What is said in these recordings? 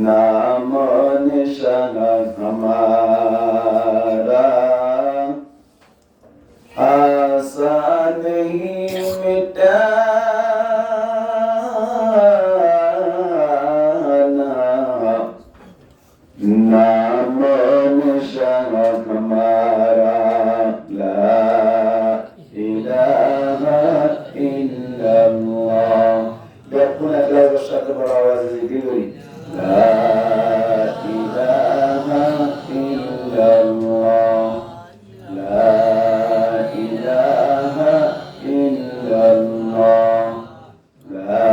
नाम निशान हमारा आसान ही मिटाना नाम निशान हमारा ला इलाहा इल्लल्लाह। बिल्कुल इखलास के साथ बड़ा आवाज से जिक्र करी ला इलाहा इल्लल्लाह ला इलाहा इल्लल्लाह ला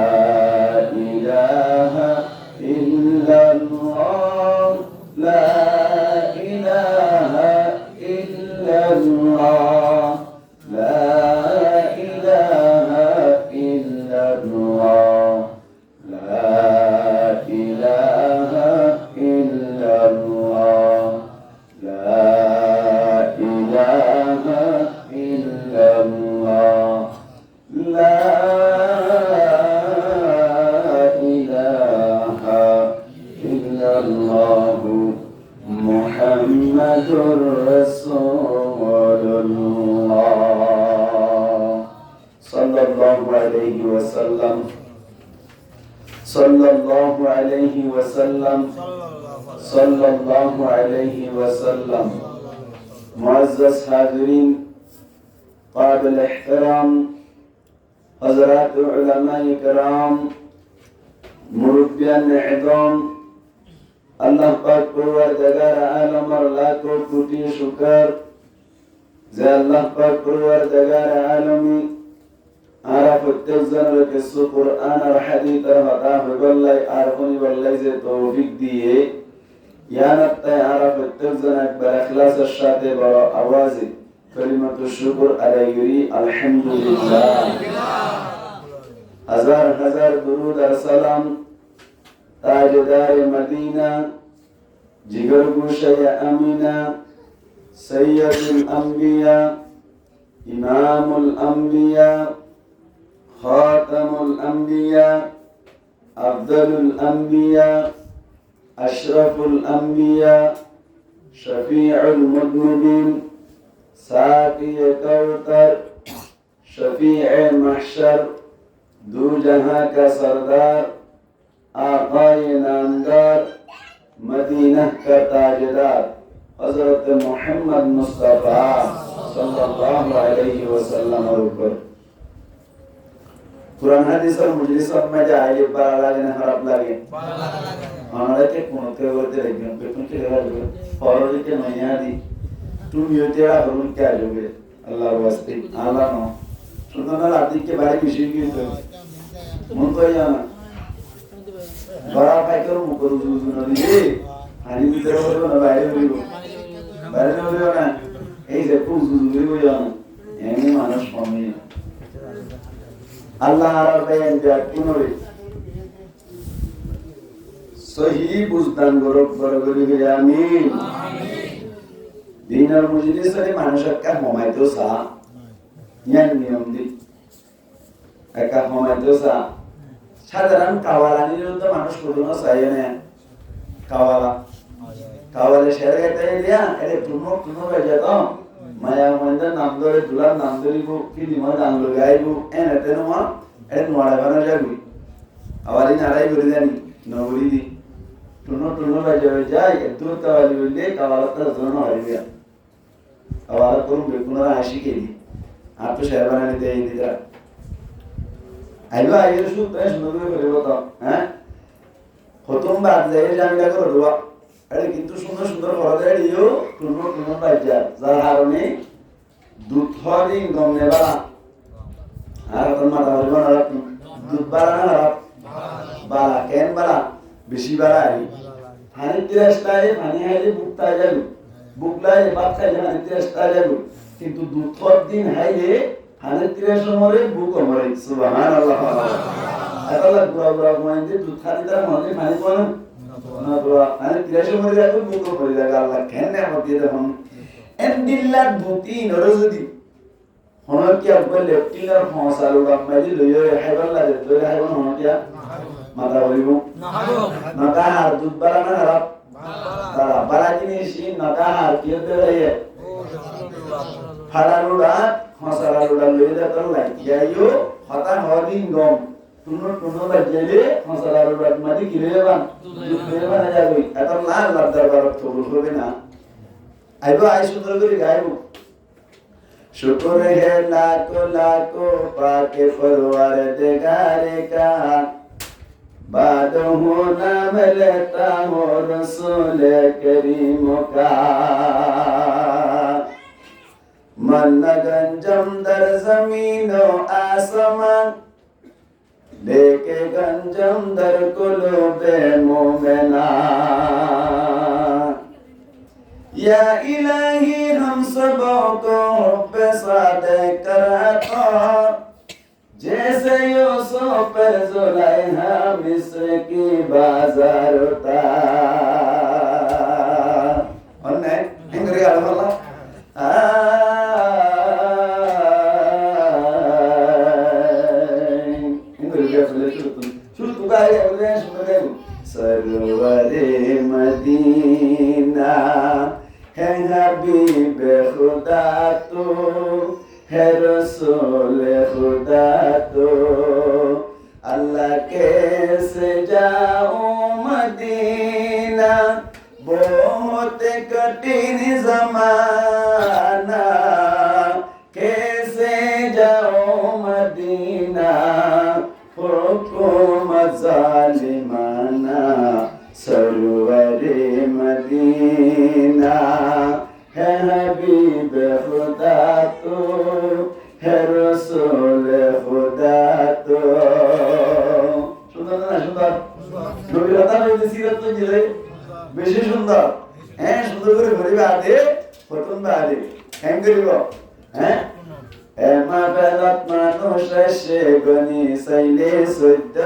इलाहा इल्लल्लाह ला इलाहा इल्लल्लाह ला इलाहा इल्लल्लाह ला इलाहा इल्लल्लाह ला इलाहा इल्लल्लाह ला इलाहा इल्लल्लाह मुहम्मदुर रसूलुल्लाह सल्लल्लाहु अलैहि वसल्लम सल्लल्लाहु अलैहि वसल्लम सल्लल्लाहु अलैहि वसल्लम। मुअज़्ज़ज़ हाज़िरीन, काबिल एहतराम हज़रात उलमाए किराम, मुरब्बियान इज़ाम, अल्लाह पाक परवरदिगार आलम और लाखों कोटि शुक्र जे अल्लाह पाक परवरदिगार आलमी आरा प्रत्येक जन के सु कुरान और हदीस और हदा हुबल्लाई आरफुनी वल्लाई जे तौफीक दिए यानत्ते आरा प्रत्येक जन अकबर इखलास और साथे बड़ा आवाज़े कलिमतु शुक्र अलैहि अल्हम्दुलिल्लाह। हजार हजार दुरूद और सलाम ताजदार मदीना जिगर गुशे अमीना सैयदुल अंबिया इमामुल अंबिया खातमुल अंबिया अफदलुल अंबिया अशरफुल अंबिया शफीउल मुज़निबीन साक़ी कौसर शफीए महशर दो जहां का सरदार आक़ाए नामदार मदीना का ताजदार हज़रत मोहम्मद मुस्तफ़ा सल्लल्लाहु अलैहि वसल्लम पर कुरान हदीस और मजलिस में जाए बाला लगे ना खराब लगे हमारे के कोनो के बोलते रहेंगे बेटों के लगे फौरन के महीना दी तुम ये तेरा बरूद क्या लोगे अल्लाह वास्ते आला नो सुनना ना आदि के बारे में शिव की तो मन तो याना बड़ा पाई करो मुकरो जुजु न दिए हानि भी तेरा बोलो ना बाहर में ना ऐसे कुछ जुजु भी याना ऐसे मानस फमी अल्लाह रब्बेन जाकुनोरे सही बुझदान गरब बरगरी आमीन। दिन और मजलिस रे मानुषका हमायतो सा यान नियम दि एका हमायतो सा সাধারণ কাওয়ালানি তো মানুষ কোনো চাই না কাওয়ালা কাওয়ালে শেরে তাইলিয়া এরে তুনো বাজা তো মায়া মন্দ নাম ধরে দুলার নাম ধরিবো কি দিমা নাম লগাইবো এনে মা এর নোড়া বানা যাবি আওয়ালি নারাই করে জানি নবরি দি তুনো বাজা যায় এত কাওয়ালি বললে কাওয়ালাটা জন্য হইবে কাওয়ালা করুম বেকুনারা হাসি খেলি আর তো শের বানানি দেই দিদা আইবা আইলে শুধু বেশ নদী করে বলতো হ্যাঁ প্রথম বাদ যায় জানলা করে দোয়া আরে কিন্তু সুন্দর সুন্দর করা যায় দিও টুনো বাজা যার কারণে দুধ হরি গম নেবা আর তোমার হরিব না দুধ বাড়া না বাড়া কেন বাড়া বেশি বাড়া আই পানি তিরাস্তায় পানি হাইলে বুকটা যাবে বুকলাই ভাত খাইলে পানি তিরাস্তায় যাবে কিন্তু দুধ দিন হাইলে পানি তিরাস মরে বুক মরে সুবহানাল্লাহ আল্লাহ গুরা মাইন্দে দুধ খালি তার মনে পানি কোন না দোয়া পানি তিরাস মরে যাবে বুক মরে যাবে আল্লাহ কেন না মতে দেখুন এন্ডিল্লাহ দুতি নরজদি হনকিয়া বলে টিনার ফসালু গাম্মাজি লইয়ে হাইবাল লাগে লইয়ে হাইবাল হনকিয়া মাথা বলিব নকা হার দুধ বাড়া না খারাপ তারা বাড়া জিনিসই নকা হার কি হতে লইয়ে ফাড়ালুড়া ফসালুড়া লইয়ে যাতর লাগিয়াইও হতা হদিন গম টুনো লাগিয়ে ফসালুড়া মাটি কি লইয়ে বান দুধ লইয়ে বানা যাবে এত লাল লাল দরবার কবুল হবে না আইবো আই সুন্দর করে গাইবো शुक्र है लाखों लाखों पाके परवरदिगार का बाद हो नाम लेता हो रसूल करीम का मन गंजम दर जमीनो आसमान लेके गंजम दर कुलूबे मोमिना या इलाही हम सबों को हुब्ब सादिक कराता जैसे यूसुफ पर जुलैहा मिस्र की बाजार उता और ने इंग्री आलमला इंग्री जैसे शुरू तो गाय बोले सुन गए सरवरे मदीना है हबीब खुदा तो है रसूल खुदा तो अल्लाह कैसे जाऊं मदीना बहुत कठिन ज़माना कैसे जाऊं मदीना हुकूमत ज़ालिमाना सरवरे मदीना है हबीब खुदा तो है रसूल खुदा तो सुंदर ना सुंदर नबी কথা বলতে সিরাত তো জিলে বেশি সুন্দর হ্যাঁ সুন্দর করে ঘুরিবে আদে ফটন বাদে হ্যাঁ করিব হ্যাঁ এমা বেলাত মানুষ এসে গনি সাইলে সদ্য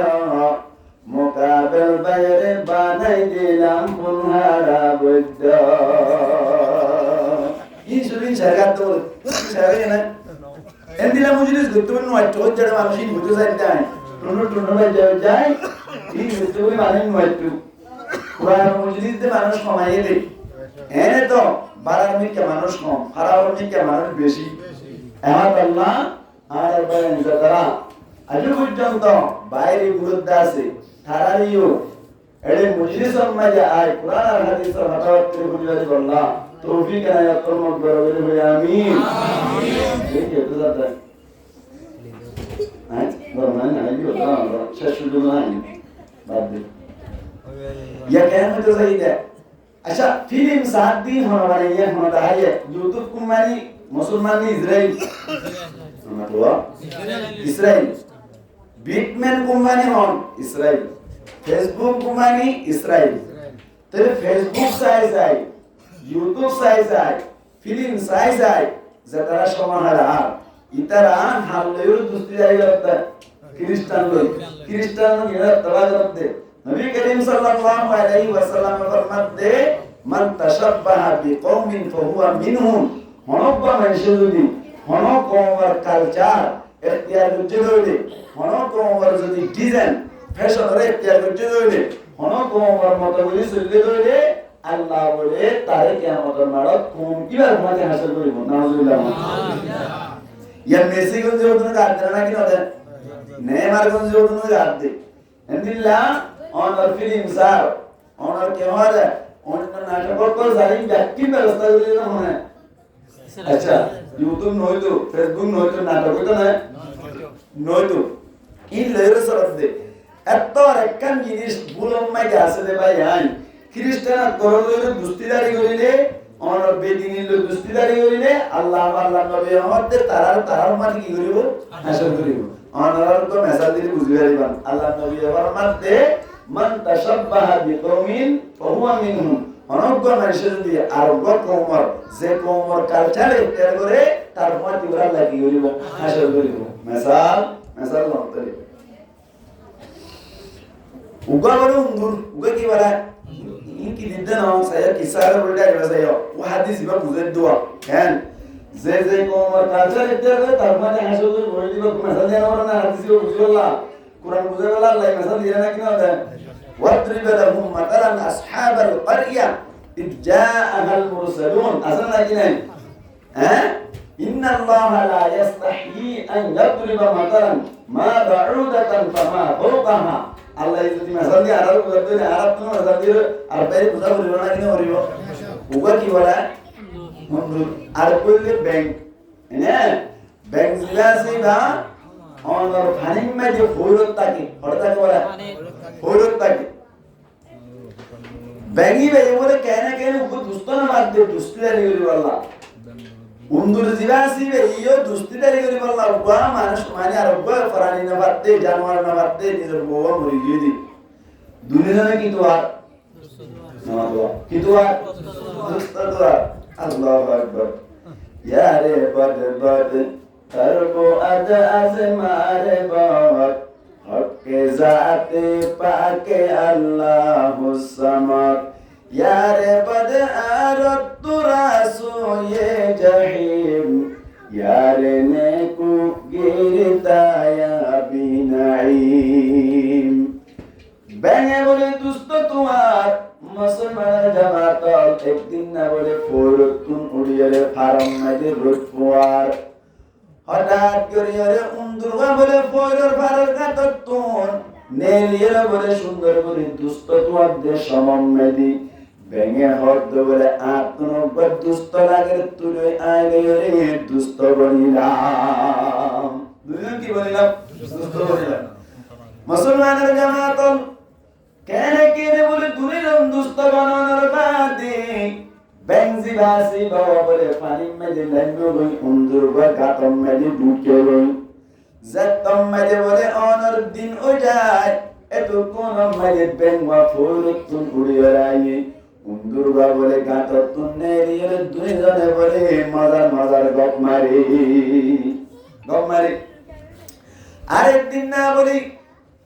মোকাবেল বাইরে বানাই দিলাম পুনহারা বৈদ্য ই শুনি জায়গা তো জায়গা না এন্দিলা মুজলিস গুতুন নয় তো জড় মানুষ ই বুঝে যায় টুনো ভাই যায় ই গুতুন মানে নয় তো কুরআন মুজলিস দে মানুষ কমাইয়ে দে এনে তো বারার মিকে মানুষ কম হারাওর মিকে মানুষ বেশি এমন আল্লাহ আর বলেন যারা আজ পর্যন্ত বাইরে বিরুদ্ধ আছে थारारियो एडे मुजलिस मजा आए कुरान और हदीस और हदावत के बुनियादी बल्ला तौफीक इनायत फरमाओ बराबर हो आमीन ठीक है तो जाता है वरना नहीं होता शेषुदु नहीं बात दे ये कहने तो सही है अच्छा फिल्म साथ दिन होने वाली ये होने वाला है यूट्यूब कुमारी मुसलमान इजराइल मतलब इजराइल बिटमैन कुमानी हॉन इस्राएल फेसबुक कुमानी इस्राएल तेरे फेसबुक साइज आई यूट्यूब साइज आई फिल्म साइज आई जतरा समाहरा इतरा हाल लेवर दुस्ती जाई करता क्रिश्चियन लोग ये तवा करते नबी करीम सल्लल्लाहु अलैहि वसल्लम फरमाते मन तशब्बहा बिकौमिन फहुवा मिनहुम हनोबा मनशुदी हनो कोमर कल्चर এতিয়ার করতে হইলে হনো কোমর যদি ডিজাইন ফ্যাশন রে এতিয়ার করতে হইলে হনো কোমর মত করে চলতে হইলে আল্লাহ বলে তারে কিয়ামতের মাড়ত কোন কিবার ঘুমাতে হাসিল করিব নাউজুবিল্লাহ ইয়া মেসি কোন যে ওদন গাদ না কি নদে নেমার কোন যে ওদন গাদ দে এন্দিল্লা অনার ফিল্ম স্যার অনার কেমারে অন্য নাটক কর জারি ব্যক্তি ব্যবস্থা করে না মনে আচ্ছা ইউটিউব নয়তো ফেসবুক নয়তো নাটক হইতো না নয়তো ইন লেয়ার সরফ দে এত একখান জিনিস বুলম মাই আছে দে ভাই আই খ্রিস্টান করলে দুস্তিদারি করিলে অন বেদিনিল দুস্তিদারি করিলে আল্লাহ আল্লাহ নবী আমাদের তারার মানে কি করিব হাসিল করিব অনার তো মেসেজ দিলে বুঝি পারিবান আল্লাহ নবী ফরমাতে মান তাশাব্বাহা বিকৌমিন ফাহুয়া মিনহুম অনগ্য মানুষের যদি আরোগ্য কোমর যে কোমর কালচারে তের করে তার মাটি ওরা লাগি করিব হাসিল করিব মেসাল লতে উগা বড় উন্দুর উগা কি বলা ইনকি দিদনা সায়া কিসার বলটা রে সায়া ও হাদিস বা বুঝে দোয়া কেন যে যে কোমর কালচার এটা করে তার মানে হাসুল বই দিব মেসেজ দেন ওরা না হাদিস বুঝাল্লাহ কুরআন বুঝাল্লাহ আল্লাহ মেসেজ দিয়ে না কিনা দেন ওয়াদরিব লাহুম মাতালান আসহাবাল ক্বরিয়া ইদ জাআহাল মুরসালুন আসনা কিনা হ্যাঁ ইন্নাল্লাহা লা ইস্তাহি আন ইয়াদরিবা মাতালান মা বাউদাতান ফামা ফাওকাহা আল্লাহ যদি মেসেজ দিয়ে আরব বুঝাতে আরব তো মেসেজ দিয়ে আর বাইরে বুঝা বলিব না কিনা বলিব ওবা কি বলা আর কইলে ব্যাংক না ব্যাংক জিলাসি বা অনর ফানিং মে যে ফৌরত থাকে হরতা বলা ফৌরত থাকে ব্যাংকি বে বলে কেন কেন উপ দুস্তনা বাদ দে দুস্তিদারি করি আল্লাহ উন্দুর জিলাসি বে ইয়ো দুস্তিদারি করি আল্লাহ উবা মানুষ মানে আর উবা ফরানি না বাদতে জানোয়ার না বাদতে নিজের বউ মরি গিয়ে দি দুনিয়া কি তো আর না তো কি তো আর দুস্তা Allahu Akbar ya re bad bad tarbo ad azmare bawat hakke zaate paake Allahus samad ya re bad arat turasu ye jahim ya re neku girta ya binaim benge bole dusto tuar মুসলমানের জামাত একদিন না বলে ফোরতুন উড়িয়ে farm নদী রুটফুয়ার হঠাৎ করিয়ে উন্দুরগা বলে ফোরর ফারার কাততুন নেলিয়ে বলে সুন্দর বলে দুষ্ট তুয়ার দে সমম নদী ভেঙে হদ বলে আত্মনব্বর দুষ্ট লাগে তুলে আগে রে দুষ্ট বলিলাম দুজন কি বলিলাম দুষ্ট বলিলাম মুসলমানের জামাত কেন কেন বলে দুনিয়ার দুষ্ট বানানোর বাদে বেঞ্জি বাসি বাবা বলে পানি মেজে লাগবে গই উন্দুর বা গাতম মেজে ঢুকে গই জাতম মেজে বলে অনর দিন ও যায় এত কোন মেজে বেঙ্গা ফুরতুন উড়িয়ে রাই উন্দুর বা বলে গাততুন নেরিয়ে দুইজনে বলে মজার মজার গপ মারি আরেকদিন না বলি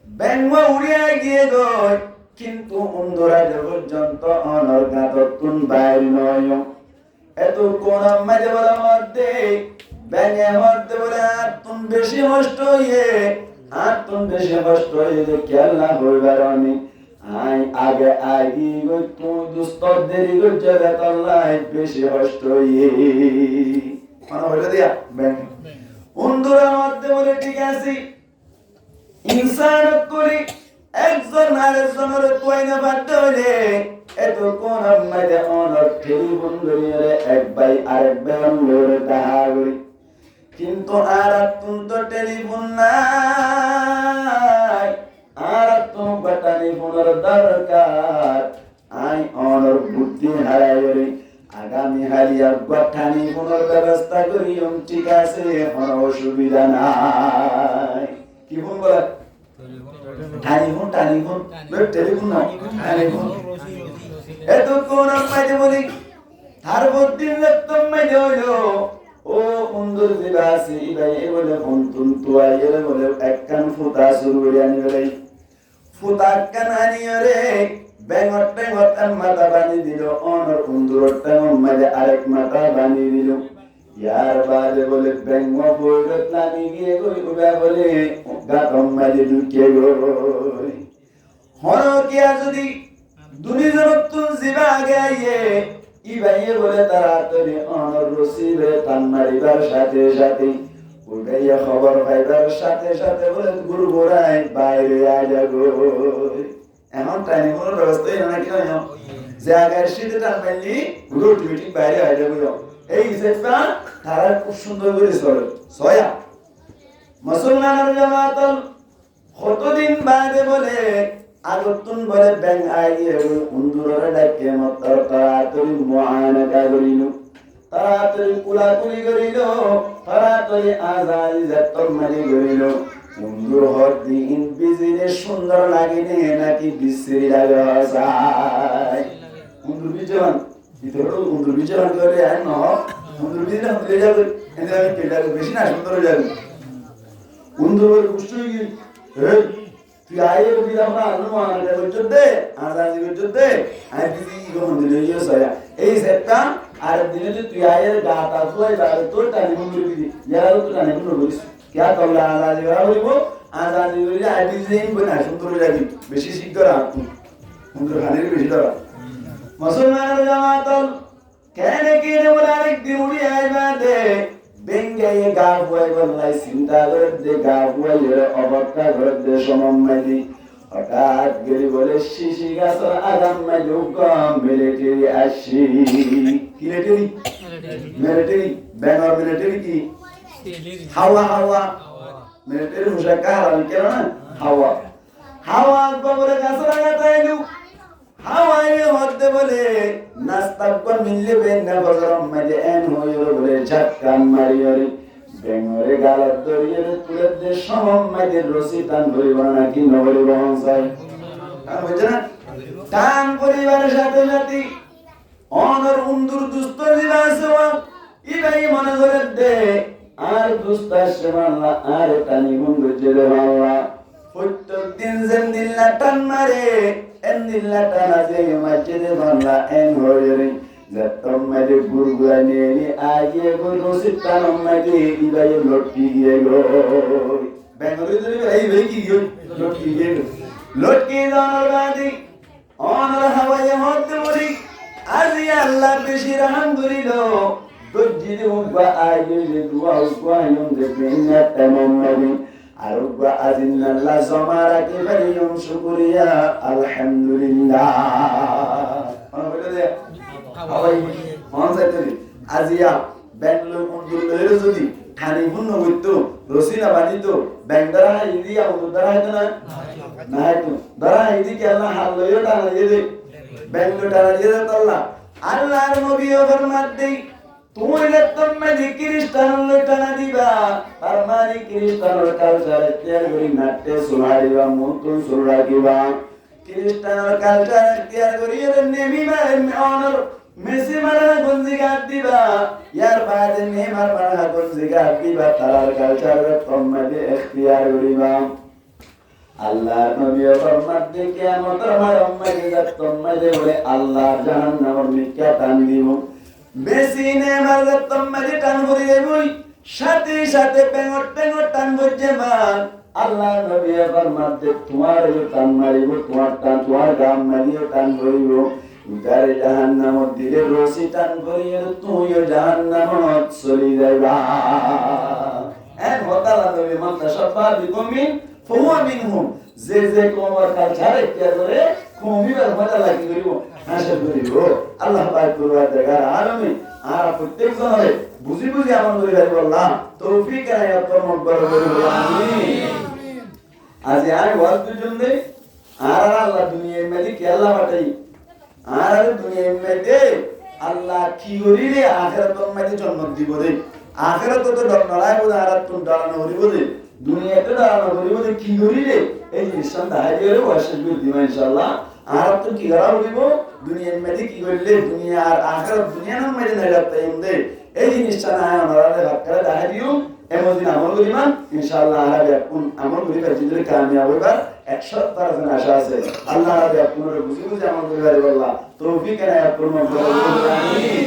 বেঙ্গা উড়িয়ে গিয়ে গই কিন্তু উন্দুরা পর্যন্ত অনর গাততুন বাইর নয় এত কোন মাঝে বলা মধ্যে ব্যাঙে মধ্যে বলে আতুন বেশি কষ্ট হয়ে যে কেলা হইবার অনি আই আগে আগি গই তুই দুস্ত দেরি গই জগৎ আল্লাহ বেশি কষ্ট মানে হইল দিয়া ব্যাঙ উন্দুরা মধ্যে বলে ঠিক আছে ইনসান করি একজন আরেকজনের তোয়াইনা বাধ্য হইলে এত কোন মাঝে অনর টেলিফোন করিয়ে এক ভাই আরেক ভাই অনর দেখা করি কিন্তু আর তো টেলিফোন নাই আর তো টেলিফোনের দরকার আই অনর বুদ্ধি হারাই করি আগামী হারিয়ার গঠানি ফোনের ব্যবস্থা করি ঠিক আছে কোনো অসুবিধা নাই কি ফোন বলে টেলিফোন টেলিফোন না টেলিফোন এত কোন মাঝে বলি তার বুদ্ধির লক্ষণ মাঝে হইলো ও উন্দুর দিবাসি ভাই বলে ফোন তুন তুয়াইয়ে বলে একখান ফুটা শুরু করে আনি বলে ফুটা কান আনিয়ে রে বেঙ্গট মাথা বানিয়ে দিল অনর উন্দুর মাঝে আরেক মাথা বানিয়ে দিল यार बाजे बोले बेंगो बोलत नानी गे कोई उबा बोले गातम माजे ढुके गई হনো কিয়া যদি দুনিজনতুন জিবা আগে আইয়ে ই ভাইয়ে বলে তাড়াতাড়ি অনর রসিবে টান মারিবার সাথে সাথে উড়াইয়া খবর পাইবার সাথে সাথে বলে গুরু গোড়ায় বাইরে আইয়া গই এখন টাইম কোনো ব্যবস্থা নাকি না যে আগে শীতে টান মারলি গুরু অটোমেটিক বাইরে আইয়া গই এই হিসেবটা তারা খুব সুন্দর করে চলে ছয়া মুসলমানের জামাত কতদিন বাদে বলে আগতুন বলে ব্যাং আইয়ে উন্দুরের ডাকে মতর তাড়াতাড়ি মুআনাকা করিল তাড়াতাড়ি কুলাকুলি করিল তাড়াতাড়ি আজান জাতম মারি করিল উন্দুর হদিন বিজিনে সুন্দর লাগিনে নাকি বিশ্রী লাগে হাসায় উন্দুর বিজন ভিতরে উন্দুর বিচরণ করে আর ন উন্দুর বিচরণ হতে যাবে এতে আমি কেটে বেশি না সুন্দর হয়ে যাবে উন্দুর পুষ্ট হয়ে গিয়ে তুই আয়ে দিলাম না আনুমান করতে দে আজাজি করতে দে আই দিদি গো মন্দিরে ইয়ে সয়া এই সেটটা আর দিনে যে তুই আয়ের গাতা তুই যাবে তোর টানি মুন্ডি দিদি যারা তো টানি মুন্ডি বলিস কে তবলা আজাদি করা বলিব আজাদি বলি আইডি যেই বই না সুন্দর লাগি বেশি শিক্ষা রাখ সুন্দর খানের বেশি ধরা মুসলমানের জামাতল কেন কি রে বলে আরেকদিন উড়ি আইবা দে বেঙ্গে গা বই বলাই চিন্তা করে দে গা বই অবস্থা করে দে সমম্মাদি হঠাৎ গেলি বলে শিশি গাছের আগাম মাইলুকম মিলিটারি আসি কি মিলিটারি ব্যাঙ্গর মিলিটারি কি হাওয়া মিলিটারি পোশাক হারামি কেন না হাওয়া বলে গাছের আগাতে এলু হাওয়ায় মধ্যে বলে নাস্তা কোন মিললে বেঙ্গা বজরম মাঝে এন হইল বলে ঝটকা মারিয়রি বেঙ্গরে গালার দরিয়ে তুলে দে সমম্মাদের রশি টান ধরিব নাকি নবরি বহন চাই আর বুঝছে না টান পরিবারের সাথে সাথে অনর উন্দুর দুস্ত দিবা সেবা ইবাই মনে করে দে আর দুস্ত আসে মাল্লা আর টানি বন্ধু জেলে মাল্লা প্রত্যেক দিন যেন দিল্লা টান মারে এন দিল্লা টান আছে মাঝে মাল্লা এন হইরে যতম মাঝে গুরগুয়া নিয়ে আগে গুরু সিতানম মাঝে ইবাই লটকি গিয়ে গো বেঙ্গলি ধরে এই ভাই কি গিয়ে লটকি গিয়ে লটকি যাওয়ার বাদে অনর হাওয়ায় হতে বলি আজি আল্লাহ বেশি রহম করিল দজ্জির উগবা আগে যে দুয়া উগবা ইউম যে বেঙ্গা তেমন নবী আর উগবা আজিন আল্লাহ জমা রাখি বারিয়ম শুকরিয়া আলহামদুলিল্লাহ বলে দে হাওয়াই মন চাইতে আজিয়া বেঙ্গলোর মন্দির যদি খানি পূর্ণ করতো রসিনা বানিত ব্যাংদারা ইদিয়া উদ্দারা হইতো না হইতো দারা ইদিকে আল্লাহ হাল লইও টানা দিয়ে দে বেঙ্গলোর টানা দিয়ে দে আল্লাহ আল্লাহর নবী ফরমাত দেই তুমি লতম্মে খ্রিস্টান লই টানা দিবা আর মারি খ্রিস্টানের কালচার তেল করি নাট্যে সুনাইবা মুতুন সুরাগিবা খ্রিস্টানের কালচার তেল করি এর নেমিবা অনর মেসি মারা গঞ্জি গাত দিবা ইয়ার বাদে নেমার মারা গঞ্জি গাত দিবা তার কালচার তোমরা এখতিয়ার করিবা আল্লাহ নবী ফরমাত দে কিয়ামতের মারম্মাকে যত তোমরা বলে আল্লাহ জাহান্নামের নিকা টান দিব বেশি নেমার যত তোমরা টান করি দেবই সাথে সাথে পেঙ্গট টান বজে মান আল্লাহ নবী ফরমাত দে তোমার টান মারিব তোমার গাম মারিও টান করিব উদারে জাহান্নামত দিলে রশি টান করিয়ে তুইও জাহান্নামত চলি যাইবা এন হতালা নবী মানতা সব্বা বিকুমিন ফুয়া মিনহুম যে কোমর কালচার ইত্যাদি করে কমিবার মজা লাগি করিব হাসা করিব আল্লাহ পাক করবা দেখার আলমী আর প্রত্যেক জনের বুঝি আমল করি যাইব আল্লাহ তৌফিক আয়াত কর্ম বড় করিব আমিন আজ আমি ওয়াজ জন্য আর আল্লাহ দুনিয়ার মধ্যে কি আল্লাহ পাঠাই আর দুনিয়ার মধ্যে আল্লাহ কি করিলে আখিরাতের মধ্যে জন্ম দিব দে আখিরাত তো ডরাই বলে আর তুমি ডরানো করিব দে দুনিয়াতে ডরানো করিব দে কি করিলে এই জিনিসটা দাঁড়িয়ে রে ওয়াশেষ করে দিব ইনশাআল্লাহ আর তো কি করা দিব দুনিয়ার মধ্যে কি করিলে দুনিয়া আর আখিরাত দুনিয়ার মধ্যে না টাইম দে এই জিনিসটা না আমরা ভাবকরা দাঁড়িয়ে এমন আমল করিবা ইনশাআল্লাহ আর আপন আমল করিবা যদি কামিয়াব হইবা 100% আশা আছে আল্লাহ রাবে আপনারা বুঝি আমল করিবা রে আল্লাহ তৌফিক এর আয়াত পূর্ণ করে আমিন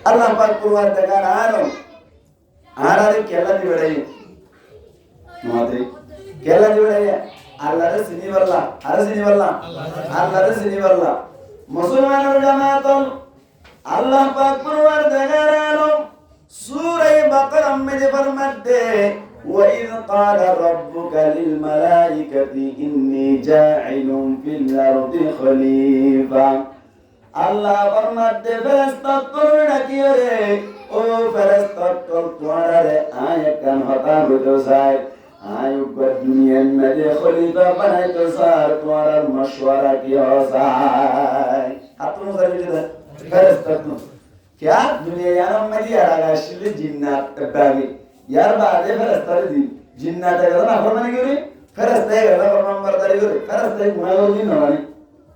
আল্লাহ পাক পরওয়ার দেখার আর কেলা দিবেড়াই মাতে কেলা দিবেড়াই আল্লাহর সিনিবাল্লা আল্লাহর সিনিবাল্লা মুসলমানের জামাতল আল্লাহ পাক পরওয়ার দেখার সূরা বাকারা মধ্যে ফরমাতে وَإِذْ قَالَ رَبُّكَ لِلْمَلَائِكَةِ إِنِّي جَاعِلٌ فِي الْأَرْضِ خَلِيفَةً আল্লাহ ফরমাতে ফেরেশতা তোরে ডাকিও রে ও ফেরেশতা তোরে আয় কান হতা হইতো চাই আয় দুনিয়ার মধ্যে খলিফা বানাইতো স্যার তোমার মশওয়ারা কি হয় আপনি জানেন ফেরেশতা क्या दुनिया यार में जी आरागाशिले जिन्नात तबागी यार बादे फरस्ता दी जिन्नात का ना फरमाने क्यों फरस्ता है ना फरमान बरदारी करे फरस्ता गुनाह और नहीं नवानी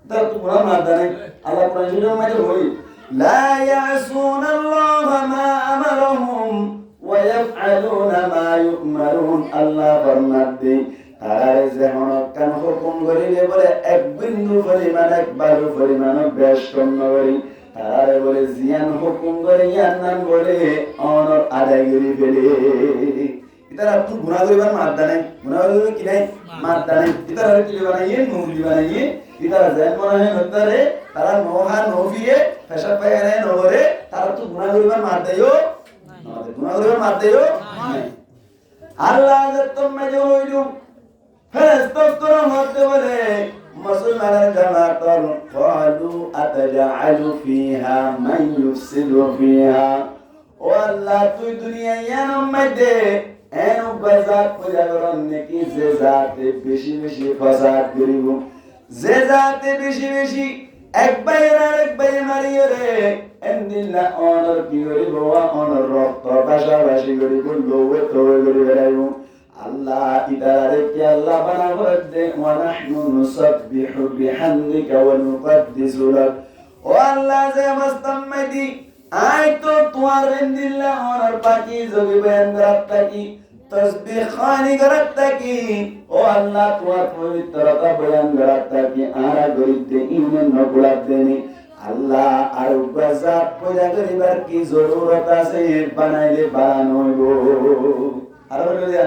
तो तू गुनाह मानता नहीं अल्लाह कुरान शरीफ में जो बोली ला यासून अल्लाह मा अमरहुम व यफअलून मा यु'मरून अल्लाह फरमाते তারারে যেমন কান হুকুম করিলে বলে এক বিন্দু পরিমাণ এক বালু পরিমাণ বেশ কম করি তারা বলে জিয়ান হুকুম করে ইয়ান নাম বলে অনর আদায় করে ফেলে ইতারা তুই গুনাহ করিবার মাদ্দা নাই গুনাহ করিবার কি নাই মাদ্দা নাই ইতারা কি বানাইয়ে মুগলি বানাইয়ে ইতারা যেন মনে হয় নতারে তারা নোহা নফিয়ে পেশাব পায়খানা নগরে তারা তুই গুনাহ করিবার মাদ্দাইও আমাদের গুনাহ করিবার মাদ্দাইও নাই আল্লাহ যে তুমি যে হইলু ফেরেশতা তোর মধ্যে বলে মুসলমানের জামাতর ক্বালু আতাজআলু ফিহা মান ইউফসিদু ফিহা ও আল্লাহ তুই দুনিয়ায় এর মধ্যে এন বাজাত পজাগরণ নাকি যে জাতে বেশি বেশি ফাসাদ করিব যে জাতে বেশি বেশি এক বাইরে আরেক বাইরে মারিয়ে রে এন্দিল্লা অনর কি করিব অনর রক্ত বাসাবাসি করিব লোয়ে তোয়ে করি বেড়াইব আল্লাহ ইদারে কি আল্লাহ বানা বলতে ওয়া নাহনু নুসাব্বিহু বিহামদিকা ওয়া নুকদ্দিসু লাক ও আল্লাহ যে মাস্তামদি আই তো তোমার এন্দিল্লা অনর পাকি যোগী বেন্দ্রাত কি তসবিহ খানি করত কি ও আল্লাহ তোমার পবিত্রতা বয়ান করত কি আরা গরিতে ইমান নগুলাত দেনি আল্লাহ আর বাজাত পয়দা করিবার কি জরুরত আছে বানাইলে বানানো হইব আর বলে দিয়া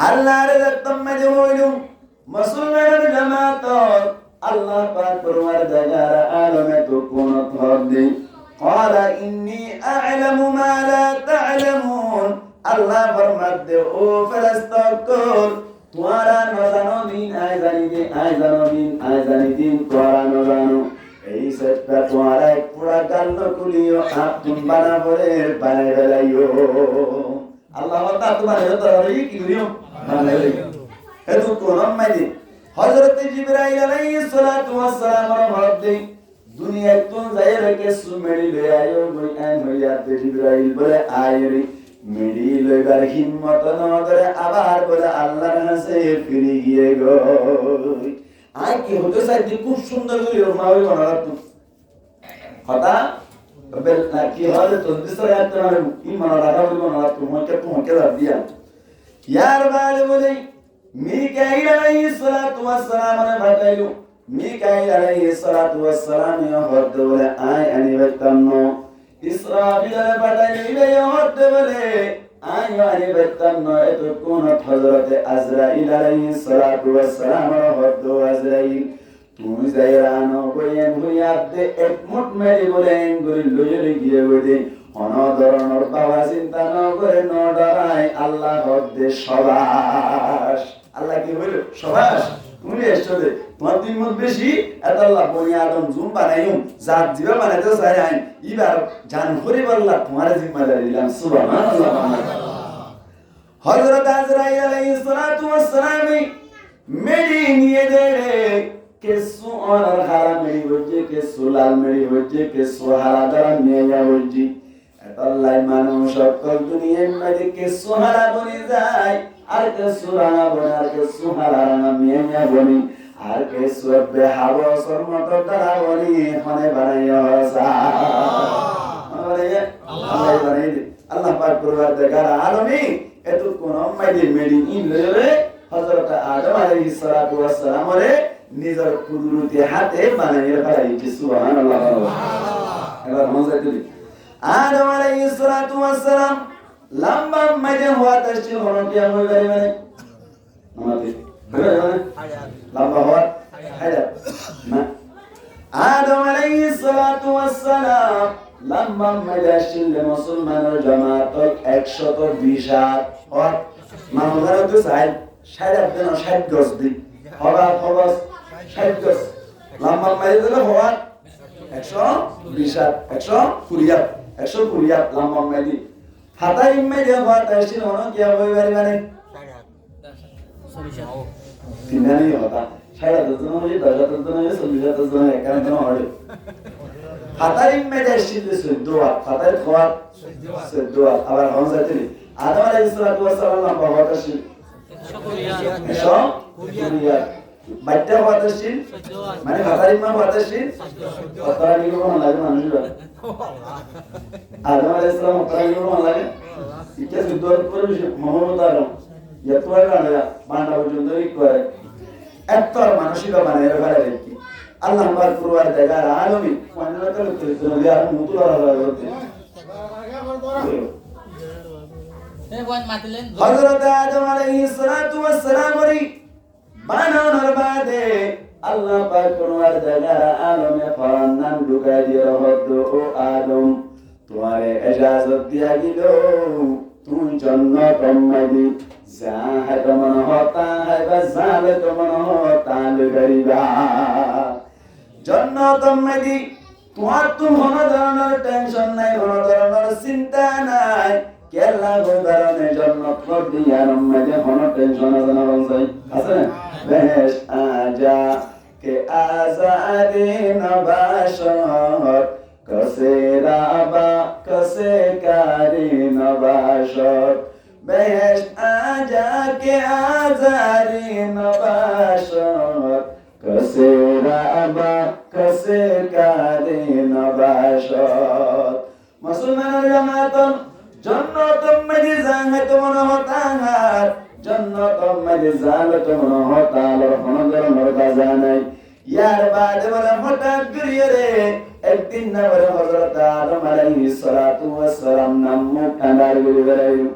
আল্লাহর রতম যে হইলু মুসলমানের জামাত আল্লাহ পাক পরওয়ার জাগার আলমে তো কোন থরদি قال اني اعلم ما لا تعلمون আল্লাহ ফরমাত দে ও ফেরেশতাগণ তোমরা নজানো দিন আই জানি দিন আই জানো দিন আই জানি দিন তোমরা নজানো এই সত্যা তোমরা পুরা গান্ন কুলিও আপ তুম বানা বলে বানাই বেলাইও আল্লাহ তাআলা তোমারে তোরাই কি করিও বানাই বেলাইও এত কোন মাইদি হযরত জিবরাইল আলাইহিস সালাতু ওয়াস সালাম মধ্যে দুনিয়া তুন যায় রেকে সুমেড়ি লই আয়ো গই আই হইয়া জিবরাইল বলে আইরি মেডি লইবার হিম্মত নগরে আবার বলে আল্লাহর কাছে ফিরে গিয়ে গো আই কি হতো সাইদি খুব সুন্দর করে মাওই বানাতো কথা বেল কি হলে তো দিসরা একটা ইমান রাখা বলে বানাতো তোমাকে দিয়া ইয়ার বালে বলে মিকাইল আলাইহিস সালাতু ওয়াস সালাম নে বাতাইলো মিকাইল আলাইহিস সালাতু ওয়াস সালাম ইয়া হদ বলে আই আনি বেতানো ইসরাফিল বাতাইলে হদ বলে আই আনি বেতানো এত কোন হযরত আজরাইল আলাইহিস সালাতু ওয়াস সালাম হদ আজরাইল তুমি যাইরানো বইয়েন হইয়াতে এক মুঠ মেরি বলেন গরি লইলে গিয়ে বইতে অনধরণর বাবা চিন্তা ন করে ন ডরাই আল্লাহ হদ্দে সবাস আল্লাহ কি বলে সবাস তুমি এসছো দে তোমার তিন মুখ বেশি এত আল্লাহ বনি আদম জুম বানাইম জাত জিবা বানাইতে চাই আইন এবার জান করে বললা তোমার জিম্মাদারি দিলাম সুবহানাল্লাহ হযরত আজরাইল আলাইহিস সালাতু ওয়াস সালাম মেরি নিয়ে দেরে কেসু অনার হারা মেরি হচ্ছে কেসু লাল মেরি হচ্ছে কেসু হারা দ্বারা নিয়ে হচ্ছে আল্লাহ মানুষ সকল দুনিয়ার মধ্যে কেসু হারা বনে যায় আর কেসু রাঙা বনে আর কেসু হারা রাঙা মিয়া বনে আর কেসু বেহাবসর মতো দ্বারা বনে এখানে বানাইয়া আল্লাহ বানাই আল্লাহ পাক পরওয়ার দেখার আলমী এত কোন মাইদি মেডি ইন লইলে হযরত আদম আলাইহিস সালাতু ওয়াস সালাম রে নিজের কুদরতি হাতে বানাইয়া ফেলাইছে সুবহানাল্লাহ এবার মজা করি আদম আলাইহিস সালাতু ওয়াস সালাম লম্বা মাইদে হওয়া তাসছিল হলো কি হই গরি মানে আমাদের লম্বা হওয়া হায়দার না আদম আলাইহিস সালাতু ওয়াস সালাম লম্বা মাইদে আসছিল মুসলমানের জামাত 120 আর মামলার তো সাইড সাইড দেন 60 গজ দি হওয়া হওয়া 60 গজ লম্বা মাইদে হওয়া 120 120 লম্বা মাইদে হাতা ইমেজে হওয়া তাইছিল হনো কি হই বারি মানে তিনানি হতা সাইড দজন হই দজন হই 40 দজন একান জন হয় হাতা ইমেজে আসছিল 14 হাতার খোয়া 14 আবার হনজাতি আদম আলাইহিস সালাতু ওয়াস সালাম লম্বা হওয়া তাইছিল 120 বাচ্চা হওয়া তাইছিল মানে হাতার ইমা হওয়া তাইছিল হাতার নিলো কোন লাগে মানুষরা আদম আলাইহিস সালাম হাতার নিলো কোন লাগে ইকে সুদর করে মোহাম্মদ আদম এতবার গানা বান্দা পর্যন্ত করে এত মানসিক বানায় ফেলে কি আল্লাহ পাক পরওয়ারদিগার আলামিন ওয়ান্নাকাল তুলতুল আর মুতুলারা করতে হযরত আদম আলাইহিস সালাতু ওয়াস সালাম বানানোর বাদে আল্লাহ পাক পরওয়ারদিগার আলামিন ফরমান ঢুকাই দিয়ে হতো ও আদম তোমারে ইজাজত দিয়া দিল তুমি জান্নাতুল মাদি যা है तो मन होता है बस जाले तो मन होता है गरीबा জান্নাতুল মাদি তোমার তো কোনো ধরনের টেনশন নাই কোনো ধরনের চিন্তা নাই কেলা গো কারণে জান্নাত দিয়ার মধ্যে কোনো টেনশন আছে না বেশ আজা কে আজাদে নবাশত কসে রাবা কসে কারি নবাশত বেশ আজা কে আজারি নবাশত কসে রাবা কসে কারি নবাশত মুসলমানের জামাতন জান্নাতুল মাদি জানে তোমরা হতাঙ্গার জান্নাতুল মাদি জানে তোমরা হতালার হনদর মরদা জানাই ইয়ার বাদে বলে হঠাৎ করিয়ে রে একদিন না বলে হযরত আদম আলাইহিস সালাতু ওয়াস সালাম নাম মুখ কানার গিয়ে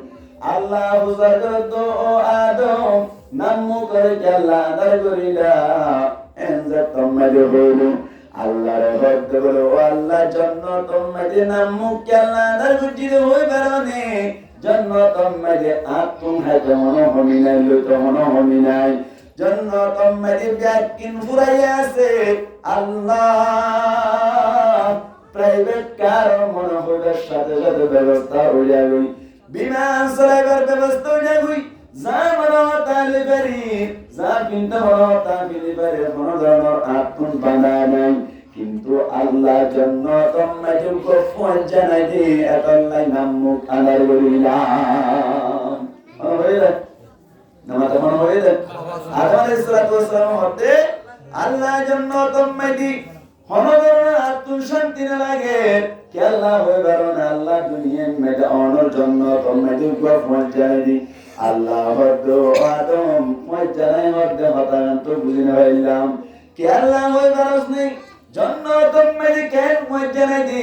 আল্লাহ হুজুর তো ও আদম নাম মুখ করে আল্লাহ আদার করিলা এনজা তোমরা বলো আল্লাহর ভক্ত বলো আল্লাহ জান্নাতুল মাদি নাম মুখ আল্লাহ আদার করিতে হই বারনে জান্নাতুল মাদি আতুম হাতে মনো হমিনাই লতো মনো হমিনাই জান্নাতুল মাদি ব্যাকিন ফুরাইয়া আছে আল্লাহ প্রাইভেট কার মনো হইবার সাথে সাথে ব্যবস্থা হইয়া গই বিমান চলাইবার ব্যবস্থা হইয়া গই যা মনো তালে পারি যা কিন্তু মনো তালে পারি কোনো ধরনের আতুন বানা নাই কিন্তু আল্লাহ জান্নাতুল মাদি কো ফোন জানাই দি আল্লাহ নাম মুখ আনার বলিলাম হইলা নামাজ মনে হইলা আদম আলাইহিস সালাতু ওয়াস সালাম হতে আল্লাহ জান্নাতুল মাদি হনদরনা আতুন শান্তি না লাগে কে আল্লাহ হইবারো না আল্লাহ দুনিয়ার মধ্যে অনর জান্নাতুল মাদি কো ফোন জানাই দি আল্লাহ হদো আদম ফোন জানাই হতে হতান তো বুঝি না হইলাম কে আল্লাহ হইবারস নেই জান্নাতুল মাদি কেন ফোন জানাই দি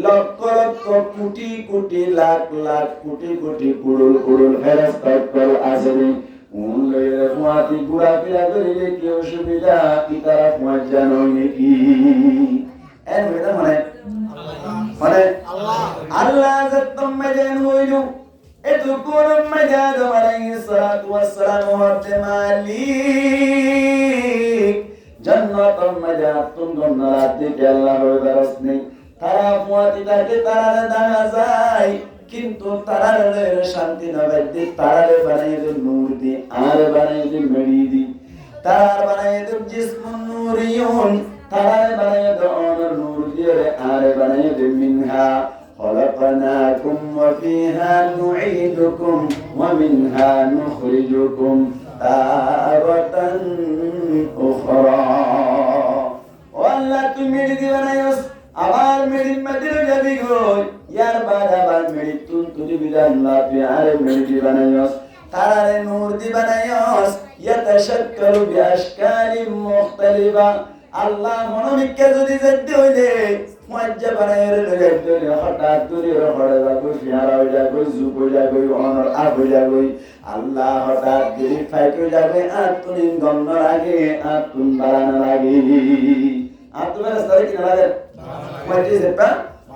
লক্ষ লক্ষ কোটি কোটি লাখ লাখ কোটি কোটি কুড়ুল কুড়ুল ফেরেশতা কল আসবে উন লইরে ফুয়াতি গুড়া পিরা করিলে কি অসুবিধা কি তারা ফোন জানোই নাকি এর মানে আল্লাহ যতম মেদেন হইলু এতু কোন মেজাদ আলাইহিস সালাতু ওয়াস সালাম হতে মালিক জান্নাতুল মাজাত তুম গন্নাত দিকে আল্লাহ হইবার নেই তারা মুয়াতিদাকে তারা দেখা যায় কিন্তু তারারে শান্তি না বেদি তারারে বানাই দে নূর দি আর বানাই দে মেড়ি দি তার বানাই দে জিসমুন নূরিয়ুন তারারে বানাই দে অনর নূর দি আর বানাই দে মিনহা খলাকনাকুম ওয়া ফিহা নুঈদুকুম ওয়া মিনহা নুখরিজুকুম তারাতান উখরা আল্লাহ তুমি মেড়ি দি বানাইস আবার মেড়ি মধ্যে যাবি গো ইয়ার বাদ আবার মেড়ি তুই বিধান না তুই আরে মেড়ি বানাইস তারারে নূর দি বানাইস ইয়াতাশাক্কালু বিআশকালি মুখতালিফা আল্লাহ মনোবিজ্ঞান যদি যেতে হইলে মজ্জা বানাইরে লইলে হঠাৎ দূরে হড়ে যাবো ফিয়ারা হয়ে যাবো জুপ হয়ে যাবো অনর আপ হয়ে যাবো আল্লাহ হঠাৎ দেরি ফাইট হয়ে যাবে আর তুমি গন্ধ লাগে আর তুমি বাড়ানো লাগে আর তুমি রাস্তায় কিনা লাগে মজ্জা যেটা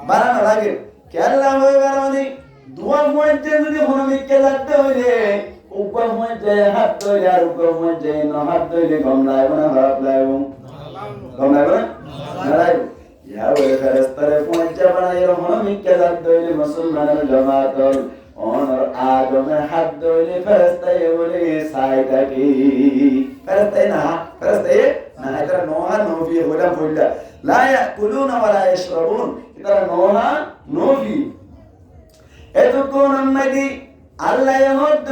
বাড়ানো লাগে কেল্লা হয়ে বাড়ানি দোয়া মজ্জা যদি মনোবিজ্ঞান লাগতে হইলে উপর মজ্জা হাত ধরে আর উপর মজ্জা না হাত ধরে গম লাগবে না খারাপ লাগবে গম লাগবে না লাগবে ইয়া ওই ফেরেশতারে পৌঁছা বানাই মনোবিজ্ঞান লাগতে হইলে মুসলমানের জামাতল অনর আদমে হাত ধরে ফেরেশতায় বলে সাইটাকি ফেরেশতায় না এটা নোহা নবী হইলা বললা লা ইয়াকুলুনা ওয়া লা ইশরাবুন এটা নোহা নবী এতক্ষণ আমাদি আল্লাহ হদ্দ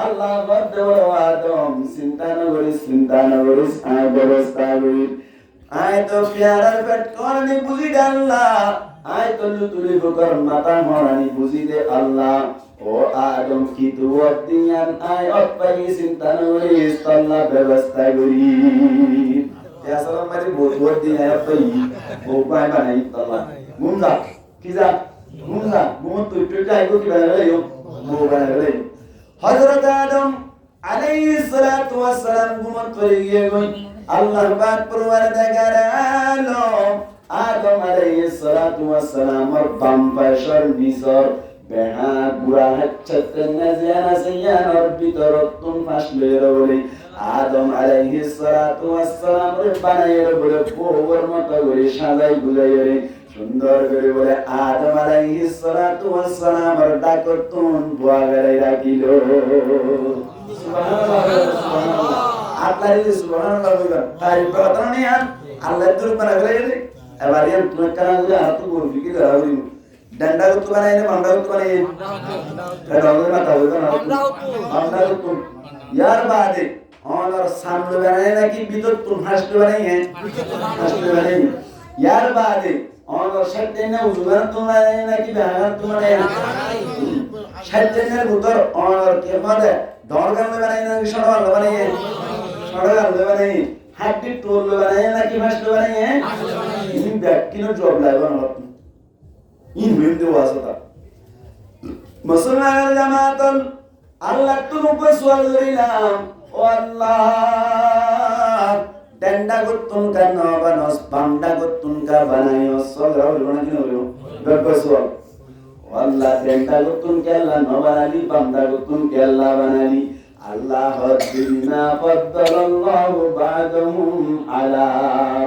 আল্লাহ হদ্দ আদম চিন্তা না করিস আয় ব্যবস্থা করিস আয় তো প্যারার পেট করনি বুঝি দে আল্লাহ আয় তো লুতুলি বুকর মাথা মরানি বুঝি দে আল্লাহ ও আদম কি তু অদিয়ান আয় অপাই চিন্তা না করিস আল্লাহ ব্যবস্থা করিস Ya salam mari buat di ayat bayi. Bukan mana itu Mumza, kiza, Mumza, Mumut tu jai ko kibana lagi bukan lagi. Hazrat Adam alaihi salatu wassalam Mumut pergi goi. Allah baat perwardagara alo. Adam alaihi salatu wassalam bampashar misor. বেহা বুড়া হাচ্ছাতেন্না জিয়ানা সিয়ানার ভিতরতুন ফাসলের বলে আদম আলাইহিস সালাতু ওয়াসসালাম রে বানাইয়ের বলে পোবর মতো করে সাজাই গুজাইরে সুন্দর করে বলে আদম আলাইহিস সালাতু ওয়াসসালাম আর ডাকতুন বুয়া গালাই রাখিল সুবহানাল্লাহ সুবহানাল্লাহ আল্লাহ সুবহানাল্লাহ বলে তাই কথা নিয়ে আল্লাহ তোর বানাইলে এবার ইয়ান তুই কানা গুলা হাত করবি কি দাঁড়াবি डंडा गुत्तु बनाए ने मंडा गुत्तु बनाए है डॉलर ना ताऊ ना मंडा गुत्तु यार बात है और सामने बनाए ना कि भी तो तुम हंसते बनाए हैं हंसते बनाए यार बात है और शर्त ने उजुगर तुम बनाए ना कि बहार तुम बनाए शर्त ने उधर और क्या बात है दौड़ कर में बनाए ना कि शॉर्ट बनाए शॉर्ट बनाए हड्डी टोल बनाए ना कि हंसते बनाए हैं इन बैक की नो जॉब लाएगा ना in windu wasata musulman jamaatan Allah tunu paswal gorilam o Allah danda guttun ka nobanos panda guttun ka banayo sogra ulona kino ulo babaswal Allah danda guttun ke Allah nobanali panda guttun ke Allah banali Allah haddina faddalallahu ba'dahum ala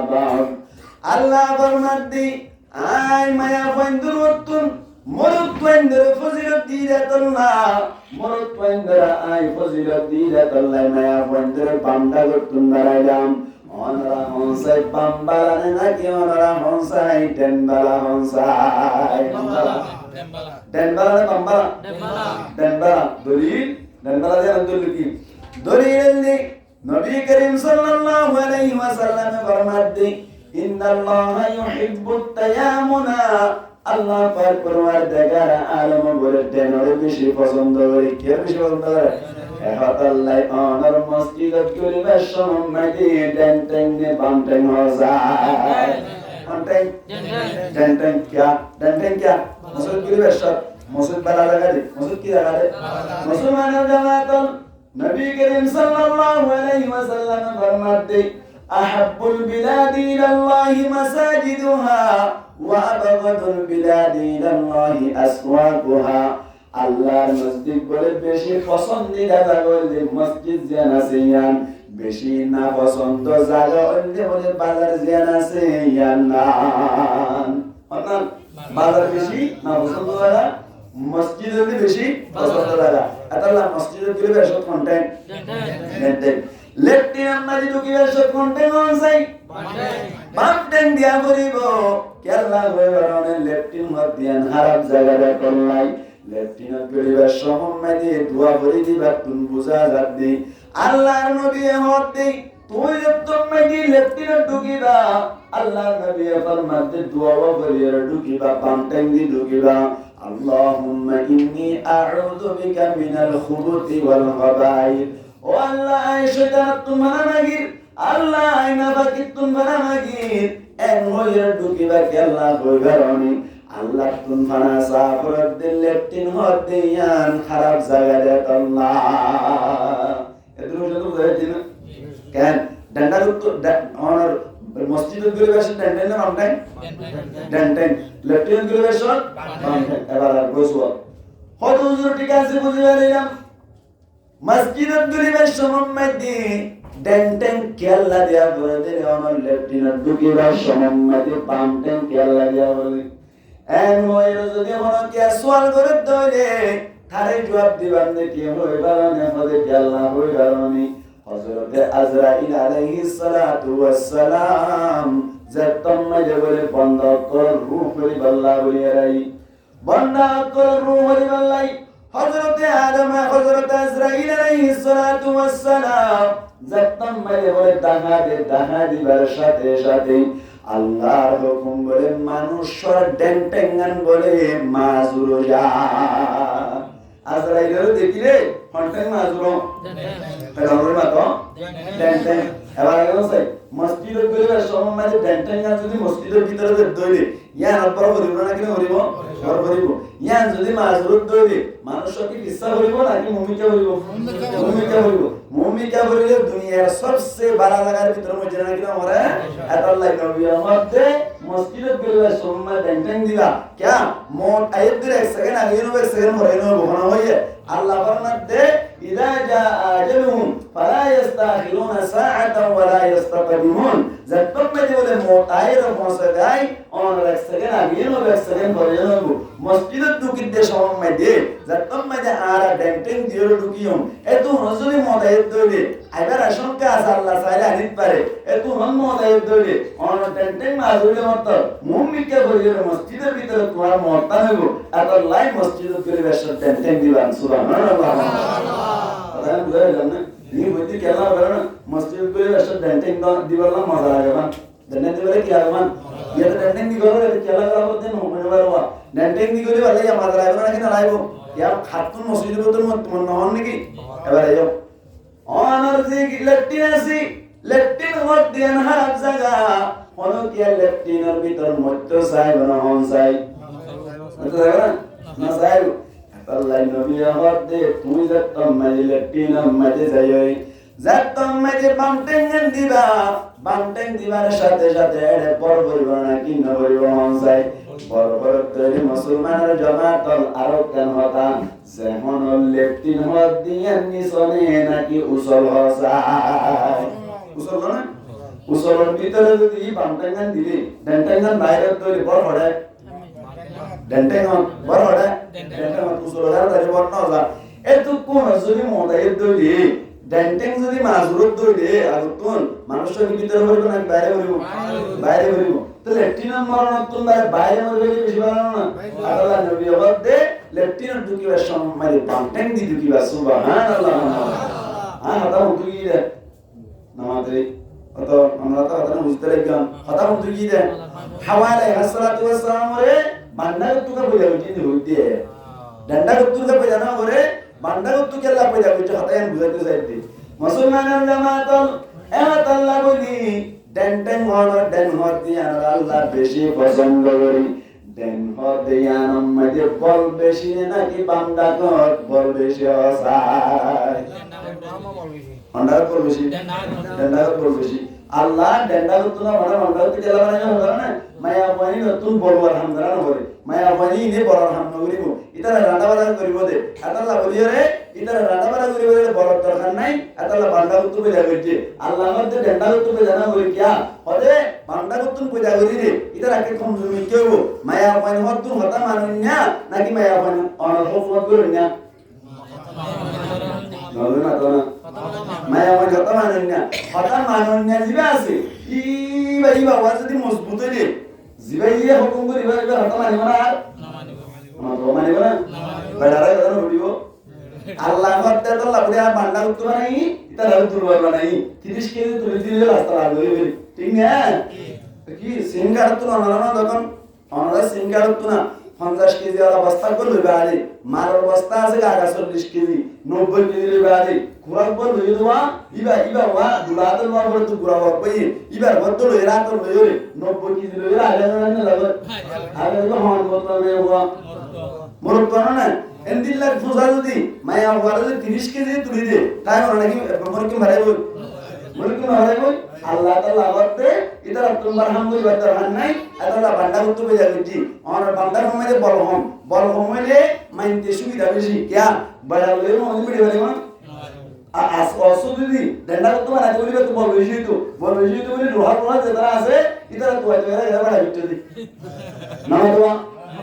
ba'd Allah barmaddi ay maya fandurutun murut fandur fazilat diratullah murut fandur ay fazilat diratullah maya fandur banda gutun darayam onra honsai bambala na ki onra honsai denbala honsai denbala na bambala denbala dori denbala je andul ki dori elli nabi karim sallallahu alaihi wasallam farmaddi Inna Allah yuhibbut tayamuna Allah par parwardigar alam bole denore beshi পছন্দ করে কে বেশি পছন্দ করে ehot Allah onar masjidat goribe somadi denteng banteng hozai denteng kya masjid goribe shot masjid bala laga de masjid ki laga de musliman jamaatan nabi karim sallallahu alaihi wasallam farmate أحب البلاد إلى الله مساجدها وأبغض البلاد إلى الله أسواقها আল্লাহর মসজিদ বলে বেশি পছন্দিদা জায়গা হইলে মসজিদ জিয়ান আছে ইয়ান বেশি না পছন্দ জায়গা হইলে বলে বাজার জিয়ান আছে ইয়ান না অর্থাৎ বাজার বেশি না পছন্দ জায়গা মসজিদ হইলে বেশি পছন্দ জায়গা আল্লাহ মসজিদে গেলে বেশি কন্টেন্ট লেফটিন আমাজি ঢুকিবে সব কন্টেন্ট অনসাই বামটেন দিয়া করিব কেলা হয়ে বরনে লেফটিন মদিয়ান হারাম জায়গাটা করলাই লেফটিন করিবে সম্মাদি দোয়া করি দিবা তুন বুঝা যাবি আল্লাহর নবী হতে তুই তুমি কি লেফটিন ঢুকিবা আল্লাহর নবী ফরমাতে দোয়া করিয়া ঢুকিবা বামটেন দি ঢুকিবা আল্লাহুম্মা ইন্নী আউযু বিকা মিনাল খুবুতি ওয়াল খাবাইথ ও আল্লাহ আই শয়তান তোমার মাগির আল্লাহ আই নাফাকি তোমার মাগির এন হইয়া ঢুকিবা কে আল্লাহ কইবারনি আল্লাহ তোমারা সাফরত দিল লেফটিন হদিয়ান খারাপ জায়গা দেত আল্লাহ এদরু যত যাইতিন কেন ডান্ডা তো অনার মসজিদ গুলো বেশ ডান্ডা না বামটাই ডান্ডা লেফটিন গুলো বেশ বামটাই এবার গোসওয়া হয়তো হুজুর ঠিক আছে বুঝিয়ে নিলাম মসজিদের গরিবের সম্মাদি ডেন্টেন কেল্লা দিয়া বলে দিলে আমার লেফটিনের ঢুকিবার সম্মাদি পামটেন কেল্লা দিয়া বলে এন হইলো যদি হলো কে সোয়াল করে দইলে তারে জবাব দিবান দে কি হইবার না হদে কেল্লা হইবারনি হযরত আজরাইল আলাইহিস সালাতু ওয়াস সালাম যতম মাঝে বলে বন্ধ কর রূহ হরি আল্লাহ বলি রাই বন্ধ কর রূহ হরি আল্লাহ হযরত আদম হযরত আজরাইল আলাইহিস সালাতু ওয়াস সালাম যতম মাঝে বলে দাহা দিবার সাথে সাথে আল্লাহর হুকুম বলে মানুষের ডেন্টেঙ্গান বলে মাজুরুজা আজরাইলেরও দেখিলে হন্টেন মাজুরো পেগম্বরের মাতো ডেন্টেন এবার কেন চাই মসজিদের গেলে সময় মাঝে ডেন্টেন গান যদি মসজিদের ভিতরে দইলে ইয়ান অপর করিব না কিনা করিব ঘর করিব ইয়ান যদি মাজুরত দইলে মানুষকে ইচ্ছা করিব নাকি মুমিকা করিব মুমিকা করিব মুমিকা করিলে দুনিয়ার সবচেয়ে বড় জায়গার ভিতরে মধ্যে না কিনা মরে আল্লাহ নবীর মধ্যে মসজিদের গেলে সময় ডেন্টেন দিবা क्या मोट आयत एक सेकंड आगे नो एक सेकंड मोरे नो बोना होइए अल्लाह फरमाते इदा जा अजलुहुम फला यस्ताखिरुन साअता वला यस्तaqdimun जब तक में बोले मोट आयत पहुंच गई और एक सेकंड आगे नो एक सेकंड मोरे नो मस्जिद दुकी देश में दे जब तक में आरा डेंटिंग दियो दुकियो ए तू नजरी मोट आयत दोले আইবার আশঙ্কা আছে আল্লাহ চাইলে আনিত পারে এত নন্ম দায়িত্ব দইলে অন টেন্টিং মাজুলে মত মুমিকে বলিলে মসজিদের ভিতরে তোমার মত হইব এত লাই মসজিদের পরিবেশ টেন্টিং দিবান সুবহানাল্লাহ কথা বুঝাই জান না নি বইতে কেলা বলেন মসজিদের পরিবেশ টেন্টিং দিবাল্লা মজা লাগে না টেন্টিং দিবালে কি হবে ये तो टेंटिंग दी करो ये क्या लगा बोलते हैं मैंने बोला टेंटिंग दी करो वाले या मजा आएगा ना कि ना आएगा या खातून मस्जिद में तो मत नहन नहीं की এবার আইও অনার্জিক লেফটিনেসি লেফটিন মধ্যে হাত জায়গা হলো কি লেফটিনের ভিতর মধ্য চাই না হন চাই না চাই আল্লাহ নবী আমাদের তুমি যতম মাঝে লেফটিন মাঝে যাই যতম মাঝে বামটেন দিবার সাথে সাথে এড়ে বড় বলবো না কি না বলবো হন চাই বড় বড় তৈরি মুসলমানের জমাতল আরো কেন হতাম যেমন লেফটিন হদ দিয়ে নিশনে নাকি উসল হসায় উসল না উসলের ভিতরে যদি বামটেঙ্গান দিলি ডেন্টেঙ্গান বাইরে তৈরি বড় হড়ে ডেন্টেঙ্গান বড় হড়ে ডেন্টেঙ্গান উসলের দাঁড়ে বড় না হসা এতো কোন যদি মদাইয়ের তৈরি ডেন্টিং যদি মাজুরত দইলে আগুন মানুষের ভিতরে হইব না বাইরে হইব বাইরে হইব তো লেফটিনের মরণতুন বাইরে মরবে বেশি ভালো না আল্লাহ নবী বলতে লেফটিনের ঢুকিবার সময় বামটেং দি ঢুকিবা সুবহানাল্লাহ হতা উঠি দে নামাজে অত আমরা তো কথা বুঝতে লাগলাম হতা উঠি দে হাওয়ালে হাসসালাতু ওয়াসসালাম রে বান্দা তুকা বলে উঠি হইতে ডান্ডা তুকা বলে না করে বান্দা তো কেলা পয়দা কইতে হতায়ন বুঝাইতে যাইতে মুসলমানের জামাতল এত আল্লাহ বলি ডেন্টেন হল ডেন হতি আল্লাহ বেশি পছন্দ করি ডেন হতে আনম মধ্যে বল বেশি নাকি বান্দা কত বল বেশি আসায় অন্ডার বল বেশি ডেন্ডার বল বেশি আল্লাহ ডেন্ডা তো না মানে বান্দা তো কেলা বানাই হবে না মায়া পানি নতুন বড় আলহামদুলিল্লাহ না করে মায়া পানি নে বড় আলহামদুলিল্লাহ করিব ইতারা রান্না বাড়া করিব দে আল্লাহ বলিও রে ইতারা রান্না বাড়া করিব দে বড় দরকার নাই আল্লাহ বান্দা তো পয়দা করছে আল্লাহ মধ্যে ডেন্ডা তো পয়দা না করি কিয়া হদে বান্দা তো পয়দা করি রে ইতারা কে কম জমি কেউ মায়া পানি হতুন হতা মানুন্যা নাকি মায়া পানি অনর্হ ফুট করিনা নলে না তো না মায়া পানি হতা মানুন্যা জিবা আছে ইবা ওয়াজদি মজবুত হইলে জিবাইয়ে হুকুম করি ইবা হতা মানিব না আর মানিব না বেড়ারা কথা বলিব আল্লাহ হত্যা তো আল্লাহ বলে বান্দা উত্তর নাই ইতারা উত্তর বলবা নাই 30 কেজি তুলে দিলে রাস্তা লাগবে ঠিক না কি সিঙ্গার তো না তখন আমরা সিঙ্গার তো না 50 কেজি ওলা বস্তা করবে বাড়ি মালের বস্তা আছে আগা 40 কেজি 90 কেজি বাড়ি কুরাক বল হই দোয়া ইবা ওয়া দুলাতে ওয়া বল তো কুরা ওয়া কই ইবার বদল এরা তো লই 90 কেজি লই আলে না লাগে আলে তো হন বদল মে ওয়া মোর কোন না এন্দিল্লাহ ফুসা যদি মায়া ওয়ারে 30 কেজি তুলি দে তাই মনে নাকি মোর কি মারাইব মোর কি মারাইব আল্লাহ তাআলা বলতে ইদার তোমার হামদুল বাদর নাই আল্লাহ বান্দা তো বেজা গজি আর বান্দার মধ্যে বল হইলে মাইনতে সুবিধা বেশি কিয়া বড়ালে মনে বিড়ে বলে আস অসুবিধি ডন্ডা তো না বলিবে তো বল বেশি তো বলি লোহার যেটা আছে ইদার তো এরা বড়া বিট্টু দি না তো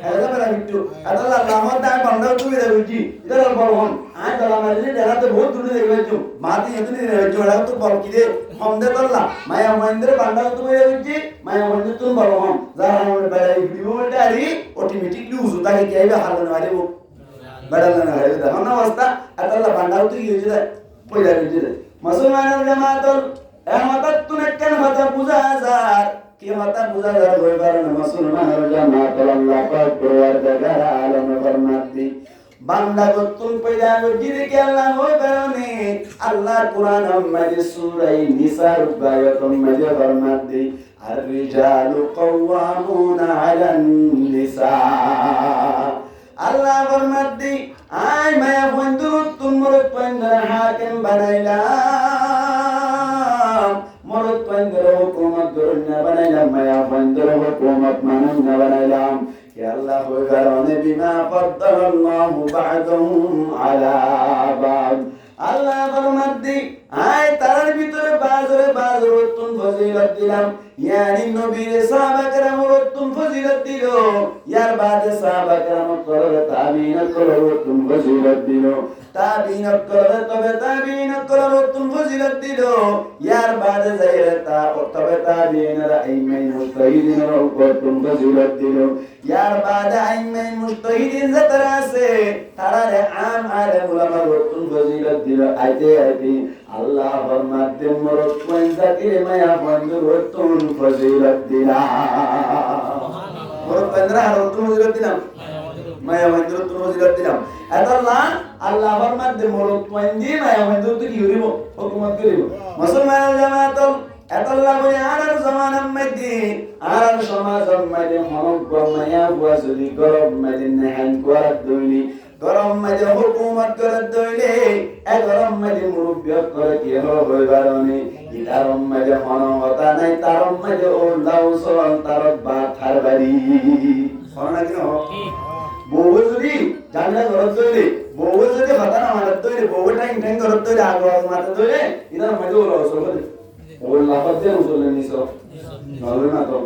এরা বড়া বিট্টু আল্লাহ নামত দাই বান্দা তো বেজা গজি ইদার বল হন আই দলা মারি দেরা তো বহুত দূরে দেখবে তো মাটি এতনি দেখবে ওরা তো বল কি দে हमदे तल्ला माया महेंद्र बांडा तो ये बिजी माया महेंद्र तुम बोलो हम जरा हम बड़ा वीडियो में डाली ऑटोमेटिकली उजुता के क्या भी हाल वाले वो बड़ा ना है तो हम ना वास्ता अतल्ला बांडा तो ये जे पहला बिजी मुसलमान जमातल अहमदत तुने कन मत पूजा हजार के मत पूजा हजार होय बार मुसलमान जमातल अल्लाह पाक परवरदिगार आलम फरमाती বান্দা গতুন পয়দা গজির কে আল্লাহ হই বারনে আল্লাহ কুরআন মাঝে সূরা নিসার বায়াতুম মাঝে ফরমাতে আর রিজালু কাওয়ামুনা আলান নিসা আল্লাহ ফরমাতে আই মায়া বন্ধু তুমরত পয়ন্দা হাকিম বানাইলাম মরত পয়ন্দা হুকুমত গরনা বানাইলাম মায়া বন্ধু হুকুমত মানুন না বানাইলাম يا الله وغرون بما فضل الله بعضهم على بعض আল্লাহ ফরমাদ্দি আয় তার ভিতরে বাজরে উত্তম ফজিলত দিলাম ইয়ানি নবীর সাহাবা کرام উত্তম ফজিলত দিল ইয়ার বাদে সাহাবা کرام করে তাবিঈন করে উত্তম ফজিলত দিল তাবিঈন করে তবে তাবিঈন করে উত্তম ফজিলত দিল ইয়ার বাদে যায়রা তবে তাবিঈনরা আইমাই মুস্তাহিদিন উত্তম ফজিলত দিল ইয়ার বাদে আইমাই মুস্তাহিদিন যারা আছে তারা আম আলে উলামা উত্তম ফজিলত দিল আইতে আল্লাহ ফরমাতে মরত পয়সা দিয়ে মায়া বন্ধু উত্তম ফজিলত দিলা মরত পয়সা আর উত্তম ফজিলত দিলাম মায়া বন্ধু উত্তম ফজিলত দিলাম আল্লাহ আল্লাহ ফরমাতে মরত পয়সা মায়া বন্ধু তো কি হইব হুকুমত করিব মুসলমান জামাত আল্লাহ বলে আর জামানার মধ্যে আর সমাজের মধ্যে হক মায়া বুয়াজলি গরব মধ্যে নেহান করা দইলি গরম মাঝে হুকুমত করে দইলে এ গরম মাঝে মুরব্বিয়ত করে কি হবে বারণে ইতারম মাঝে মনমতা নাই তারম মাঝে ওল্লাউ সল তারক বাথার বাড়ি শোনা কি বউ যদি জানলা ঘরত দইলে বউ যদি হতানা মারত দইলে বউ টাইম ঘরত দইলে আগো মারত দইলে ইতার মাঝে ওল্লাউ সল করে ওল্লাহ পথে উসলে নিছো নলে না তো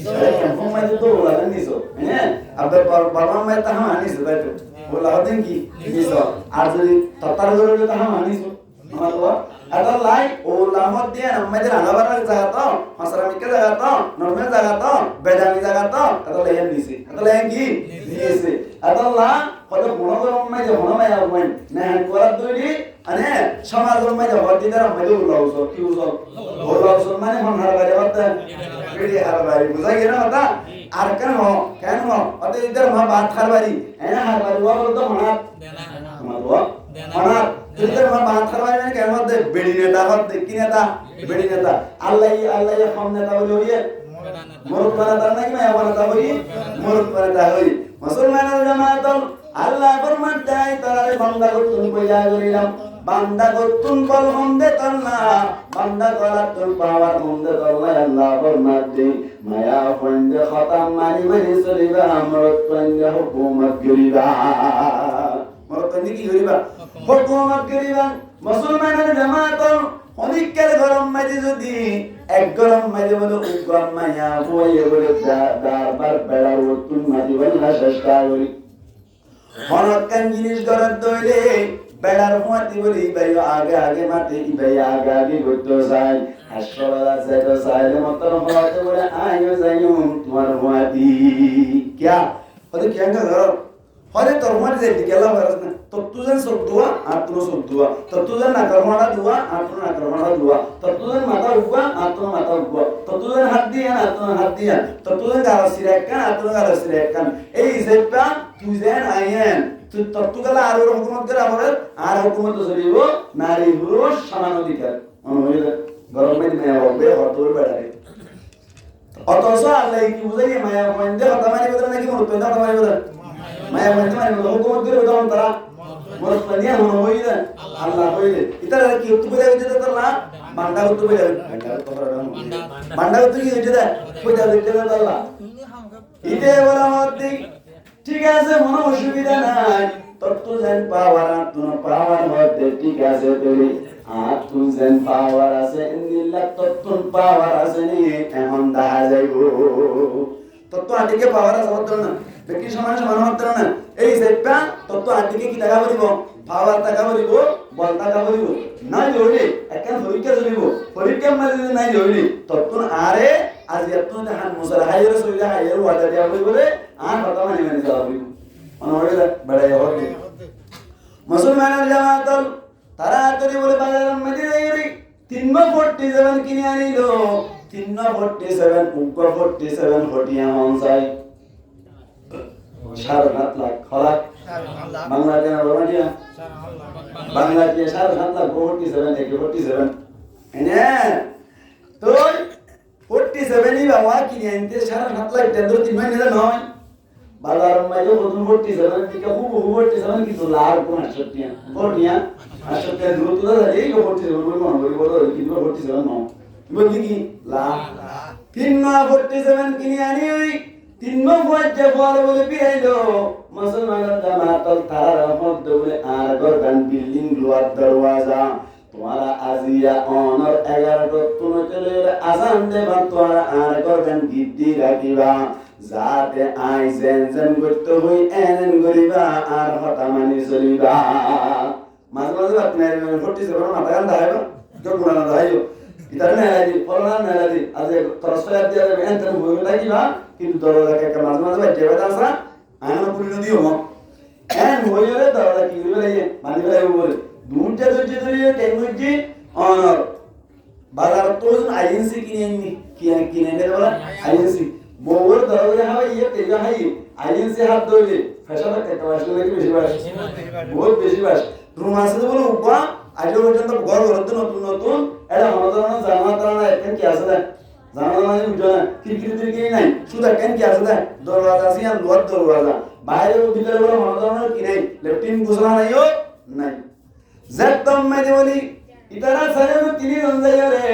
আরে কেমন মাঝে তো ওল্লাহ নিছো হ্যাঁ আবার বাবা মায়ের তাহা আনিছো তাই তো ওলা হতেন কি নিছো আর যদি ততার গরলে তাহা মানিছো আমার তো এটা লাই ওলা মধ্যে আমাদের আলাবার জায়গা তো মাসরামিকে জায়গা তো নরমাল জায়গা তো বেদামি জায়গা তো এটা লাই দিছে এটা লাই কি দিয়েছে এটা লা কত গুণগরম মাঝে হনমায় আউমেন না করার দইলি আনে সমাজের মাঝে হদিদার মাঝে উলাউছ কি উলাউছ মানে হনহার বাইরে হতে বেড়ি হার বাইরে বুঝাই গেল না আর কেন অতে ইদার মা বাত খারবারি এনা হারবারি ওয়া বলতো মানাত মাদওয়া মানাত ইদার মা বাত খারবারি মানে কেন মধ্যে বেড়ি নেতা হতে কি নেতা বেড়ি নেতা আল্লাহ কম নেতা বলি হইয়ে মরুত নেতা নাকি মায়া নেতা হই মরুত নেতা হই মুসলমানের জামাত আল্লাহ ফরমান দেয় তারে বান্দা করতুন কইয়া করিলাম বান্দা করতুন কল হন্দে তল্লা বান্দা করার তুল পাওয়ার হন্দে তল্লা আল্লাহ ফরমান দে মায়া ফন্দে খতাম মানি মানি চলিবা আমরত পঞ্জা হুকুমত গরিবা মরত কি গরিবা হুকুমত গরিবা মুসলমানের জামাত অনেকের গরম মাঝে যদি এক গরম মাঝে বলে গরম মায়া বইয়ে বলে দাবার বেড়া উত্তুন মাঝে বলে চেষ্টা করি হনকান জিনিস গরত দইলে বেড়ার হুয়াতি বলি ভাই আগে মাতে ভাই আগে করতে চাই হাসপাতাল আছে তো চাইলে মতন হওয়াতে বলে আইও যাইও তোমার হুয়াতি क्या ওদের কি আঙ্গা ধর হরে তোর হুয়াতি যাইতে গেলা ভারস না তো তুজন সব দুয়া আর তুনো সব দুয়া তো তুজন না করমাড়া দুয়া আর তুনো না করমাড়া দুয়া তো তুজন মাথা উগা আর তুনো মাথা উগা তো তুজন হাত দিয়া আর তুনো হাত দিয়া তো তুজন গাল সিরাকান আর তুনো গাল সিরাকান এই হিসাবটা তুজন আইয়েন তত্ত্বকালে আর হুকুমত করে আমাদের আর হুকুমত চলিব নারী পুরুষ সমান অধিকার গরম মাঝে হবে হতর বেড়ারে অথচ আল্লাহ কি বুঝাই মায়া মন্দে হতা মারি বদল নাকি মরত পেন্দা হতা মারি বদল মায়া মন্দে মারি বদল হুকুমত করে বদল তারা মরত পেন্দিয়া হন হইলে আল্লাহ হইলে ইতার কি উত্তর বলে হইতে তো না বান্দা উত্তর বলে বান্দা উত্তর কি হইতে দেয় কইতা দিতে তো আল্লাহ ইতে বলা হতে ঠিক আছে কোনো অসুবিধা নাই তত্ত্বজ্ঞান পাওয়ার পাওয়ার মধ্যে ঠিক আছে তৈরি আর তুজেন পাওয়ার আছে ইন্দিল্লাহ তত্ত্ব পাওয়ার আছে নি এমন দেখা যাইব তত্ত্ব আটিকে পাওয়ার আছে হতো না ব্যক্তি সমান সমান হতো না এই সেটটা তত্ত্ব আটিকে কি দেখা বলিব পাওয়ার টাকা বলিব বল টাকা বলিব না জড়ি একখান পরীক্ষা চলিব পরীক্ষা মানে যদি নাই জড়ি তত্ত্ব আরে আজ এত দেখান মুসার হাইয়ের সুবিধা হাইয়ের ওয়াদা দেওয়া বলে আর কথা মানে মানে যাওয়া বলিব অনহরে বেড়াই হবে মুসলমানের জামাত তাড়াতাড়ি বলে বাজারের মধ্যে যাই 347 কিনে আনিল 347 47 হটিয়া মন চাই 7.5 লাখ খলাক বাংলাদেশ রোমানিয়া বাংলাদেশ 7.47 এনে তো 47 ই বাবা কিনে আনতে 7.5 টাকা ধরে 3 মাস নয় বাজার মাইলো প্রথম 47 থেকে খুব 47 কিন্তু লাভ কোন 80 টাকা বড়িয়া 80 টাকা দূর তো এই 47 বলে মনে করি বড় কিন্তু 47 নয় বলছি কি লাভ 3.47 কিনে আনি ওই 3 যে বড় বলে পিরাইলো মুসলমানের জামাতল তারা রহমত বলে আর গরগান বিল্ডিং লোয়ার দরওয়াজা তোমারা আজিয়া অনর 11 তুনো চলে আজান দেবা তোমারা আর গরগান গিদ্দি রাখিবা যাতে আই জেন করতে হই এন গরিবা আর হতা মানি চলিবা মাঝে মাঝে আপনার ফটি সেবন মাথা গান দাইবা তো গুণা দাইও ইতারে নাইলাদি পরনা নাইলাদি আজ তরসয়া দিয়া যাবে এনতে হই লাগিবা কিন্তু দরজাকে মাঝে মাঝে বাইতে আসা আয়না পুরিনো দিও ম এন হইরে দরজা কি বলে মানি বলে বলে দুনটা ধরিয়ে টেকনোলজি অনর বাজার তো আইএনসি কিনে নে বলা আইএনসি বউর দরজা হয় ইয়ে তেজা হয় আইএনসি হাত ধরে ফ্যাশনের একটা আসলে নাকি বেশি বাস বহুত বেশি বাস রুম আছে বলে উপা আজ পর্যন্ত ঘর ঘরতে নতুন নতুন এটা হনদরনা জানা তারা এখন কি আছে না জানা মানে বুঝো না খিড়কি নাই শুধু এখন কি আছে না দরজা আছে আর লোয়ার দরজা বাইরে ভিতরে বলে হনদরনা কি নাই লেফটিন গুছলা নাইও নাই একদম মানে বলি ইতারা সারে তিনি রঞ্জাইরে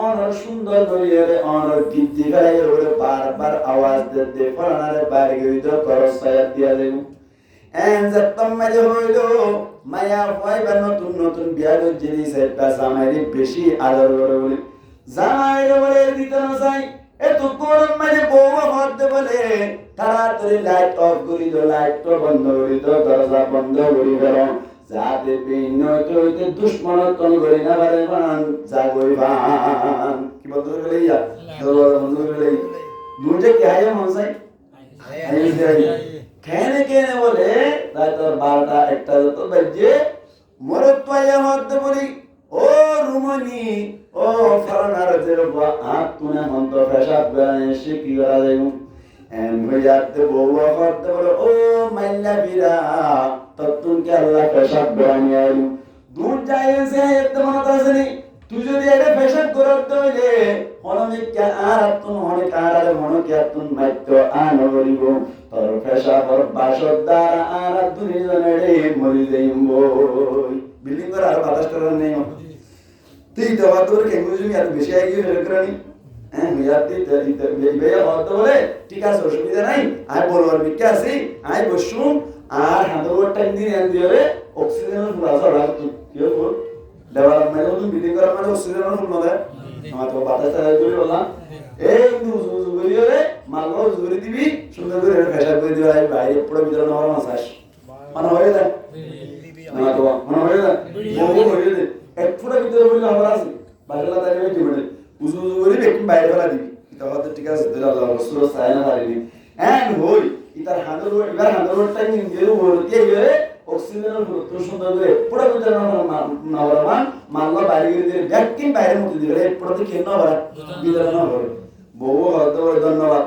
অনর সুন্দর করিয়ে অনর গীতি গায়ে ওরে বারবার আওয়াজ দিতে পড়ানারে বাইরে গিয়ে করসায়া দিয়া দেব এন একদম মানে হইলো মায়া পাইবা নতুন নতুন বিয়ার জিনিস একটা জামাইরে বেশি আদর করে বলে জামাইরে বলে দিতে না চাই এত গরম মানে বউ হতে বলে তাড়াতাড়ি লাইট অফ করি দাও লাইট বন্ধ করি দাও দরজা বন্ধ করি দাও যাতে বিনয়তে দুশ্মনতন করি না পারে বান জাগইবান কি বলতে বলে ইয়া দরজা বন্ধ করে দুজে কে আয় মন চাই আই যাই কেনে বলে তাই তোর 12টা 1টা যত বাজে মরত পায়া হতে বলি ও রুমনি ও ফরনার জেরবা আত তুনে মন্ত ফেসাব গানে শিকি করা দেবো এম হইয়াতে বউ হতে বলে ও মাইল্লা বিরা ততুনকে আল্লাহ ফেসাব গানে আইলু দূর যাইছে এত মনত আসেনি তুই যদি এটা ফেসাব করতে হইলে অনেক আর তুন অনেক আর মনকে তুন মাইত্য আন করিব তোর ফেসাবর বাসদার আর দুনিজনেরে মরি যাইম বই বিল্ডিং করে আর বাতাস করার নেই তুই দেওয়া তোর কেমন আর বেশি আই গিয়ে রেকরানি হ্যাঁ মিয়াতি বেয়া হতে বলে ঠিক আছে অসুবিধা নাই আই বলবার বিকে আসি আই বসুম আর হাঁদুর টাইম দিন এন দিয়ে অক্সিজেনের ফুলাসা রাখতো কি বল ডেভেলপমেন্ট তুমি বিল্ডিং করার মানে অক্সিজেনের ফুল নয় আমার তো বাতাস করে বললাম এই উজু বলিরে মালগো জুরি দিবি সুন্দর করে ফেসাব করে দিবা বাইরে পুরো ভিতরে নরম আসাস মানে হয়ে যায় না তো মানে হয়ে যায় বহু হয়ে যায় এক পুরো ভিতরে বললে আমার আছে বাইরে দাঁড়িয়ে দিবি উজু করে একটু বাইরে ফেলা দিবি এটা হয়তো ঠিক আছে দিলা আল্লাহ রাসূল সাল্লাল্লাহু আলাইহি এন্ড হই ইতার হাঁদুর টাইম দিয়ে ওরকে গিয়ে অক্সিজেনের গুরুত্ব সুন্দর করে পুরো ভিতরে নরমান মালগো বাইরে দিয়ে ব্যাকিং বাইরে মুক্তি দিলে পুরো কি না ভরা ভিতরে না ভরে বহু হয়তো ধন্যবাদ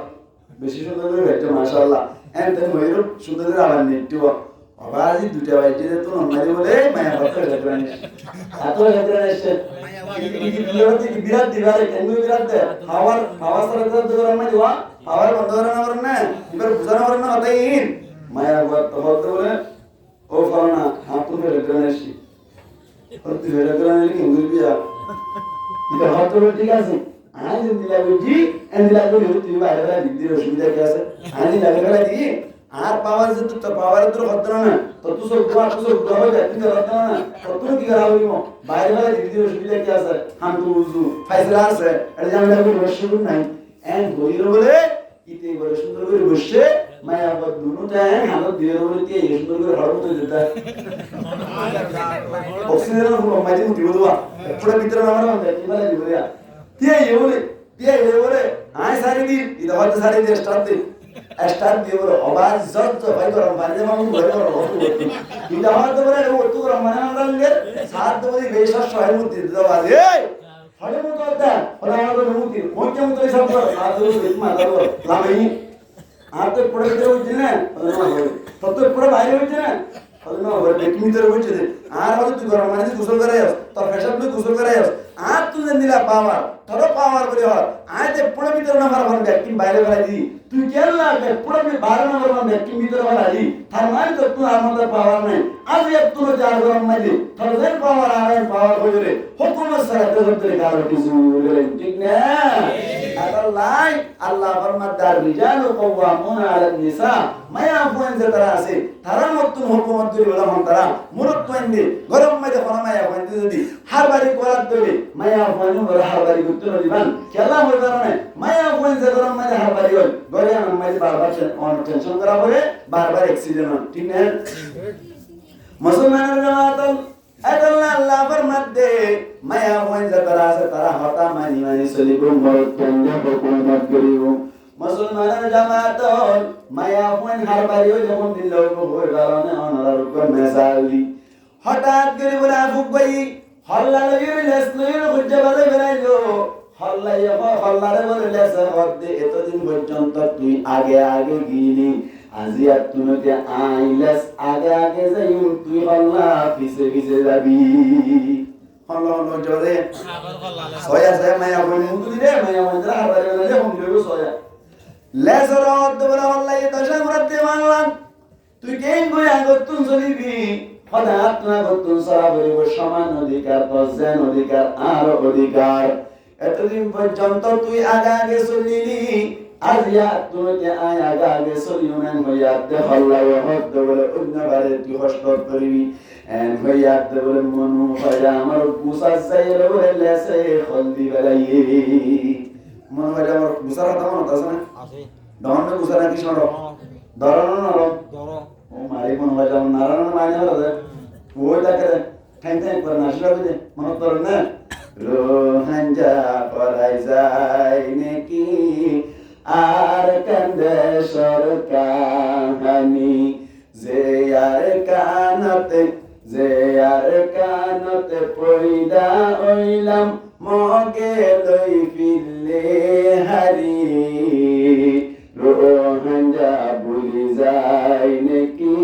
বেশি সুন্দর করে ভেটে মাশাআল্লাহ এন্ড দেন ময়ূর সুন্দর করে আবার নেটিও আবার এই দুটা বাইটে তো নরমালি বলে মায়া ভক্ত হয়ে এত হেতরা এসে বিরাট দিবারে কেন বিরাট দে হাওয়ার সারা তো গরম না দিবা হাওয়ার বন্ধ করে না করনে এবার বুঝানো করে না হতাইন মায়া ভক্ত বলে ও ফানা আপনি হেতরা এসে তুই হেতরা নিলি কি বিয়া এটা হয়তো ঠিক আছে আজ দিলা বুঝি এন্দিলা করি তুই বাইরে দিদির অসুবিধা কি আছে আজ লাগা দি আর পাওয়ার যে তো পাওয়ার তো হতো না তো তুই সব হয়ে যায় তুই হতো না তো তুই কি করা হইব বাইরে দিদির অসুবিধা কি আছে হাম তো বুঝু ফাইসলা আছে এটা জানা লাগবে অসুবিধা নাই এন্ড গরির বলে ইতে বলে সুন্দর করে বসে মায়া বাদ দুনুটা হালত দিয়ে বলে কি সুন্দর করে হড় মতো দিতা অক্সিজেন মাইতে মুতি বলবা পুরো ভিতরে নামার মধ্যে কি বলে দিবয়া দিয়ে বলে আয় সারি দি এটা হয়তো সারি দিয়ে স্টার্ট দিয়ে বলে আবার যত ভাই গরম পানি মামু ঘরে গরম এটা হয়তো বলে ওটু গরম মানে আমরা সাত বলি বেশ সহায় মুতি দাও আজ এই হড়ে মতো দা হড়ে আমাদের মুতি মোকে মতো সব সাত বলি মা দাও লামাই আর তো পড়ে ভিতরে হচ্ছে না তত পড়ে বাইরে হচ্ছে না ব্যক্তি ভিতরে হচ্ছে আর হয়তো তুই গরম মানে গোসল করে তোর পেশাব তুই গোসল করে আর তুই দিলা পাওয়ার তোর পাওয়ার করে হর আজ পড়ে ভিতরে নাম্বার হন ব্যক্তি বাইরে বেড়াই দি তুই কেন না পড়ে 12 নম্বর হন ব্যক্তি ভিতরে বেড়াই দি তার মানে তো তুই আমাদের পাওয়ার নাই আজ তুই যার গরম মাইলি তোর যেন পাওয়ার আর পাওয়ার হয়ে রে হুকুমের সাথে তোর কারো কিছু ঠিক না আল্লাহ আল্লাহ ফরমাদার রিজাল কওয়ামুনা আলান নিসা মায়া ফুয়েন যে তারা আছে তারা মতন হুকুমত করি বলা হন তারা মুরত পয়েন্দি গরম মাঝে কোন মায়া পয়েন্দি যদি হারবারি করার দলি মায়া ফুয়েন বড় হারবারি করতে দিবান খেলা হই কারণে মায়া ফুয়েন যে গরম মাঝে হারবারি হল গরে আম মাঝে বারবার টেনশন করা পরে বারবার অ্যাক্সিডেন্ট হয় ঠিক না মুসলমানের জামাত আল্লাহ আল্লাহ ফরমাতে মায়া ফুয়েন যে তারা আছে তারা হতা মানি মানি চলিব মরত পয়েন্দি হুকুমত করিব মুসলমানের জামাত মায়া ফুয়েন হারবারি হই যখন দিল হই কারণে অনার উপর মেসালি হঠাৎ করে বলে আফুক ভাই হল্লা লইর লেস লইর খুঁজে বাজে বেরাইলো হল্লারে বলে লেস হদ্দে এতদিন পর্যন্ত তুই আগে আগে গিলি আজি আর তুইতে আইলেস আগে আগে যাই তুই হল্লা পিছে পিছে যাবি হল্লা হল্লা জরে সয়া সয়া মায়া বলে মুতু দিলে মায়া বলে হারবারি বলে হোম দিলো সয়া লেস হদ্দে বলে হল্লা এ দশা মুরাতে মানলাম তুই কেন কই আগত তুই চলিবি হঠাৎ না গতুন সারা বলিব সমান অধিকার তজেন অধিকার আর অধিকার এতদিন পর্যন্ত তুই আগে আগে চলিলি আজ ইয়াত তুই আয় আগে আগে চলিও না হইয়াত দে হল্লাই হদ্দ বলে অন্যবারে তুই কষ্ট করবি এন হইয়াত দে বলে মনু হইয়া আমার গুসা চাইরে বলে লেসে হলদি বেলাইয়ে মনু হইয়া আমার গুসার কথা মনে আছে না আছে দহন গুসা নাকি শোনো ধরন নরম ধরো ও মারি মন হয়ে যাও নারায়ণ মানে হলো ওই দেখে ঠ্যাং ঠ্যাং করে নাচলা বুঝে মনে তোর না রোহাঞ্জা পরাই যায় নাকি আর কান্দে সরকাহানি যে আর কানতে পয়দা হইলাম মগে লই ফিরলে হারি রোহাঞ্জা ভুলি যায় নাকি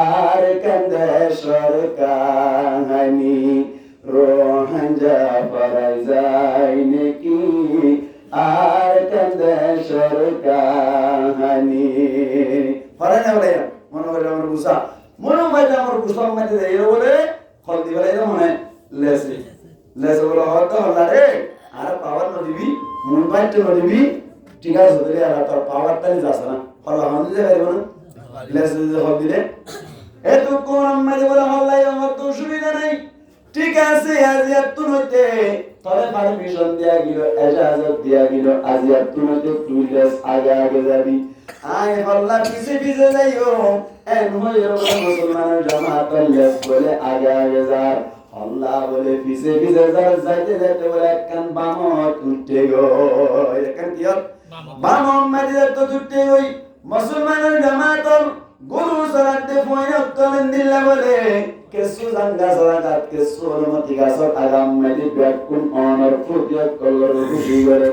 আর কান্দে সরকাহানি রোহাঞ্জা পরাই যায় নাকি আর কান্দে সরকাহানি পরাই না বলে মনে হয় আমার গুসা মনে হয় আমার গুসার মধ্যে দেয় বলে ফল দিবে মনে লেসে লেসে বলে হয়তো হল্লা রে আর পাওয়ার নদিবি মন পাইতে নদিবি ঠিক আছে ধরে আর তোর পাওয়ারটা নিয়ে যাস না হল্লা হন্দি যে পারিব না লেসে যে হল দিলে এতো কোন আম্মাদি বলে হল্লাই আমার তো সুবিধা নাই ঠিক আছে আজ এত নইতে তবে পারমিশন দেয়া গেল এজাজত দেয়া গেল আজ এত নইতে তুই লেস আগে আগে যাবি আয় হল্লা পিছে পিছে যাইও এন হইও মুসলমানের জামাত লেস বলে আগে আগে যার হল্লা বলে পিছে পিছে যার যাইতে যাইতে বলে একখান বামত উঠে গো একখান কি বামত মারি তো উঠে গই মুসলমানের জামাত গুরু সালাতে ফয়ন করেন দিল্লা বলে কেসু জাঙ্গা সালাত কেসু অনুমতি গাছত আগাম মেদি ব্যাকুন অনর ফুটিয়ত কলর খুশি করে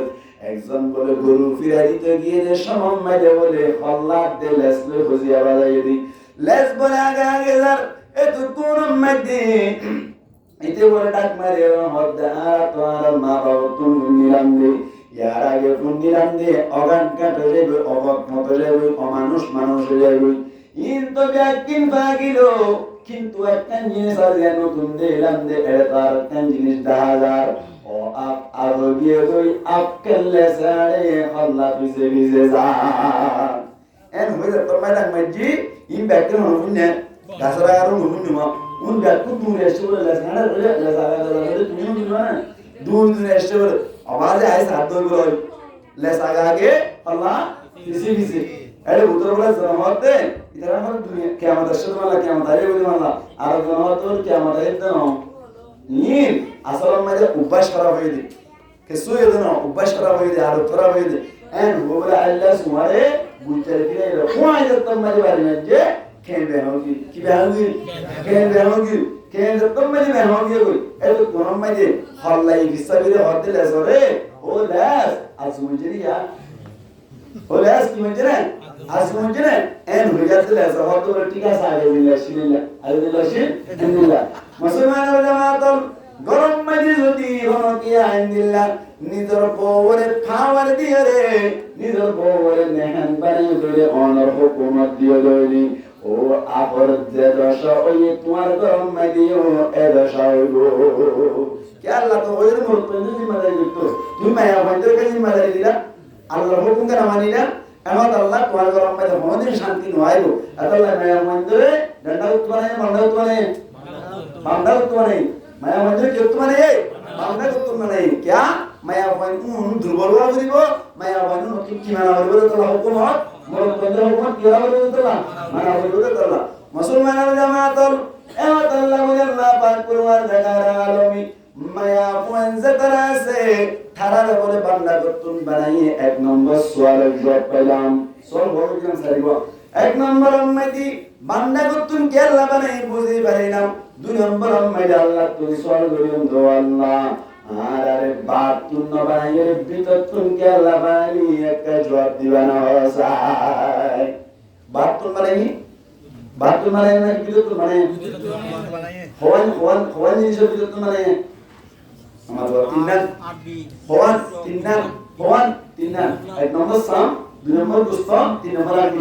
একজন বলে গুরু ফিরাই দিতে গিয়ে যে সমম মেদে বলে হল্লা দে লেসলে খুঁজিয়া বাজাই দি লেস বলে আগে আগে যার এত কোন মেদি এতে বলে ডাক মারি হদ্দা তো আর মা বাবা তুমি নিলাম দে ইয়ার আগে কোন নিলাম দে অগান কাটে যাবে অবক মতো যাবে অমানুষ মানুষ যাবে ইন্ত ব্যাকিন ভাগিল কিন্তু একটা জিনিস আজ নতুন দিলাম দে তার একটা জিনিস দাহাজার ও আপ আরো গিয়ে তুই আপ কেলে সাড়ে হল্লা পিছে পিছে যা এন হইলে তোর মাইলাম মাইজি ইন ব্যাকিন হনুন নে গাছরা আর হনুন নিমা উন ব্যাকু দূরে এসে বলে লেসাড়ে বলে লেসাড়ে তুমি দিল না দূরে এসে বলে আওয়াজে আইস হাত ধরে বলে লেসাগা আগে হল্লা পিছে পিছে আরে উত্তর বলে জনমতে ইতারা আমার দুনিয়া কিয়ামত আসছে মালা কিয়ামত আইবে বলি মালা আর জনমত কিয়ামত আইতে না নিন আসলে মাঝে অভ্যাস করা হয়ে দি কিছু এদের না অভ্যাস করা হয়ে দি আর করা হয়ে দি এন বলে আল্লাহ সুমারে বুঝতে দিলে কোয়াই যত মাঝে বাড়ি না যে কেন বেহগি কি বেহগি কেন যত মাঝে বেহগি কই এত কোন মাঝে হল্লাই বিসাবিরে হতে লেসরে ও লেস আজ মুজরিয়া হলে আজ কি হচ্ছে না আজ হচ্ছে না এন হয়ে যাচ্ছে লেসা হয়তো ঠিক আছে আগে বিল্লাহ মুসলমানের জামাতল গরম মাঝে যদি হনো কি আইন্দিল্লাহ নিজের বউরে খাওয়ার দিয়ে রে নিজের বউরে নেহান বানিয়ে ধরে অনর হুকুমত দিয়ে ধরলি ও আপর যে দশা ওই তোমার গরম মাঝেও এ দশা হইব কে আল্লাহ তো ওই মূর্খ জিম্মাদারি দিত তুমি মায়া বন্ধের কাছে জিম্মাদারি দিলা আল্লাহর হুকুম কেন মানি না এমন আল্লাহ তোমার গরম মাঝে কোনদিন শান্তি নয় গো আল্লাহ মায়া বন্ধে ডান্ডা উত্তমানে মান্ডা উত্তমানে मामला उत्तम नहीं माया मंदिर के उत्तम नहीं है मामला उत्तम नहीं क्या माया बन दुर्बल हुआ गरीबो माया बन की माना बोले तो हुकुम हो मोर बंदर हुकुम किया बोले तो माना बोले तो मुसलमान जमातल एवत अल्लाह मुजल्ला पाक परवार जगारा आलमी माया बन जतरा से थारा बोले बंदा को तुम बनाइए एक नंबर सवाल जवाब पेलाम सवाल बहुत जन सरीबो एक नंबर उम्मती बंदा को तुम क्या अल्लाह बनाई बुझी बरेनाम দুই নম্বর আম্মাই আল্লাহ তুমি সওয়াল করিও দো আল্লাহ আর আরে বাপ তুন বানাইয়ে ভিতর তুন কে আল্লাহ বানি একটা জবাব দিবা না হয় বাপ তুন বানাই না ভিতর তুন মানে হওয়ান জিনিস ভিতর তুন মানে আমার তিন নাম এক নম্বর সাম দুই নম্বর গুস্ত তিন নম্বর আরবি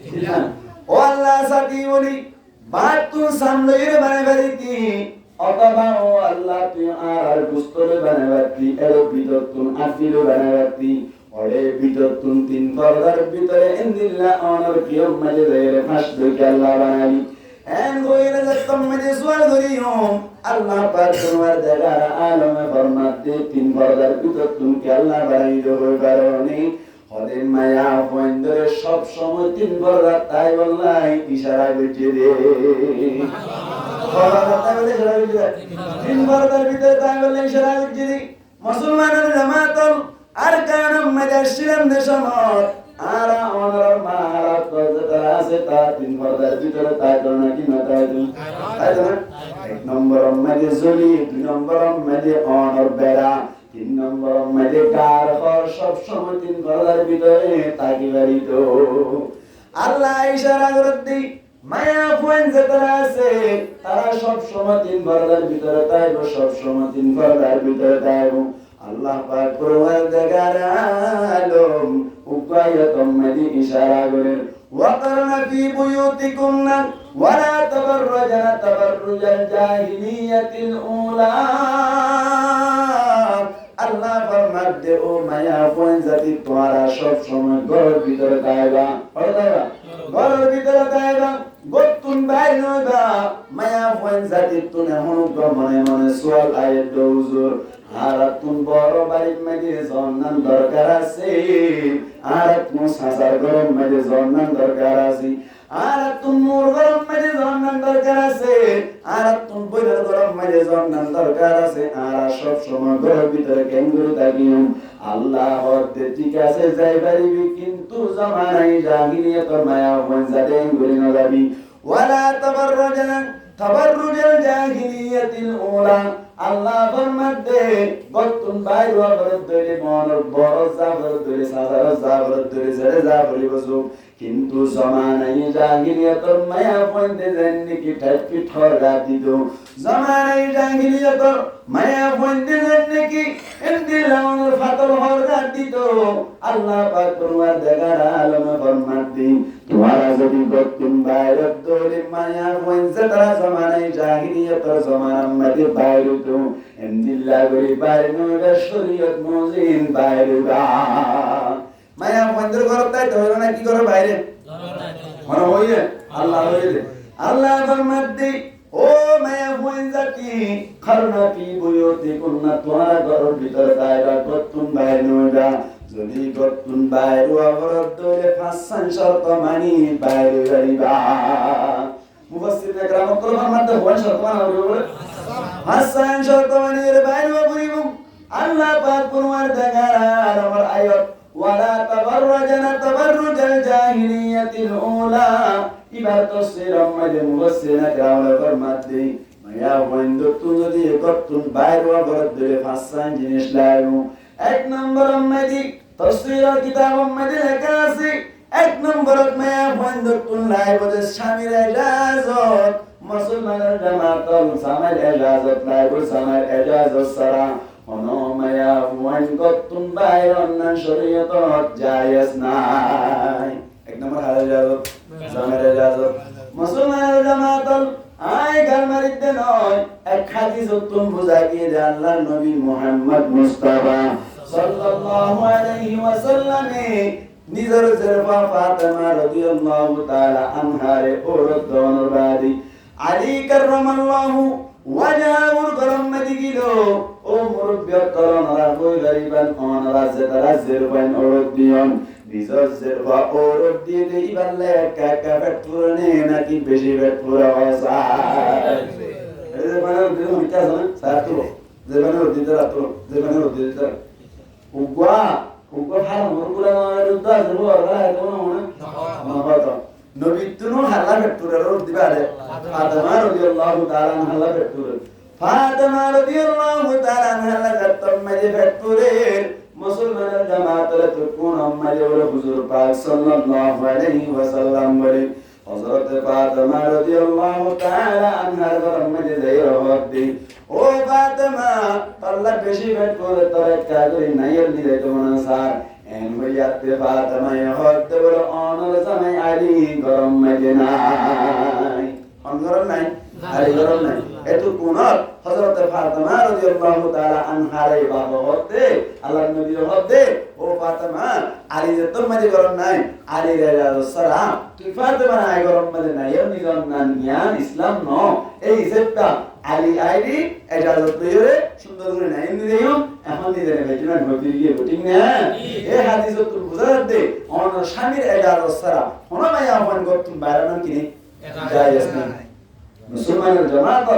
তিন নাম ও আল্লাহ সাথী বলি बात तू सामने बने बरती অথবা ও আল্লাহ তুই আর গুস্তরে বানাবাতি এর ভিতর তুন আসিলে বানাবাতি ওরে ভিতর তুন তিন পর্দার ভিতরে ইন্দিল্লাহ অনর কিয়ম মাঝে রে ফাঁস দুই আল্লাহ বানালি এন গোইরে যতম মাঝে সুয়াল করিও আল্লাহ পাক তোমার জায়গার আলমে ফরমাতে তিন পর্দার ভিতর তুন কে আল্লাহ বানাই দেবে কারণে হদের মায়া বন্ধরে সব সময় তিন পর্দা তাই বললাই ইশারা করছে রে তিন পর্দার ভিতরে তাই বললে ইশারা করছে রে মুসলমানের জামাতল আর কারণ মাজাশিরাম দেশমত আর অনর মাহারাত কতটা আছে তা তিন পর্দার ভিতরে তাই কারণ কি না তাই না এক নম্বর মাঝে জলি দুই নম্বর মাঝে অনর বেড়া তিন নম্বর মাঝে কার হর সব সময় তিন পর্দার ভিতরে তাকি বাড়িত আল্লাহ ইশারা করতে মায়া ফুয়েন যারা আছে তারা সব সময় তিন পর্দার ভিতরে তাইব সব সময় তিন পর্দার ভিতরে তাইব আল্লাহ পাক পরওয়ারদিগার আলম উকায়াতুম মাদি ইশারা করেন ওয়াকারনা ফি বুয়ুতিকুন্না ওয়ালা তাবাররাজনা তাবাররুজাল জাহিলিয়াতিল উলা আল্লাহ ফরমাতে ও মায়া ফুয়েন জাতি তোমরা সব সময় ঘরের ভিতরে তাইবা ঘরের ভিতরে তাইবা গতুন বাইর নইবা মায়া ফুয়েন জাতি তুনে হনুক মনে মনে সোয়াল আয়ে দৌজুর আর তুন বড় বাড়ির মাঝে জন্নান দরকার আছে আর তুন সাসার গরম মাঝে জন্নান দরকার আছে আর তুন মোর গরম মাঝে জন্নান দরকার আছে আর তুন বইরের গরম মাঝে জন্নান দরকার আছে আর সব সময় ঘরের ভিতরে কেঙ্গুরু থাকিও আল্লাহ হতে ঠিক আছে যাই পারিবি কিন্তু জামানাই জাহিলিয়াতের মায়া হন যাতে ঘুরে না যাবি ওয়ালা তাবাররাজনা তাবাররুজাল জাহিলিয়াতিল উলা আল্লাহ ফরমাতে গতুন বাইর ওয়াবরত দইলে মনর বড় জাবর দইলে সাজার জাবর দইলে জেরে জাবরি বসু কিন্তু জামানাই জাহিলিয়াতের মায়া পয়তে জাননি কি ঠাকি ঠরগা দিদো জামানাই জাহিলিয়াতের মায়া পয়তে জাননি কি ইন্দিলামর ফাতর হরগা দিদো আল্লাহ পাক পরওয়ারদিগার আলম ফরমাতে তোমারা যদি গতুন বাইর দইলে মায়া পয়তে তারা জামানাই জাহিলিয়াতের জামানার মধ্যে বাইর এমদিল্লাহ গরি বাইরে নইরা শরীয়ত মুজিন বাইরে গা মায়া মন্দির করতে তো না কি করে বাইরে মনে হইছে আল্লাহ হইছে আল্লাহ ফরমাতে ও মায়া হইন জাতি খরনা কি বুয়তে কুন্না তোরা ঘরের ভিতর দায়রা গতুন বাইরে নইরা যদি গতুন বাইরে অবরত দরে ফাঁসান শর্ত মানি বাইরে গাড়িবা মুফাসসিরনে গ্রাম কল ফরমাতে হওয়া শর্ত মানা বলে হাসান শর্তমানের বাইরে বলিবু আল্লাহ পাক পরওয়ারদিগার আলমের আয়াত ওয়ালা তাবাররাজনা তাবাররুজাল জাহিলিয়াতিল উলা ইবার তাফসীর মাঝে মুফাসসিরনে গ্রাম ফরমাতে মায়া বন্ধ তুই যদি গতুন বাইরে বরদ দরে হাসান জিনিস লাইবু এক নম্বর মাঝে তাফসীরের কিতাবের মধ্যে লেখা আছে এক নম্বরত মায়া বন্ধুত্বন লাইবতে স্বামীর ইজাজত মুসলমানের জামাতল স্বামীর ইজাজত লাইব স্বামীর ইজাজত সারা মায়া বন্ধুত্বন বাইরন না শরীয়ত জায়েজ নাই। এক নম্বর হাল ইজাজত স্বামীর ইজাজত মুসলমানের জামাতল আয় গালমারিতে নয় এক হাদিস তুম বুঝা গিয়ে যে আল্লাহর নবী মুহাম্মদ মুস্তাফা সাল্লাল্লাহু আলাইহি ওয়াসাল্লামে নিজের জেরফা ফাতেমা রাদিয়াল্লাহু তাআলা আনহারে ওরদনের বাদি আলী কাররামাল্লাহু ওয়াজহুর গরমদি গিল ও মুরব্বিয়ত করনরা কই গরিবান অনরা জেতারা জেরফান ওরদিয়ন নিজের জেরফা ওরদ দিয়ে দেইবালে কাকা পেটপুরনে নাকি বেশি পেটপুরা হসায় এই মানে দিন মিটা জানেন সাতু যেবানে দিতে রাতো যেবানে দিতে উগা হার মরগুলা রুদা জরু আলা এতো না বাবা নবী তুনো হালা পেটপুরা রোদ দিবারে ফাতেমা রাদিয়াল্লাহু তাআলা হালা পেটপুরা ফাতেমা রাদিয়াল্লাহু তাআলা হালা কাতম মে পেটপুরের মুসলমানের জামাতের তুকুন আম্মায়ে ওর হুজুর পাক সাল্লাল্লাহু আলাইহি ওয়াসাল্লাম বলে হযরত ফাতেমা রাদিয়াল্লাহু তাআলা আনহার গরমে যাইরা হদ্দি ও ফাতেমা আল্লাহ বেশি বেট করে তোর কাজে নাইয়ের দিলে তোমার স্যার এন হইয়াতে ফাতেমা হদ্দে বলে অনর সময় আলী গরমে নাই অনগরম নাই আলী গরম নাই এতো কোনার হযরত ফাতেমা রাদিয়াল্লাহু তাআলা আনহারে বাবা হতে আল্লাহর নবীর হতে ও ফাতেমা আলী যে তোর মাঝে গরম নাই আলী রাদিয়াল্লাহু সালাম তুই ফাতেমা নাই গরম মাঝে নাই এমনি গরম না নিয়ান ইসলাম ন এই হিসেবটা আলী আইডি এজাজত লইরে সুন্দর করে নাই নি দেও এখন নি দেনে বেজনা ঘটি গিয়ে ঠিক না এই হাদিস তো বুঝার দে অন স্বামীর এজাজত সারা কোন মায়া আপন গতুন বাইরান কি জায়েজ নাই মুসলমানের জামাত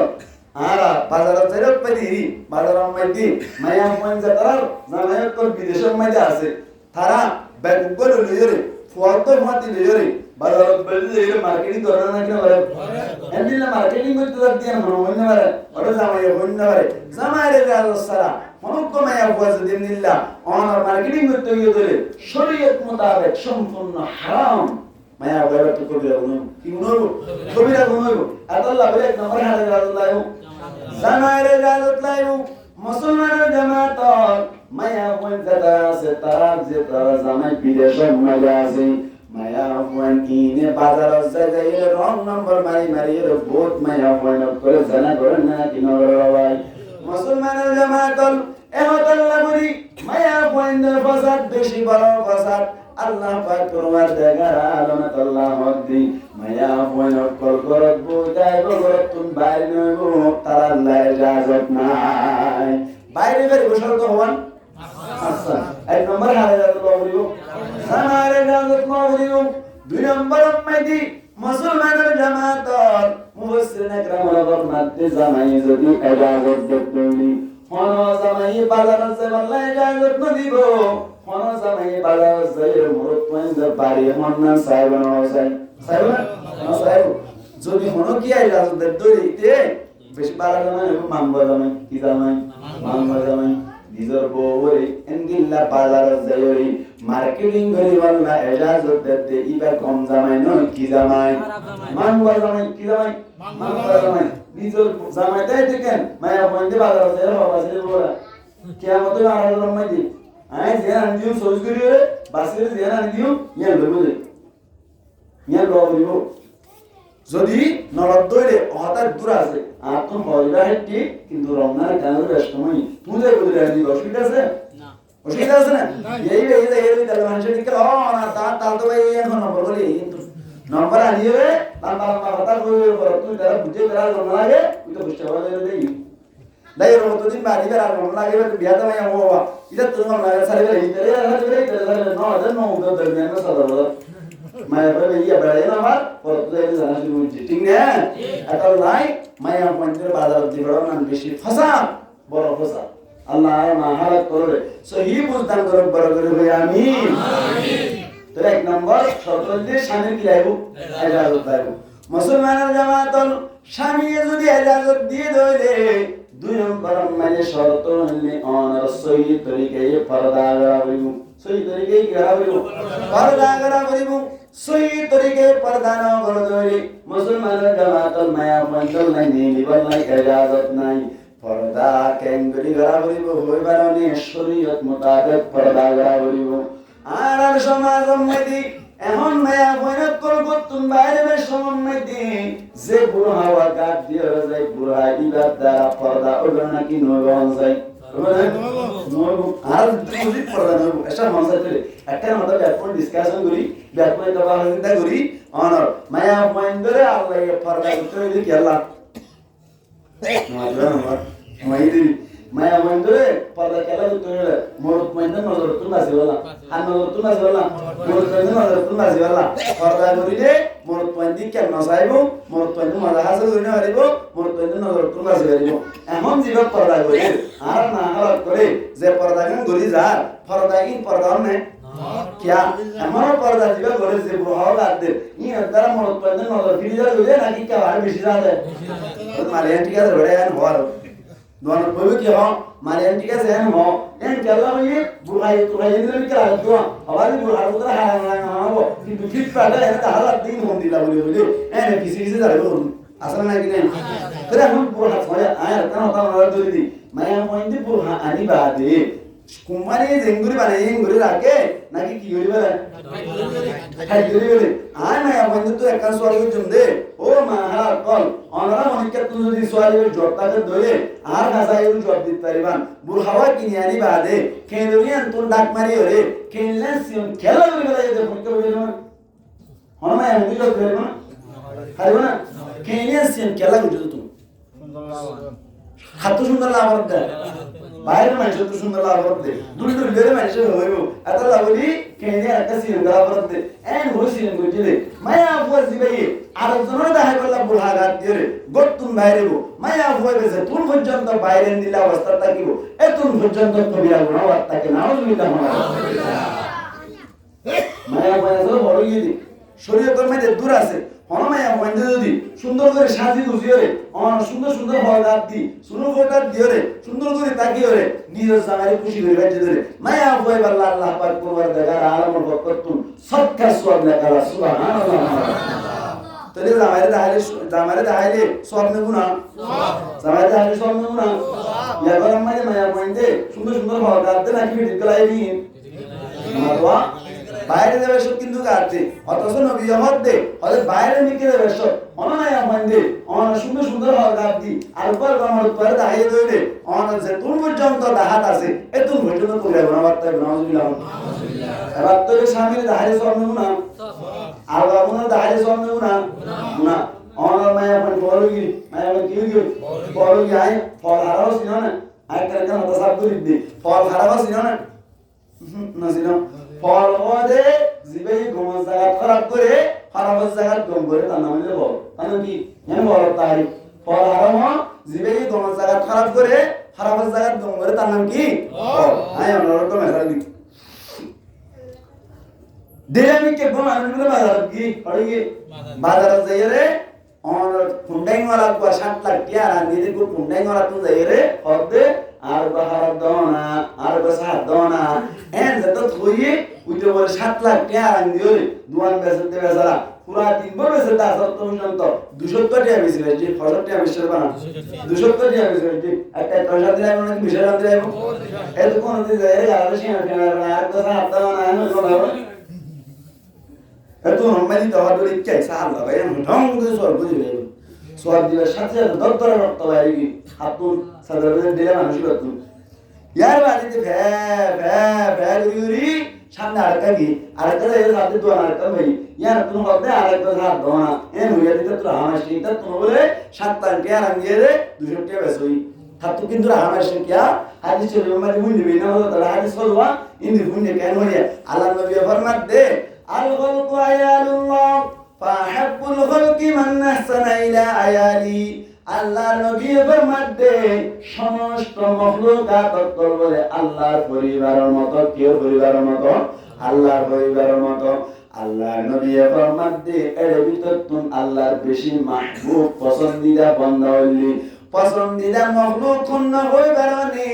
আরা বাজারে যাইরা পারি বাজারের মধ্যে মায়া আপন যাতার জামায়াত তো বিদেশের মধ্যে আছে তারা ব্যাগগুলো লইরে ফটো মাটি লইরে বাজারে বললে মার্কেটিং করে না কেন করে এমনিলা মার্কেটিং করতে দিয়ে মনে হয় না পারে ওটা জামাইয়া হই না পারে জামাইরে আল্লাহ সারা মনক মায়া বুঝ দিন দিল্লা অনার মার্কেটিং করতে গিয়ে ধরে শরীয়ত মোতাবেক সম্পূর্ণ হারাম মায়া বলে তো কবিরা গুণ কি গুণ কবিরা গুণ আল্লাহ বলে এক নম্বর হারে আল্লাহ জামাইরে আল্লাহ মুসলমানের জামাত মায়া হই যারা আছে তারা যে তারা জামাই বিদেশের মধ্যে আছে মায়া হই কিনে বাজার যাই রং নম্বর মারি বহুত মায়া হই করে জানা করে না কিনর ভাই মুসলমানের জামাতল এহতাল্লাহ করি মায়া হই ফাসাদ বেশি বড় ফাসাদ আল্লাহ পাক পরওয়ার দেগার আলামত আল্লাহ হদ্দি মায়া হই কল করত বুদাই বগরত তুম বাইরে নইবো তার আল্লাহ ইজাজত নাই বাইরে বের গোসল তো হওয়ান আচ্ছা এক নম্বর হারে আল্লাহ বলিও সামারে ইজাজত মাওলিও দুই নম্বর উম্মতি মুসলমানের জামাত মুফাসসিরিন একরামরা বর্ণাতে জামাই যদি ইজাজত দেবনি কোন জামাই বাজার আছে আল্লাহ ইজাজত ন দিব কোন জামাই বাজার আছে মুরত পয়েন্ট বাড়ি হন্না সাহেব না সাহেব যদি হনো কি ইজাজত দেব দইতে বেশি বাড়া জামাই মানবা জামাই কি জামাই মানবা জামাই নিজের বউরে এনগিল্লা বাজার যায়রি মার্কেটিং করি বলনা ইজাজত দিতে ইবা কম জামাই নয় কি জামাই মানবা জামাই কি জামাই মানবা জামাই নিজের জামাই তাই দেখেন মায়া বন্ধে বাজার যায় বাবা সে বলা কিয়ামত আর রম্মাই দি আই যে আনদিও সহজ করি রে বাসে যে আনদিও ইয়া লবলে ইয়া লবলিবো যদি নরদ দইরে হঠাৎ দূর আছে আর তো মজা হেটি কিন্তু রমনার কানের ব্যস্ত নই তুই যে বলি রাজি অসুবিধা আছে না অসুবিধা আছে না এই তাহলে মানুষের দিকে ও না তাল তো ভাই এখন নম্বর বলি কিন্তু নম্বর আনিয়ে রে লম্বা কথা কইবে পর তুই তারা বুঝে বেড়া জন্য লাগে তুই তো বুঝতে পারলে দেই লাই রো তো দিন বাড়ি বেড়া জন্য লাগে বিয়া তো ভাই ও বাবা এটা তো না সারে রে ইতরে নো আদর নো তো দরমিয়ান না সাদা মায়া বলে ইয়া বেড়াই না আমার পরতে জানা শুরু হচ্ছে ঠিক না এটা লাই মায়া পঞ্চের বাজার দিবড় না বেশি ফাসা বড় ফাসা আল্লাহ মা হালাত করে সহি বুঝদান করে বড় করে ভাই আমিন তো এক নম্বর সরকারদের স্বামী কি লাইবো ইজাজত লাইবো মুসলমানের জামাতল স্বামী যদি ইজাজত দিয়ে দইলে দুই নম্বর মানে শর্ত হইলে অনার সহি তরিকায় পর্দা করা হইব সহি তরিকায় কি করা হইব পর্দা করা হইব সহি তরিকায় পর্দা না করলে মুসলমানের জামাতল মায়া মন্ডল নাই নিবল নাই ইজাজত নাই পর্দা কেঙ্গরি করা হইব হইবার নে শরীয়ত মোতাবেক পর্দা করা হইব আর সমাজ মধ্যে এখন মায়া বয়নত করবতুন বাইরের সমন্বয়তে যে বুড়ো হাওয়া গাছ দিয়ে যায় বুড়া ইবাদ দ্বারা পর্দা ওগুলো নাকি নয়ন যায় আর দুই পর্দা নয় এসব মনসাই চলে একটা মতো ব্যাপক ডিসকাশন করি ব্যাপক চিন্তা করি অনর মায়া বয়ন্দরে আল্লাহ পর্দা করতে হইলে কি আল্লাহ মায়া বয়ন্দরে পর্দা খেলা করতে হইলে মোর বয়ন্দর নজর তুন বাসি বলা আর নজর তুন বাসি বলা মোর বয়ন্দর নজর তুন বাসি বলা পর্দা করিলে মোর বয়ন্দি কেন চাইব মোর বয়ন্দ মজা হাসিল করি না পারিব মোর বয়ন্দর নজর তুন বাসি পারিব এখন জীবক পর্দা করি আর না হালত করে যে পর্দা গান করি যার পর্দা কি পর্দা নে क्या এমন পর্দা জীবক করে যে বুড়াও লাগতে ই দ্বারা মোর বয়ন্দর নজর ফিরে যাবে নাকি কে আর বেশি যাবে মানে ঠিক আছে বড় আন হওয়ার दोन कोई की हो मारे एंटी से हम हो एन चला ये बुढ़ाई तो है इधर भी करा दो हमारी बुढ़ा उधर हां वो कि फिट पड़ा है तो हालत दिन होंदी ला बोले एन किसी से जाए वो असल ना कि नहीं तेरा हम बुढ़ा सोया आया तना तना दो दी मैं पॉइंट बुढ़ा आनी बात है कुमारी जेंगुरी बने जेंगुरी राके नाकी की योरी बने हाय योरी बोले आय मैं पॉइंट तो एक सवाल को जुंदे ओ माहा कल অনরা মনিকে তুমি যদি সোয়ালের জবাবটা দয়ে আর গাজাইর জবাব দিতে পারিবান বুড়াওয়া কিনিয়ানি বাদে কেনরিয়ান তোর ডাক মারি ওরে কেনলেসিয়ন খেলা করে গেলে যে মনিকে বলে না হনমা এমনি লোক করে না হারিবা না কেনলেসিয়ন খেলা করে তুমি হাত সুন্দর লাভ দেয় বাইরের মানুষ তো সুন্দর লাভ করতে দূরে দূরে বেরে মানুষ হইব এত লাভলি কেনে একটা সিন লাভ করতে এন হইছিল বুঝলে মায়া ফুয়া জিবাই আর জনরা দেখা করলা বুড়া গাত দিয়ে গতুন বাইরে গো মায়া ফুয়া বেজে তুন পর্যন্ত বাইরে নিলা অবস্থা থাকিব এতুন পর্যন্ত কবিরা গুণা ওয়াত্তাকে নাউজুবিল্লাহ মায়া ফুয়া তো বড় গিয়ে শরীয়তের মধ্যে দূর আছে হনমায়া মন্দির যদি সুন্দর করে সাজি গুছিয়ে রে সুন্দর সুন্দর হলগাত দি সুনো ফোটার দিয়ে রে সুন্দর করে তাকিয়ে রে নিজের জামারে খুশি করে বেঁচে ধরে মায়া হয়ে বললা আল্লাহ পাক করবার দেখা আলমর বরকতুন সবকা সওয়াব লেখা সুবহানাল্লাহ তাহলে জামারে দাহাইলে সওয়াব নেব না জামারে দাহাইলে সওয়াব নেব না ইয়া গরম মায়া মন্দির সুন্দর সুন্দর হলগাত দে নাকি ভিডিও গলাই দিন মারওয়া বাইরে দেবে সব কিন্তু কাটছে অথচ নবী মধ্যে ওদের বাইরে মিকে দেবে সব অনায় মন্দির অন সুন্দর সুন্দর হল গাবদি আর পর আমার পরে দাঁড়িয়ে দইলে অন যে তুন পর্যন্ত দাহাত আছে এতুন পর্যন্ত করে বানাতে নাউজুবিল্লাহ এবার তো স্বামীর দাঁড়িয়ে সব নেব না আর বাবুনা দাঁড়িয়ে সব নেব না না অন মায়া মন বলগি মায়া মন কি বলগি আই ফল হারাও ছিল না আই করে কেন তো সব করে দি ফল হারাও ছিল না না ছিল ফল ওদে জিবেই গোমন জায়গা খারাপ করে খারাপ জায়গা গম করে তার নাম হলো বল তাহলে কি এনে বল তাই ফল হারাম জিবেই গোমন জায়গা খারাপ করে খারাপ জায়গা গম করে তার নাম কি বল আই আমরা তো মেসা দি দেরামি কে গম আনলে বাজার কি পড়ে গিয়ে বাজার যাই রে और फुंडाई वाला को 7 लाख टिया रांदी को फुंडाई वाला तो जाई रे हदे আর বাহার দনা আর বসা দনা এন যত থইয়ে উইতে বলে 7 লাখ টাকা আন দিও রে দুয়ান বেসতে বেসারা পুরা 3 বছর বেসে তা সত্য পর্যন্ত 200 টাকা বেশি বেশি ফসল টাকা বেশি বানা 200 টাকা বেশি বেশি একটা পয়সা দিলে আমরা কি বিশাল দিলে এত কোন দিন যায় রে আর বেশি না আর বসা দনা এন বলা এত নরমালি দাওয়া দরে কি সাল লাগাই ঢং করে সর বুঝি রে সর দিবার সাথে দত্তর রক্ত বাইরে কি হাতুন সাধারণ দিলে মানুষ করত ইয়ার বাড়িতে ভ্যা ভ্যা ভ্যা গুরি সামনে আরেকটা কি আরেকটা এর সাথে তো আরেকটা ভাই ইয়ার তুমি হবে আরেকটা সাথ দোনা এ হইয়া দিতে তো আমার সেইটা তুমি বলে 7 টাকা রাঙ্গিয়ে রে 200 টাকা বেসই হাতু কিন্তু আমার সে কি হাদিস এর মানে মুন্ডি বিনা হলো তার হাদিস হলবা ইন্দি মুন্ডি কেন হইয়া আল্লাহ নবী ফরমাত দে আল খালকু আয়ালুল্লাহ ফাহাব্বুল খালকি মান আহসানা ইলা আয়ালি আল্লাহর নবী ফরমাতে সমস্ত মাখলুকাত তল বলে আল্লাহর পরিবারের মতো কেউ পরিবারের মতো আল্লাহর পরিবারের মতো আল্লাহর নবী ফরমাতে এর ভিতর তুমি আল্লাহর বেশি মাহবুব পছন্দিদা বান্দা হইলি পছন্দিদা মখলুক খন্ন হই বারণে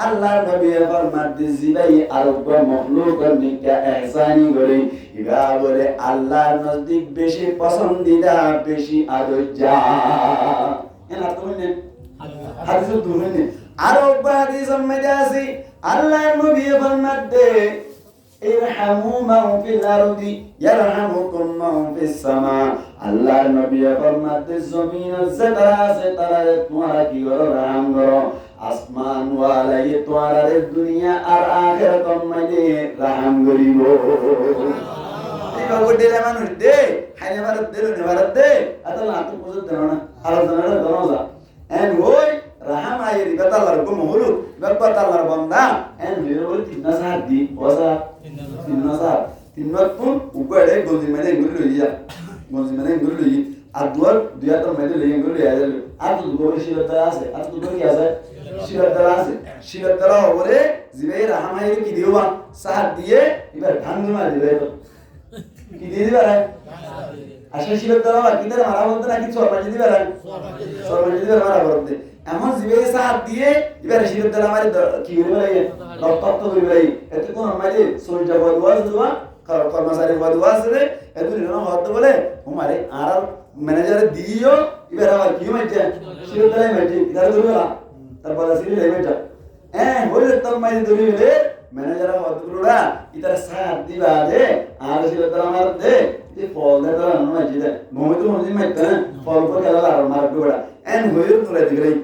আল্লাহর নবী ফরমাতে জিবাই আরব মখলুকের নিকা ইহসানি করে ইবা বলে আল্লাহর নজদিক বেশি পছন্দিদা বেশি আদর্জা এনা তুমি হাদিস তুমি আরব হাদিস মধ্যে আছে আল্লাহর নবী ফরমাতে ইরহামু মান ফিল আরদি ইয়ারহামুকুম মান ফিস সামা আল্লাহর নবী ফরমাতে জমিন যারা আছে তারা তোমারা কি করো রহম করো আসমান ওয়ালাই তোমারা দুনিয়া আর আখিরাতের মধ্যে রহম করিব এই বাবুদের মানুষ দে হাইনে ভারত দে নে ভারত দে আতালা আত বুঝতে দেন না আলোচনা করো এন্ড ওই রাহাম আইরি বাতালার গো মহলু বাতালার বান্দা এন্ড বিরোল তিননা সাত দি ওসা তিননা সাত তিননা তুন উগড়ে গজি মানে গুলি লইয়া গজি মানে গুলি লই আর দুয়ার দুয়া তো মানে লই গুলি আইলে আর তো গোরে শিরতা আছে আর তো কি আছে শিরতা আছে শিরতা ওরে জিবে রাহাম আইরি কি দিওবা সাত দিয়ে এবার ধান মার দিবে কি দিয়ে দিবা আসলে শিরতা কি তার মারা বলতে নাকি সরমাজি দিবা সরমাজি দিবা মারা বলতে এমন জিবে সাত দিয়ে এবার শিরতা আমার কি হইবে রক্ত হইবে এতে কোন আমাদের সোলটা বদওয়াজ দেওয়া কর্মচারী বদওয়াজ রে এত নিরন হতে বলে আমারে আর ম্যানেজার দিও এবার আবার কি হইছে শিরতা মাইছে ইদার ধরবা তারপর আসলে লেমেটা হইলে তো মাইছে ধরিলে ম্যানেজার হতগুলোরা ইতার সাত দিবা দে আর শিরতা আমার দে যে ফল দে তো নয় যে মমিতো মজি মাইতে ফল ফল খেলা আর মার দুড়া হইল তোরা দিগলাই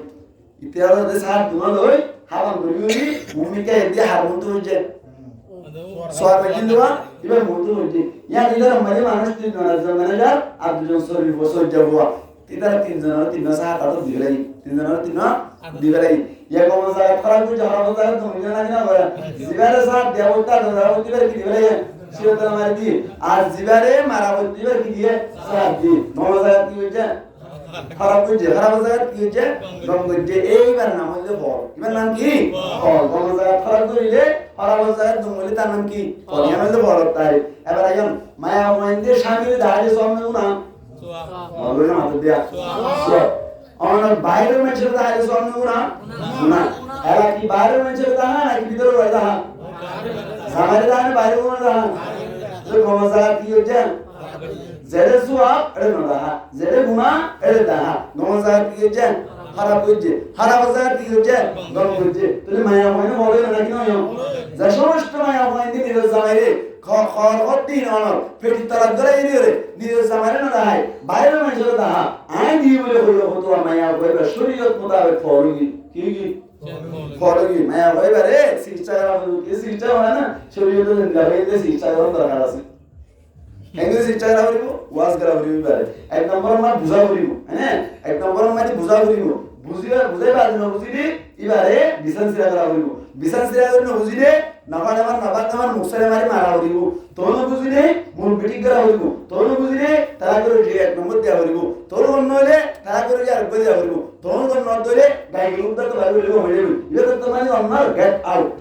ইতিহাস দে সাত দুনো লই হাবান করি ভূমিকা এদি হারমন্ত হইছে সোয়ার বেকিন দেওয়া এবার মতো হইছে ইয়া দিদার মানে মানুষ তিন জন ম্যানেজার আর দুজন সরি বসে যাবো তিতারা তিন সাত আত দিগলাই তিন দিগলাই ইয়া কোন জায়গা খারাপ হইছে হারাম জায়গা তুমি জানা না করে জিবারে সাত দেবতা ধরাবতি বার কি দিগলাই শিরতা মার দি আর জিবারে মারাবতি বার কি দিয়ে সাত দি মজা কি হইছে খারাপ হইছে খারাপ জায়গা কি হইছে গম হইছে এইবার নাম হইছে ফল এবার নাম কি ফল কোন জায়গা খারাপ করিলে খারাপ জায়গা দুমলি তার নাম কি ফল এর হইছে ফল তাই এবার আইন মায়া মইন্দে শামিল দাঁড়িয়ে সামনে না বলবে না মাথা দিয়া অন বাইরের মেছের দাঁড়িয়ে সামনে না এরা কি বাইরের মেছের দাঁড়া নাকি ভিতরে রইদা সামনে দাঁড়ায় বাইরে কোন দাঁড়া তো কোন জায়গা কি হইছে জেরে সুয়াব এড়ে না জেরে গুনাহ এড়ে দাহা নমজার কি হচ্ছে খারাপ হচ্ছে খারাপ জায়গা কি হচ্ছে গম হচ্ছে তুমি মায়া হয় না বলে না কি নয় যা সমস্ত মায়া হয় দিন এর জামাইরে খরগত দিন অনর পেটি তারা গলাই রে নিজের জামাইরে না দাহাই বাইরে মানুষের দাহা আইন দিয়ে বলে হইল হতো মায়া হইবে শরীয়ত মোতাবেক ফরগি কি ফরগি মায়া হইবে রে শিক্ষা কি শিক্ষা হয় না শরীয়ত গাইতে শিক্ষা করার দরকার আছে ಹೆಂಗೆ ಶಿಕ್ಷಣ ಅವರಿಗೂ ವಾಸ್ಕರ ಅವರಿಗೂ ಇದ್ದಾರೆ এক নম্বর মানে বুঝা করিব হ্যাঁ এক নম্বর মানে বুঝা করিব বুঝাই পারবে না বুঝিলে এবারে বিশান সিরা করা করিব বিশান সিরা করিব বুঝিলে নাবার মুখসারে মারি মারা করিব তোর বুঝিলে মূল বিটিক করা করিব তোর বুঝিলে তারা করে যে এক নম্বর দেওয়া করিব তোর অন্য হলে তারা করে যে আরেকবার দেওয়া করিব তোর অন্য ধরে গাইগুলো উদ্ধার তো ভালো করিব হয়ে যাবে এটা তো মানে অন্য গেট আউট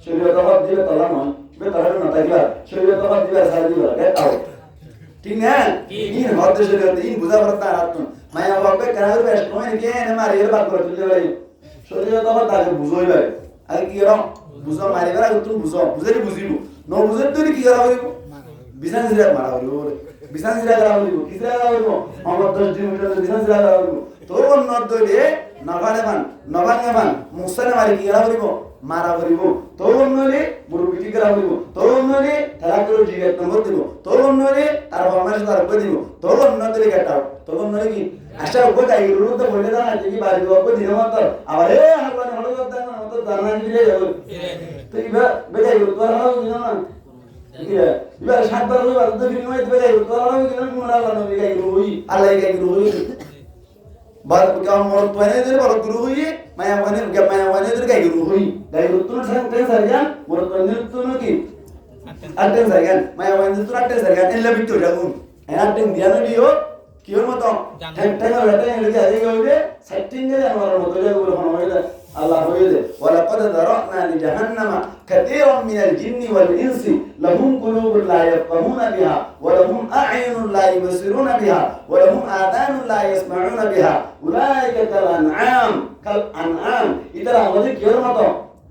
শরীয়ত হক দিবে তলা নয় বে তলা না থাকিবা শরীয়ত হক দিবে সারা দিবা গেট আউট ঠিক না ইন হতে শরীয়ত ইন বুঝা পড়তা রাত মায়া বাপে কার বেশ নয় কে না মারি এর বাদ করে তুই ভাই শরীয়ত হক তাকে বুঝই ভাই আর কি রং বুঝা মারি বেলা তুমি বুঝালি বুঝিব ন বুঝে তুই কি করা হইব বিছান জিরা মারা হইব বিছান জিরা করা হইব কি জিরা করা হইব আমার 10 দিন ভিতরে বিছান জিরা করা হইব তোর অন্য দলে নবানে মুসানে মারি কি করা হইব মারা করিব তোর অন্যলে মুরুবিটি করা হইব তোর অন্যলে তারা করে জিজ্ঞাসা নম্বর দিব তোর অন্যলে তার ফরমাইশ তার উপর দিব তোর অন্য দলে কাটাও তোর অন্যলে কি আশা উপর যাই রুল তো বলে দাও যে কি বাড়ি উপর দিন মত আবার এ হালবানি হলো কথা না তো দানা দিলে যাবে তো ইবা বেজাই তোর হলো দিন না ঠিক আছে ইবা সাতবার হলো তো বিনিময় বেজাই তোর হলো দিন মুরা লানো বিগাই রুই আলাই গাই রুই বাদ কাম মর তোনে দের বড় গুরু হই মায়া ওয়ানে দের গাই গুরু হই গাই গুরু তুন টেন সারিয়া মর তোনে তুন কি আটেন সারিয়া মায়া ওয়ানে তুন আটেন সারিয়া এলে বিটো যাগুন আটেন দিয়ানো দিও কিওর মত ঠেক ঠেক রাতে এলে যাই গইলে সেটিং এ জানোয়ার মত যাই বলে মনে হয় আল্লাহ বলে ওয়ালাকাদ যারানা লিজাহান্নামা কাসীরাম মিনাল জিন্নি ওয়াল ইনসি লাহুম কুলুবুন লা ইয়াফকাহুনা বিহা ওয়া লাহুম আ'য়ুনুন লা ইবসিরুনা বিহা ওয়া লাহুম আযানুন লা ইয়াসমাউনা বিহা উলাইকা কাল আনআম ইতারা আমাদের কিয়র মতো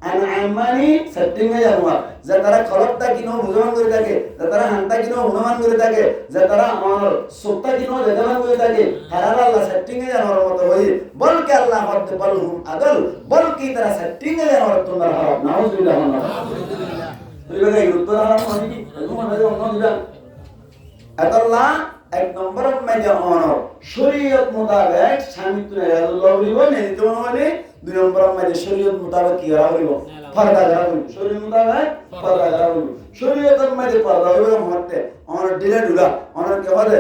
আনআম মানে সেটিং এ জানোয়ার যে তারা খলকটা কিনো বুঝমান করে থাকে যে তারা হানটা কিনো অনুমান করে থাকে যে তারা আমার সত্তা কিনো দেখান করে থাকে হারার আল্লাহ সেটিং এ জানোয়ার মতো হই বলকে আল্লাহ হতে বলহুম আদল বলকি তারা সেটিং এ জানোয়ার তোমরা হারাম নাউজুবিল্লাহ নাউজুবিল্লাহ তুই এই উত্তর হারাম মানে কি এরকম মানে অন্য দিবেন আল্লাহ এক নম্বর মানে অনর শরীয়ত মোতাবেক স্বামী তুলে আল্লাহ বলিব নেই তো মানে দুই নম্বর মানে শরীয়ত মোতাবেক কি করা হইব পর্দা করা হইব শরীয়ত মোতাবেক পর্দা করা হইব শরীয়তের মধ্যে পর্দা হইব মতে অনর দিলে দুলা অনর কে বলে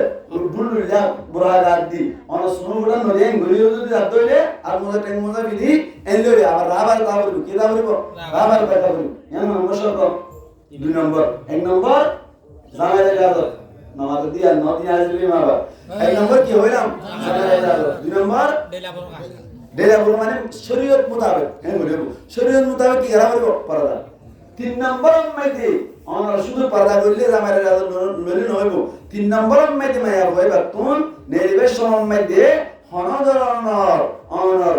বুলুলা বুড়া গাদ দি অনর সুনুগুলা নদী গলিও যদি রাত হইলে আর মোজা টেন মোজা বিধি এনলে আবার রাবার তা বলিব কি দা বলিব রাবার কথা বলিব এমন নম্বর দুই নম্বর এক নম্বর জামাইলে গাদ নামাজ দিয়া নদিন আসবি মাবা এক নম্বর কি হইলাম দুই নম্বর ডেলা বড় মানে শরীয়ত মোতাবেক হ্যাঁ বলিব শরীয়ত মোতাবেক কি করা হইব পর্দা তিন নম্বর মধ্যে আমরা শুধু পর্দা করলে আমাদের নলি নইব তিন নম্বর মধ্যে মায়া হইবা তুন নির্বেশ মধ্যে হনধরণর অনর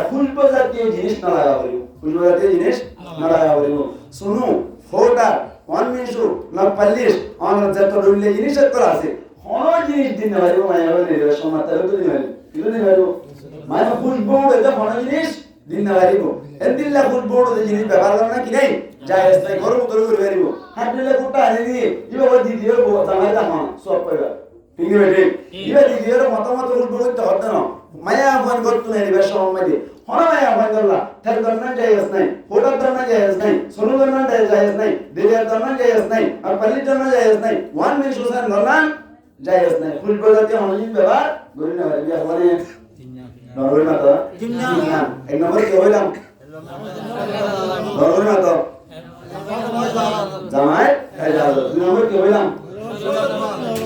ফুলব জাতীয় জিনিস না লাগা হইব ফুলব জাতীয় জিনিস না লাগা হইব শুনু ফোটা ওয়ান মিনিটু না পালিশ অনর যত রুলে জিনিস করা আছে হন জিনিস দিন পারিব মায়া হইলে নির্বেশ মাত্রা তো দিন পারিব কি দিন পারিব মায়া ফুলব এটা হন জিনিস দিন পারিব এদিল্লা ফুলব জিনিস ব্যবহার করা কি নাই জায়েজ নাই গরম করে পারিব হাতলে কুটা আনি দিয়ে ইবা ওই দিদিও জামাই দাম সব পাইবা ঠিক আছে ইবা দিদির মতামত ফুলব করতে হতে না মায়া ফোন করতে নাই নির্বেশ মধ্যে হন মায়া ফোন করলা তার দরনা জায়েজ নাই ফোটার দরনা জায়েজ নাই সোনু দরনা জায়েজ নাই দিলের দরনা জায়েজ নাই আর পালির দরনা জায়েজ নাই ওয়ান মিনিট সুসান দরনা জায়েজ নাই ফুল প্রজাতি অনজিন ব্যবহার করি না ভাই মানে নরবে না তো তিননা এক নম্বর কি হইলাম নরবে না তো জামাই হাজার দুই নম্বর কি হইলাম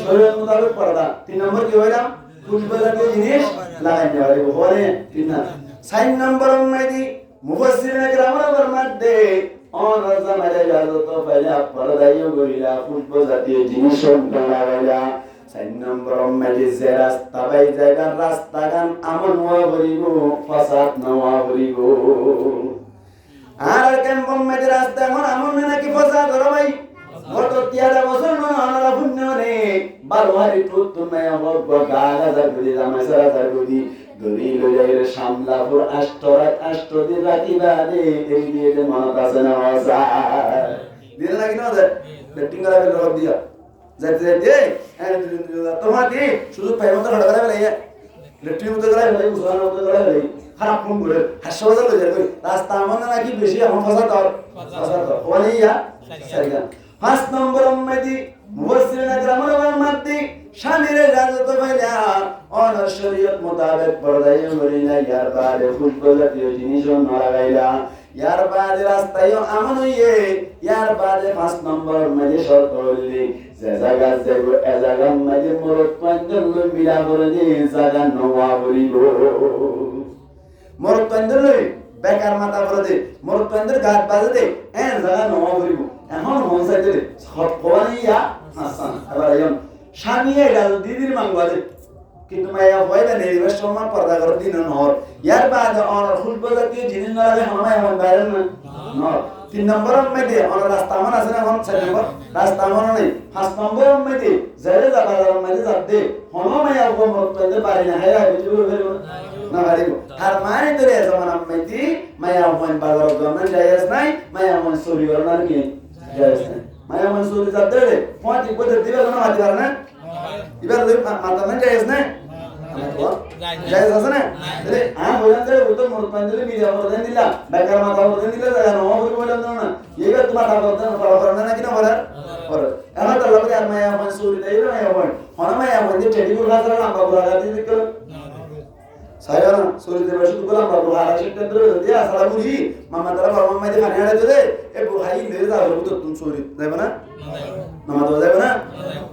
শরীয়ত মোতাবেক পর্দা তিন নম্বর কি হইলাম ফুল প্রজাতি জিনিস লাগাই দেওয়া হইব বলে তিননা সাইন নম্বর মেদি মুফাসসিরিন কেরামের মধ্যে অনর জামাইলে ইজাজত পাইলা পর্দাইও গরিলা ফুল প্রজাতি জিনিস লাগাইলা সাইন নম্বর মেদি যে রাস্তা বাই জায়গা রাস্তা গান আমন ওয়া করিব ফাসাদ নওয়া করিব আর কেমন মেদি রাস্তা এখন আমন নাকি ফাসাদ হলো ভাই গত 13 বছর না আনারা পুণ্য রে বারোহারি তুমি আমার গাগা জাগরি জামাই সারা জাগরি দড়ি লইয়াইরে সামলাপুর আষ্টদিন রাতি বাদে এই দিয়ে মনত আছে না ওসা দিন লাগি না বেটিং করা বেল রব দিয়া যাইতে যাইতে তোমাদি শুধু পাইমত হড় করে বেলাইয়া লেট্রিন মতো করে বেলাই উসান মতো করে বেলাই খারাপ ফোন করে হাসপাতাল লই যাই রাস্তা আমন নাকি বেশি এখন ফাসাদ ওয়ালি ইয়া সারিগা 5 নম্বর মেদি মুফাসসিরিন কেরামের মধ্যে স্বামীর ইজাজত পাইলা অনর শরীয়ত মোতাবেক পর্দায় করিলা ইয়ার বাদে ফুলব জাতীয় জিনিস না লাগাইলা ইয়ার বাদে রাস্তায় আমন হইয়ে ইয়ার বাদে 5 নম্বর মেদি শর্ত হইলি যে জায়গা যাইব এ জায়গা মেদি মরত পাঞ্জল মিলা করে দি জায়গা নওয়া বলিব মরত পাঞ্জল বেকার মাথা করে দে মরত পাঞ্জল গাত বাজে দে এ জায়গা নওয়া বলিব এখন মন চাইতে সব কোয়ালিয়া হাসান আবার এখন স্বামী এটা দিদির মাংবাদে কিন্তু মায়া হইবে নির্বেশ সম্মান পর্দা করে দিন নহর ইয়ার বাদ অনর ফুলব জাতীয় জিনিস না লাগে হামায় এমন বাইরে না নর 3 নম্বর মধ্যে অনর রাস্তা মান আছে না এখন 4 নম্বর রাস্তা মান নাই 5 নম্বর মধ্যে যারে যাবার মধ্যে যাতে হামায় অবম করতে পারি না হায় বুঝু ফেরো না পারিব আর মানে ধরে জামানা মধ্যে মায়া হইন বাজার গমন জায়েজ নাই মায়া মন শরীর না কি জায়েজ নাই মায়া মন শরীর যাতে ফাটি পড়ে দিবে না মাটি পারে না এবার লই মাথা না জায়েজ না জায়েজ আছে না তাহলে বলেন যে ও তো মরতাঞ্জলি মিডিয়া বলেন দিলা বেকার মাথা বলেন দিলা জায়গা না ওই বলেন না এবার তোমার মাথা বলেন পারা না কিনা বলার পরে এখন তো লাগে আর মায়া মন শরীর দেই না মায়া মন হন মায়া মন যে টেডি গুলো খাতরা না বাবু লাগা দিতে কর সায়না শরীরে বসে গোলাম বাবু হারা সেটা ধরে দিয়া সারা বুঝি মামা তারা বাবা মাই দে খানি আড়ে দে এ বুহাই মেরে যাও তো তুমি শরীর যাবে না নামাজ যাবে না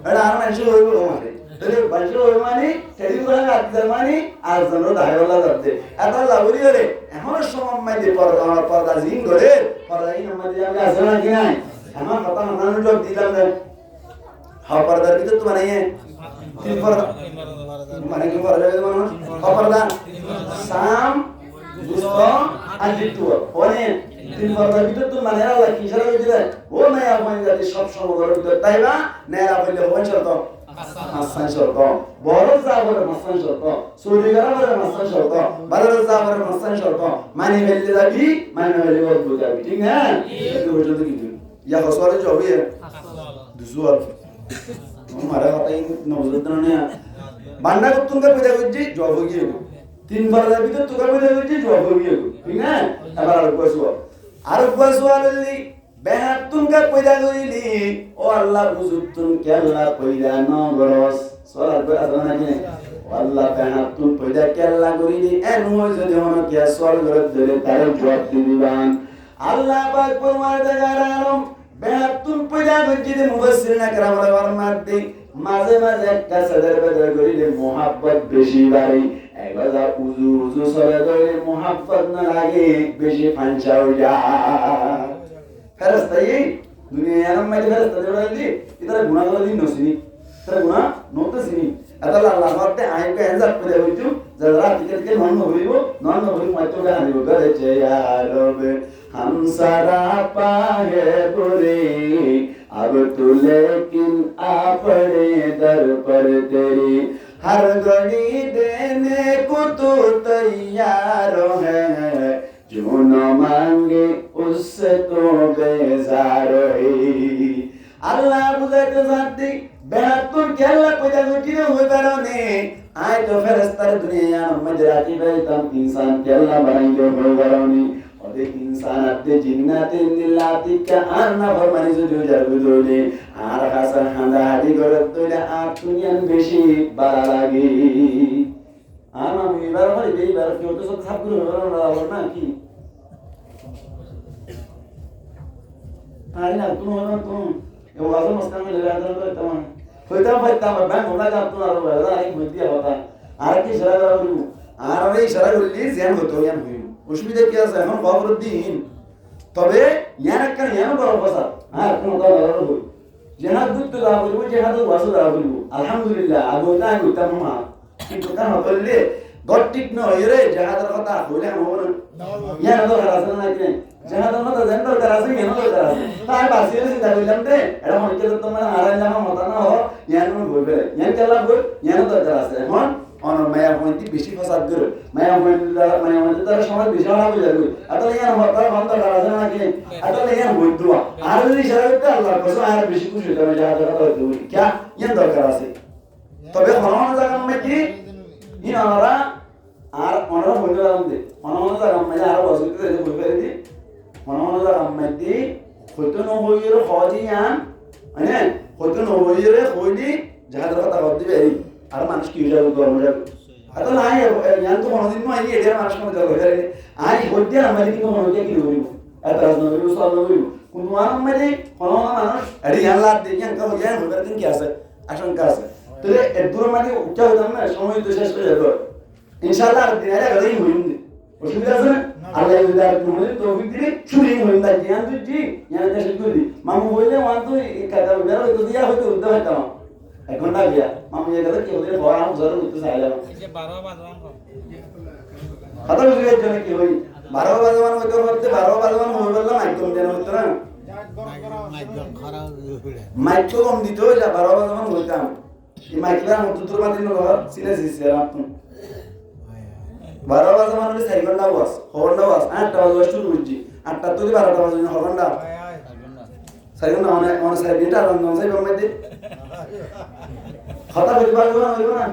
এটা আর মানুষ হইব আমারে তাহলে বাজে ওই মানে টেরি করে আত্মার মানে আর জন্য দায়ওয়ালা যাচ্ছে এত লাভরি করে এখন সময় দিয়ে পর্দা জিন করে পর্দা জিন আমাদের আমি আসে না কি নাই আমার কথা মানানোর লোক দিলাম না হ্যাঁ পর্দার ভিতর তো বানাইয়ে তিন পর্দা মানে কি পর্দা মানুষ পর্দা সাম দুষ্ট আর জিতু ওনে তিন পর্দার ভিতর তো মানে আল্লাহ কি সারা দিলে ও নাই আপনি যদি সব সমগ্র ভিতর তাইবা নেরা বললে হবেন শর্ত মাসান শর্ত বড় যাবরে মাসান শর্ত চুরি করা বলে মাসান শর্ত বড় যাবরে মাসান শর্ত মানে বেললে যাবি মানে বেললে বলবো যাবি ঠিক না এই পর্যন্ত কি ইয়া হসওয়ারে যাবে দুজুয়ার মারা কথাই নজরত না বান্ডা তুমকে পয়দা করছি জব গিয়ে তিন পর্দার ভিতর তোকে পয়দা করছি জব গিয়ে ঠিক না এবার আর কোয়াসওয়া বললি বেহাত তুমকে পয়দা করিলি ও আল্লাহ বুজুতুন কে আল্লাহ পয়দা নগরস সলার করে আদনা কি আল্লাহ বেহাত তুম পয়দা কে আল্লাহ করিলি এন হয় যদি হন কে সল করে ধরে তার জবাব দিবান আল্লাহ পাক ফরমায় দেগারাম বেহাত তুম পয়দা করছি দে মুফাসসিরিনা কেরামে ফরমাত দে মাঝে মাঝে একটা সাদার বেদর করিলে মোহাব্বত বেশি বাড়ে একবার উজু উজু সরে ধরে মোহাব্বত না লাগে বেশি ফাঁসাও যায় ফেরেশতাই দুনিয়ার মধ্যে ফেরেশতা দেওয়ালি ইতারা গুনাহগুলো দিন নসিনি তারা গুনাহ নতসিনি আল্লাহ আল্লাহ মারতে আইকে এনজার করে হইছু যারা টিকে নন হইব নন হইব মাইতো গান দিব করে যে আরবে হামসারা পাহে বুরে अब तू लेकिन आ पड़े दर पर तेरी हर घड़ी देने को तू तैयार है जो न मांगे उससे तो बेजार है अल्लाह बुझाते जाती बेहतुर के अल्लाह पैदा गुटिरे हुए कारणে आय तो फरिश्तार दुनिया मजराती बेतम इंसान के अल्लाह बनाई दे हुए कारणে অনেক ইনসান আতে জিন্নাতে নিল্লাতি কা আনা ফরমানি যদি যাবে দলে আর হাসান হাঁদা হাদি করে দলে আতুনিয়ান বেশি বাড়া লাগে আর আমি এবার হয় এইবার কেউ তো সব খাপ করে হলো না কি আরে না তুমি হলো তুমি এ ওয়াজ মস্তান में लगा दो तो तमाम होता होता बैंक होना का तो আর ওয়াজ আর কি দিয়া কথা আর কি সারা দাও আর এই সারা বললি জ্ঞান হতো জ্ঞান হইল অসুবিধা কি আছে এখন খবরউদ্দিন তবে ইয়ানাক্কা ইয়ান বড় কথা আর কোন কথা বলবো জিহাদ দুটো লাভ করব জিহাদ ওয়াসু লাভ করব আলহামদুলিল্লাহ আগোটা আগোটা মা কিন্তু কেন বললে গট্টিক ন হইরে জিহাদের কথা বলে আমন ইয়ান তো রাসনা না কি জিহাদের মত জেন্ডার করাছে ইয়ান তো করাছে তাই বাসিরে চিন্তা কইলাম রে এটা মনে করে তোমার আরাই জামা মত না হ ইয়ান বলবে ইয়ান কেলা বল ইয়ান তো করাছে এখন অনর মায়া পয়েন্টটি বেশি ফসাদ করে মায়া পয়েন্ট দ্বারা সমাজ বেশি হওয়া বুঝা গই আতলে ইয়ান হতা বন্ধ করা যায় না কি আতলে ইয়ান বইদুয়া আর যদি ইশারা করতে আল্লাহ কসম আর বেশি খুশি হবে যা যা কথা হইতো কি ইয়ান দরকার আছে তবে হরমান জায়গা মধ্যে ইনারা আর অনরা বইতে জানতে হরমান জায়গা মধ্যে আর বসতে যে বই ফেলে দি হরমান জায়গা মধ্যে হইতো ন হইরে হজিয়ান মানে হইতো ন হইরে হইলি যাহাদের কথা বলতে পারি আর মানুষ কি যাবে গরম যাবে আতো নাই ইয়ান তো কোনদিন নয় এই এর মানুষ কোন যাবে করে আই হইতে আমাদের কি কোন হইতে কি করিব এত রাজনৈতিক সরল করিব কোন মানে কোন মানুষ আরে আল্লাহ দেখেন কম ইয়ান হবে দিন কি আছে আশঙ্কা আছে তাহলে এর দূর মানে উঠা হইতাম না সময় তো শেষ হয়ে যাবে ইনশাআল্লাহ আর দিন আগে গলেই হইন অসুবিধা আছে না আল্লাহ যদি আর তোমাদের তৌফিক দিলে শুরু হইন দা জ্ঞান দিচ্ছি জ্ঞান দেশে করি মামু বললে ওয়ান তো এই কাটা বের হইতো দিয়া হইতো উদ্ধার হইতাম এক ঘন্টা গিয়া মামু এই কথা কি বলে বড় আম জরুর উঠতে চাইলাম এই যে 12 বাজওয়ান কথা বুঝিয়ে জন্য কি হই 12 বাজওয়ান হইতো হতে 12 বাজওয়ান হই বললাম একদম দেন হইতো না মাইক তো কম দিত যা 12 বাজওয়ান হইতাম এই মাইকরা মত তোর মাদিন ঘর সিনে সিসে আপনি 12 বাজওয়ান হলে 4 ঘন্টা ওয়াস ঘন্টা ওয়াস 8টা বাজে শুরু হইছি 8টা থেকে 12টা বাজে ঘন্টা 4 ঘন্টা মানে 4 ঘন্টা আর নন সাই বামাইতে কথা বলতে পারবো না হইব না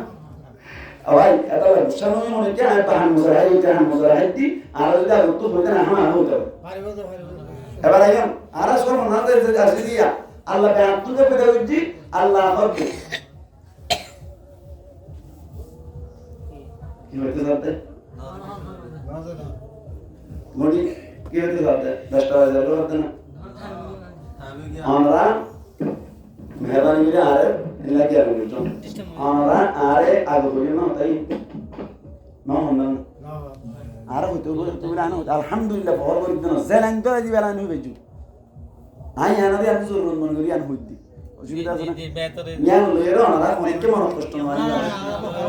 ভাই এটা ব্যবসা নয় মনে কি আর তাহান মুজাহিদি আর যদি আর তো হইতে না হ্যাঁ হইতো এবার আইম আর সব না যে আসি দিয়া আল্লাহ কে আত্মকে পেদা হইছি আল্লাহ হককে কি হইতে যাতে মোদি কি হইতে যাতে 10টা বাজে হইতো না আমরা মেহরবানি করে আরে ইলা কি আর বলছো আমরা আগে বলি না তাই না না আর হইতো বলে তুমি আনো আলহামদুলিল্লাহ বহর করে দিন জেলান তো আজি বেলান হই বেজু আই আনা দি আমি জরুর মন করি আন হইতি অসুবিধা আছে না জ্ঞান লইরো না অনেককে মন কষ্ট না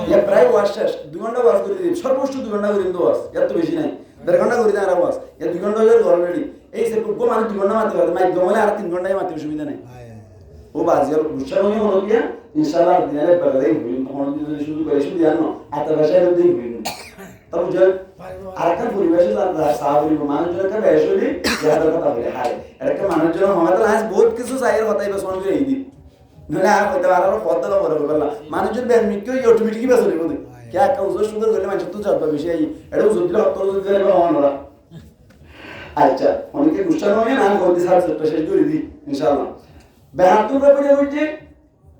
ইয়া প্রায় ওয়াশ 2 ঘন্টা ওয়াশ করে দিই সর্বোচ্চ 2 ঘন্টা করে দিন ওয়াশ এত বেশি নাই 1.5 ঘন্টা করে দেন আর ওয়াশ এ 2 ঘন্টা হয়ে অলরেডি এই সে কোন মানে 2 ঘন্টা মারতে পারে মাইক গমলে আর 3 ঘন্টায় মারতে অসুবিধা নাই ও বাজিয়ার বুঝছানি হলো গিয়া ইনশাআল্লাহ দিনের পরে হইল তখন যদি শুরু করে শুরু জানো এত ভাষায় দিই হইল তবে যে আরেকটা পরিবেশে সাহাবী মানুষের একটা বেশলি যাদের কথা বলে হায় একটা মানুষের আমাদের আজ বহুত কিছু চাইয়ের কথাই বেশ মনে করে এই দি নলে আর হইতে আর কথা তো বড় বললা মানুষের বেমিকে অটোমেটিকই বেশ হইব না কে একটা উজর সুন্দর করলে মানুষ তো চাপবে বেশি এই এটা উজর দিলে অত উজর দিলে হওয়া আচ্ছা অনেকে গুষ্ঠা নয় না গদি সাবজেক্টটা শেষ করে দিই ইনশাআল্লাহ বেহাতুর ব্যাপারে হইছে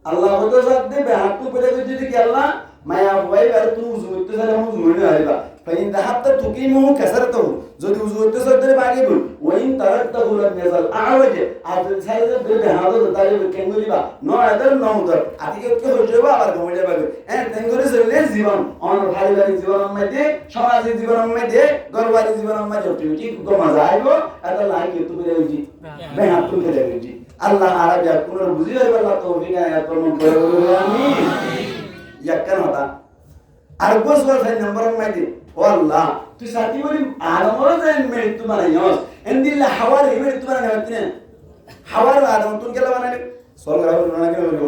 আল্লাহ হয়তো সাথ দে বেহাতুর পরে হইছে যে আল্লাহ মায়া ভাই আর তুই উজু করতে চাইলে আমি উজু করে আইবা ফাইন দাহাবতা তুকিমু কাসারতু যদি উজু করতে চাইলে বাড়ি বল ওইন তারাকতাহু লাম ইয়াজাল আওয়াজে আর যদি সাইজে বেবে হাদো তাইলে কেঙ্গুলিবা নো আদার নো উদার আদিকে কি হইছে আবার কমে যাবে তেঙ্গুলি চলে জীবন অন পারিবারিক জীবনের মধ্যে সামাজিক জীবনের মধ্যে গরবারি জীবনের মধ্যে অটোমেটিক কমা যাইব এত লাগি তো করে হইছি বেহাতুর করে হইছি আল্লাহ আরবি আর কোন বুঝি যাবে আল্লাহ তৌফিক আয়াত প্রমাণ করে আমিন ইয়াকান হতা আর গোসল ফাইন নাম্বার মাইদি ও আল্লাহ তুই সাথী বলি আদমর জান মৃত্যু বানাইছস এন্দিল্লা হাওয়ার মৃত্যু বানাইছস হাওয়ার আদম তুই কেলা বানাইলি সরকার না কেন বলবো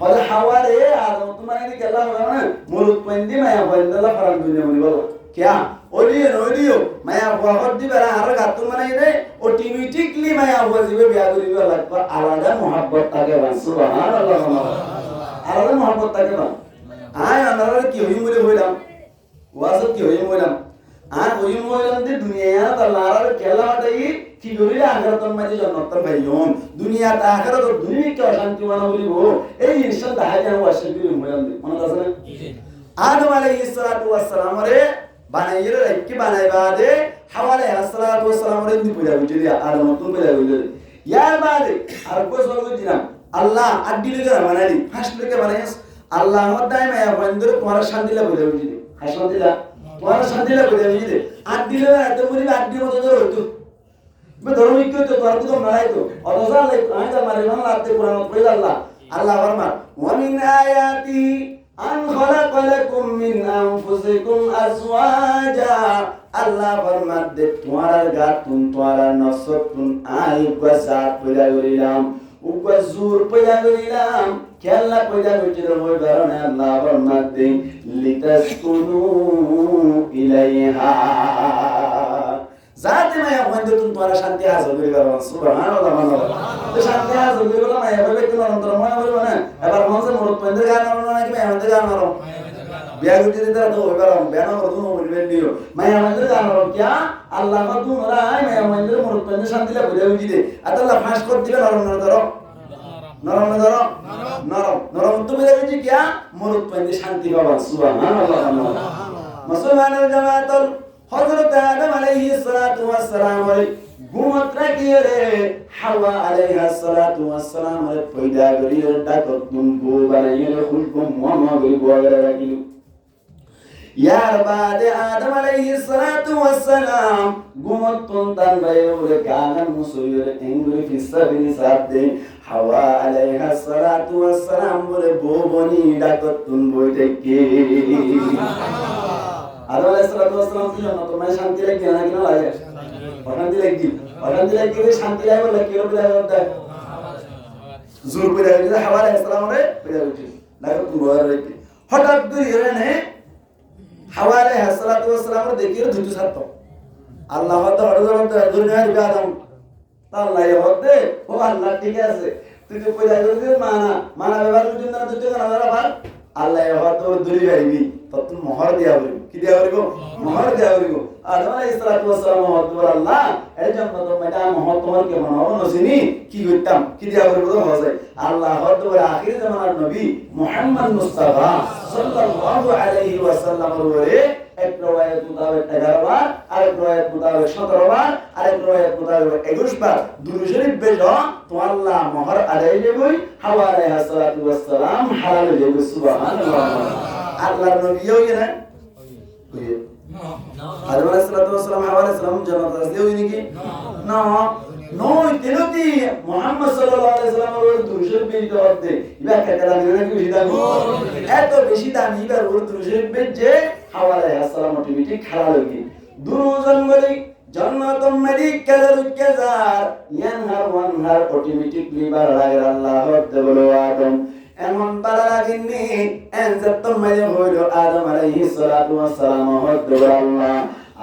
হল হাওয়ার আদম তুই বানাইলি কেলা বানানা মুরুত পন্দি মায়া বন্দলা ফারাম দুনিয়া বলি বল क्या ओलियो माया हुआ हद्दी बेरा हर गातुन बनाई रे ऑटोमेटिकली माया हुआ जीवे ब्यागुरी बे लगता आलादा मोहब्बत ताके बन सुबहानाल्लाह आलादा मोहब्बत ताके बन आय अनरा की होई मुरे होइलाम ওয়াজ কি হইম বললাম আর হইম বললাম যে দুনিয়া আল্লাহর কেলা হটাই কি করিলে আখিরাতের মাঝে জান্নাত পাইয়ম দুনিয়াতে আখিরাত দুনিয়াকে অশান্তি বানা বলিব এই ইনসান তাহা যেন ওয়াশিল করি বললাম মনে আছে না আদম আলাইহিস সালাতু ওয়াস সালাম রে বানাইরে রাখি বানাইবা দে হাওয়া আলাইহিস সালাতু ওয়াস সালাম রে দি পয়লা বুঝলি আদম তুম পয়লা বুঝলি ইয়ার বাদে আর কোস বলবো দিলাম আল্লাহ আড্ডি লেগে বানাইলি ফার্স্ট লেগে বানাইস আল্লাহ মদাই মায়া বন্ধুর তোমার শান্তি লাগে বুঝলি শান্তিলা তোমার শান্তিলা করে বুঝলি আট দিলে এত বলি আট দিন মতো ধরে হইতো ধর্মিক তো তোর তো নাই তো অথচ আল্লাহ আমি তো মারি বাংলা আতে কোরআন পড়ে আল্লাহ আল্লাহ ফরমান ওয়া মিন আয়াতি আন খালাকা লাকুম মিন আনফুসিকুম আজওয়াজা আল্লাহ ফরমান দে তোমার গা তোমার নফস তুম আই গসাত পয়দা করিলাম উগা জুর পয়দা করিলাম খেলা পয়দা হইছিল ওই কারণে আল্লাহ ফরমান দে লিতাসকুনু ইলাইহা যাতে মায়া বন্ধু তুমি তোমার শান্তি হাসিল করি করো সুবহানাল্লাহ তো শান্তি হাসিল করি বলা মায়া বলে কি অন্তর মনে বলবো না এবার মনসে মুরত বন্ধের গান মারো না কি মায়া বন্ধের গান মারো বিয়া করতে দিতে তো ওই করো বেনা করো তুমি বলবেন দিও মায়া বন্ধের গান মারো কি আল্লাহ কো তোমরা মায়া বন্ধের মুরত বন্ধের শান্তি লা করে উঠি দে আল্লাহ ফাঁস করে দিবে নরম না ধরো নরম না ধরো নরম নরম তুমি দেখি কি মুরত বন্ধের শান্তি পাবা সুবহানাল্লাহ মুসলমানের জামাতুল হযরত আদম আলাইহিস সালাতু ওয়াস সালাম এর গুমত্রা কি রে হাওয়া আলাইহিস সালাতু ওয়াস সালাম এর পয়দা করিয়ে ডাকত তুমকো বানাইলে খুলকো মামা গরি গোয়াগরা রাখিলু ইয়ার বাদে আদম আলাইহিস সালাতু ওয়াস সালাম গুমত্তন তান বাইরে গানান মুসুইরে এঙ্গুরি ফিসাবিনি সাদে হাওয়া আলাইহিস সালাতু ওয়াস সালাম বলে বনি ডাকত তুম বইতে কে আদম আলাইহিস সালাতু ওয়াস সালাম কি জানো তোমার শান্তি লাগে না কি না লাগে অশান্তি লাগে শান্তি লাগে বলে কি হবে লাগে জোর করে লাগে হাওয়া আলাইহিস সালাম রে পেরে উঠি লাগে তুমি বড় রেখে হঠাৎ করে এনে হাওয়া আলাইহিস সালাতু ওয়াস সালাম রে দেখিয়ে ধুতু ছাড়ত আল্লাহ হয়তো হড়জন তো দুনিয়ার আদম আল্লাহ হতে ও আল্লাহ ঠিক আছে তুই তো কই যাইছিস মানা ব্যবহার করছিস না তুই কেন আবার আল্লাহ হয়তো দূরে যাইবি তখন মোহর দেয়া বলিব কি দেয়া বলিব মোহর দেয়া বলিব আদম আলাইহিস সালাতু ওয়াস সালাম হয়তো আল্লাহ এই জন্য তো ম্যাডাম মোহর তোমার কে মনে নসিনি কি করতাম কি দেয়া বলিব তো হবে আল্লাহ হয়তো আখির জামানার নবী মুহাম্মদ মুস্তাফা সাল্লাল্লাহু আলাইহি ওয়াসাল্লাম বলে এক রওয়ায়াত মুতাবিক 11 বার আরেক রওয়ায়াত মুতাবিক 17 বার আরেক রওয়ায়াত মুতাবিক 21 বার দুরূদ শরীফ বেজো তো আল্লাহ মোহর আদায় দেবই হাওয়া আলাইহিস সালাতু ওয়াস সালাম হালাল দেব সুবহানাল্লাহ আল্লাহর নবী হইয়ে না হইয়ে আদম আলাইহিস সালাতু ওয়াস সালাম হাওয়া আলাইহিস সালাম জান্নাত আসলে হই নাকি না নয় তেলতি মুহাম্মদ সাল্লাল্লাহু আলাইহি সাল্লামের দুরূদ বেইতে হতে ইবা কাতারা মিনা কি বেশি দামি এত বেশি দামি ইবার ওর দুরূদ বেজে হাওয়া আলাইহিস সালাম অটোমেটিক খাড়া লাগি দুরূজন বলি জান্নাতুম মালিকাল কাজার ইয়ানহার ওয়ানহার অটোমেটিকলি বার লাগে আল্লাহ হতে বলো আদম এমন তারা লাগেননি এনজাতুম মাইলে হইলো আদম আলাইহিস সালাতু ওয়াস সালাম হতে বলো আল্লাহ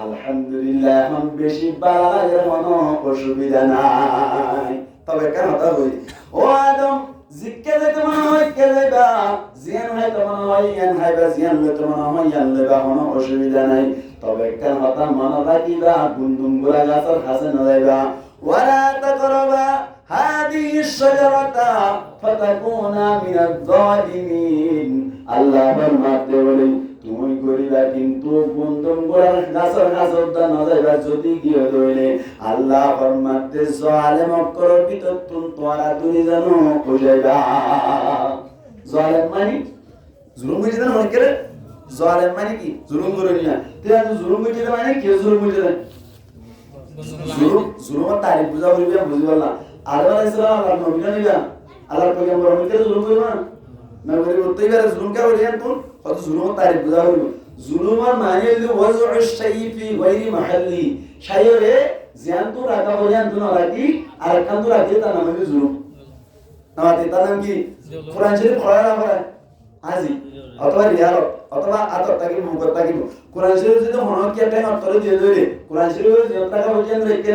আলহামদুলিল্লাহ এখন বেশি বালা লাগে কোনো অসুবিধা নাই তবে কেন তা হই ও আদম জিক্কে যেতে মনে হয় কে যাইবা জিয়ান হয় তো মনে হয় ইয়ান হাইবা জিয়ান হলে তো মনে হয় ইয়ান লেবা কোনো অসুবিধা নাই তবে কেন হতা মনে রাখিবা গুন্দুম গোলা গাছের কাছে না যাইবা ওয়ালা তাকরাবা হাদিহি শাজারাতা ফাতাকুনা মিনাজ জালিমিন আল্লাহ ফরমাতে বলেন তুমি করিবা কিন্তু গুন্দুম গোলা গাছের কাছে না যাইবা যদি গিয়ে দইলে আল্লাহ ফরমাতে জালেম করর ভিতর তোমরা দুনি জানো কইবা জালেম মানে জুলুম হইছে না মনে করে জালেম মানে কি জুলুম করে নিয়া তে আর জুলুম হইছে মানে কি জুলুম হইছে জুলুম তারিফ বুঝা করিবে বুঝিবা না আদম আলাইহিস সালাম আল্লাহর নবী না নিবা আল্লাহর পয়গম্বর হইতে জুলুম করিবা না করে বলতেই পারে জুলুম কে হইলেন তো কত জুলুম তারিফ বুঝা করিবে জুলুমের মানে হলো ওয়াজউ শাই ফি গায়রি মাহাল্লি শাইরে জিয়ান তো রাখা বলিয়ান তো না রাখি আর কান তো রাখি তা নাম হলো জুলুম নামাতে তার নাম কি কোরআন শরীফ পড়া না পড়া আজি অথবা রিয়ারত অথবা আতর তাকি মুগত তাকি কোরআন শরীফ যদি মনে কি একটা অর্থ দিয়ে দেবে কোরআন শরীফ যে টাকা বলছেন রেখে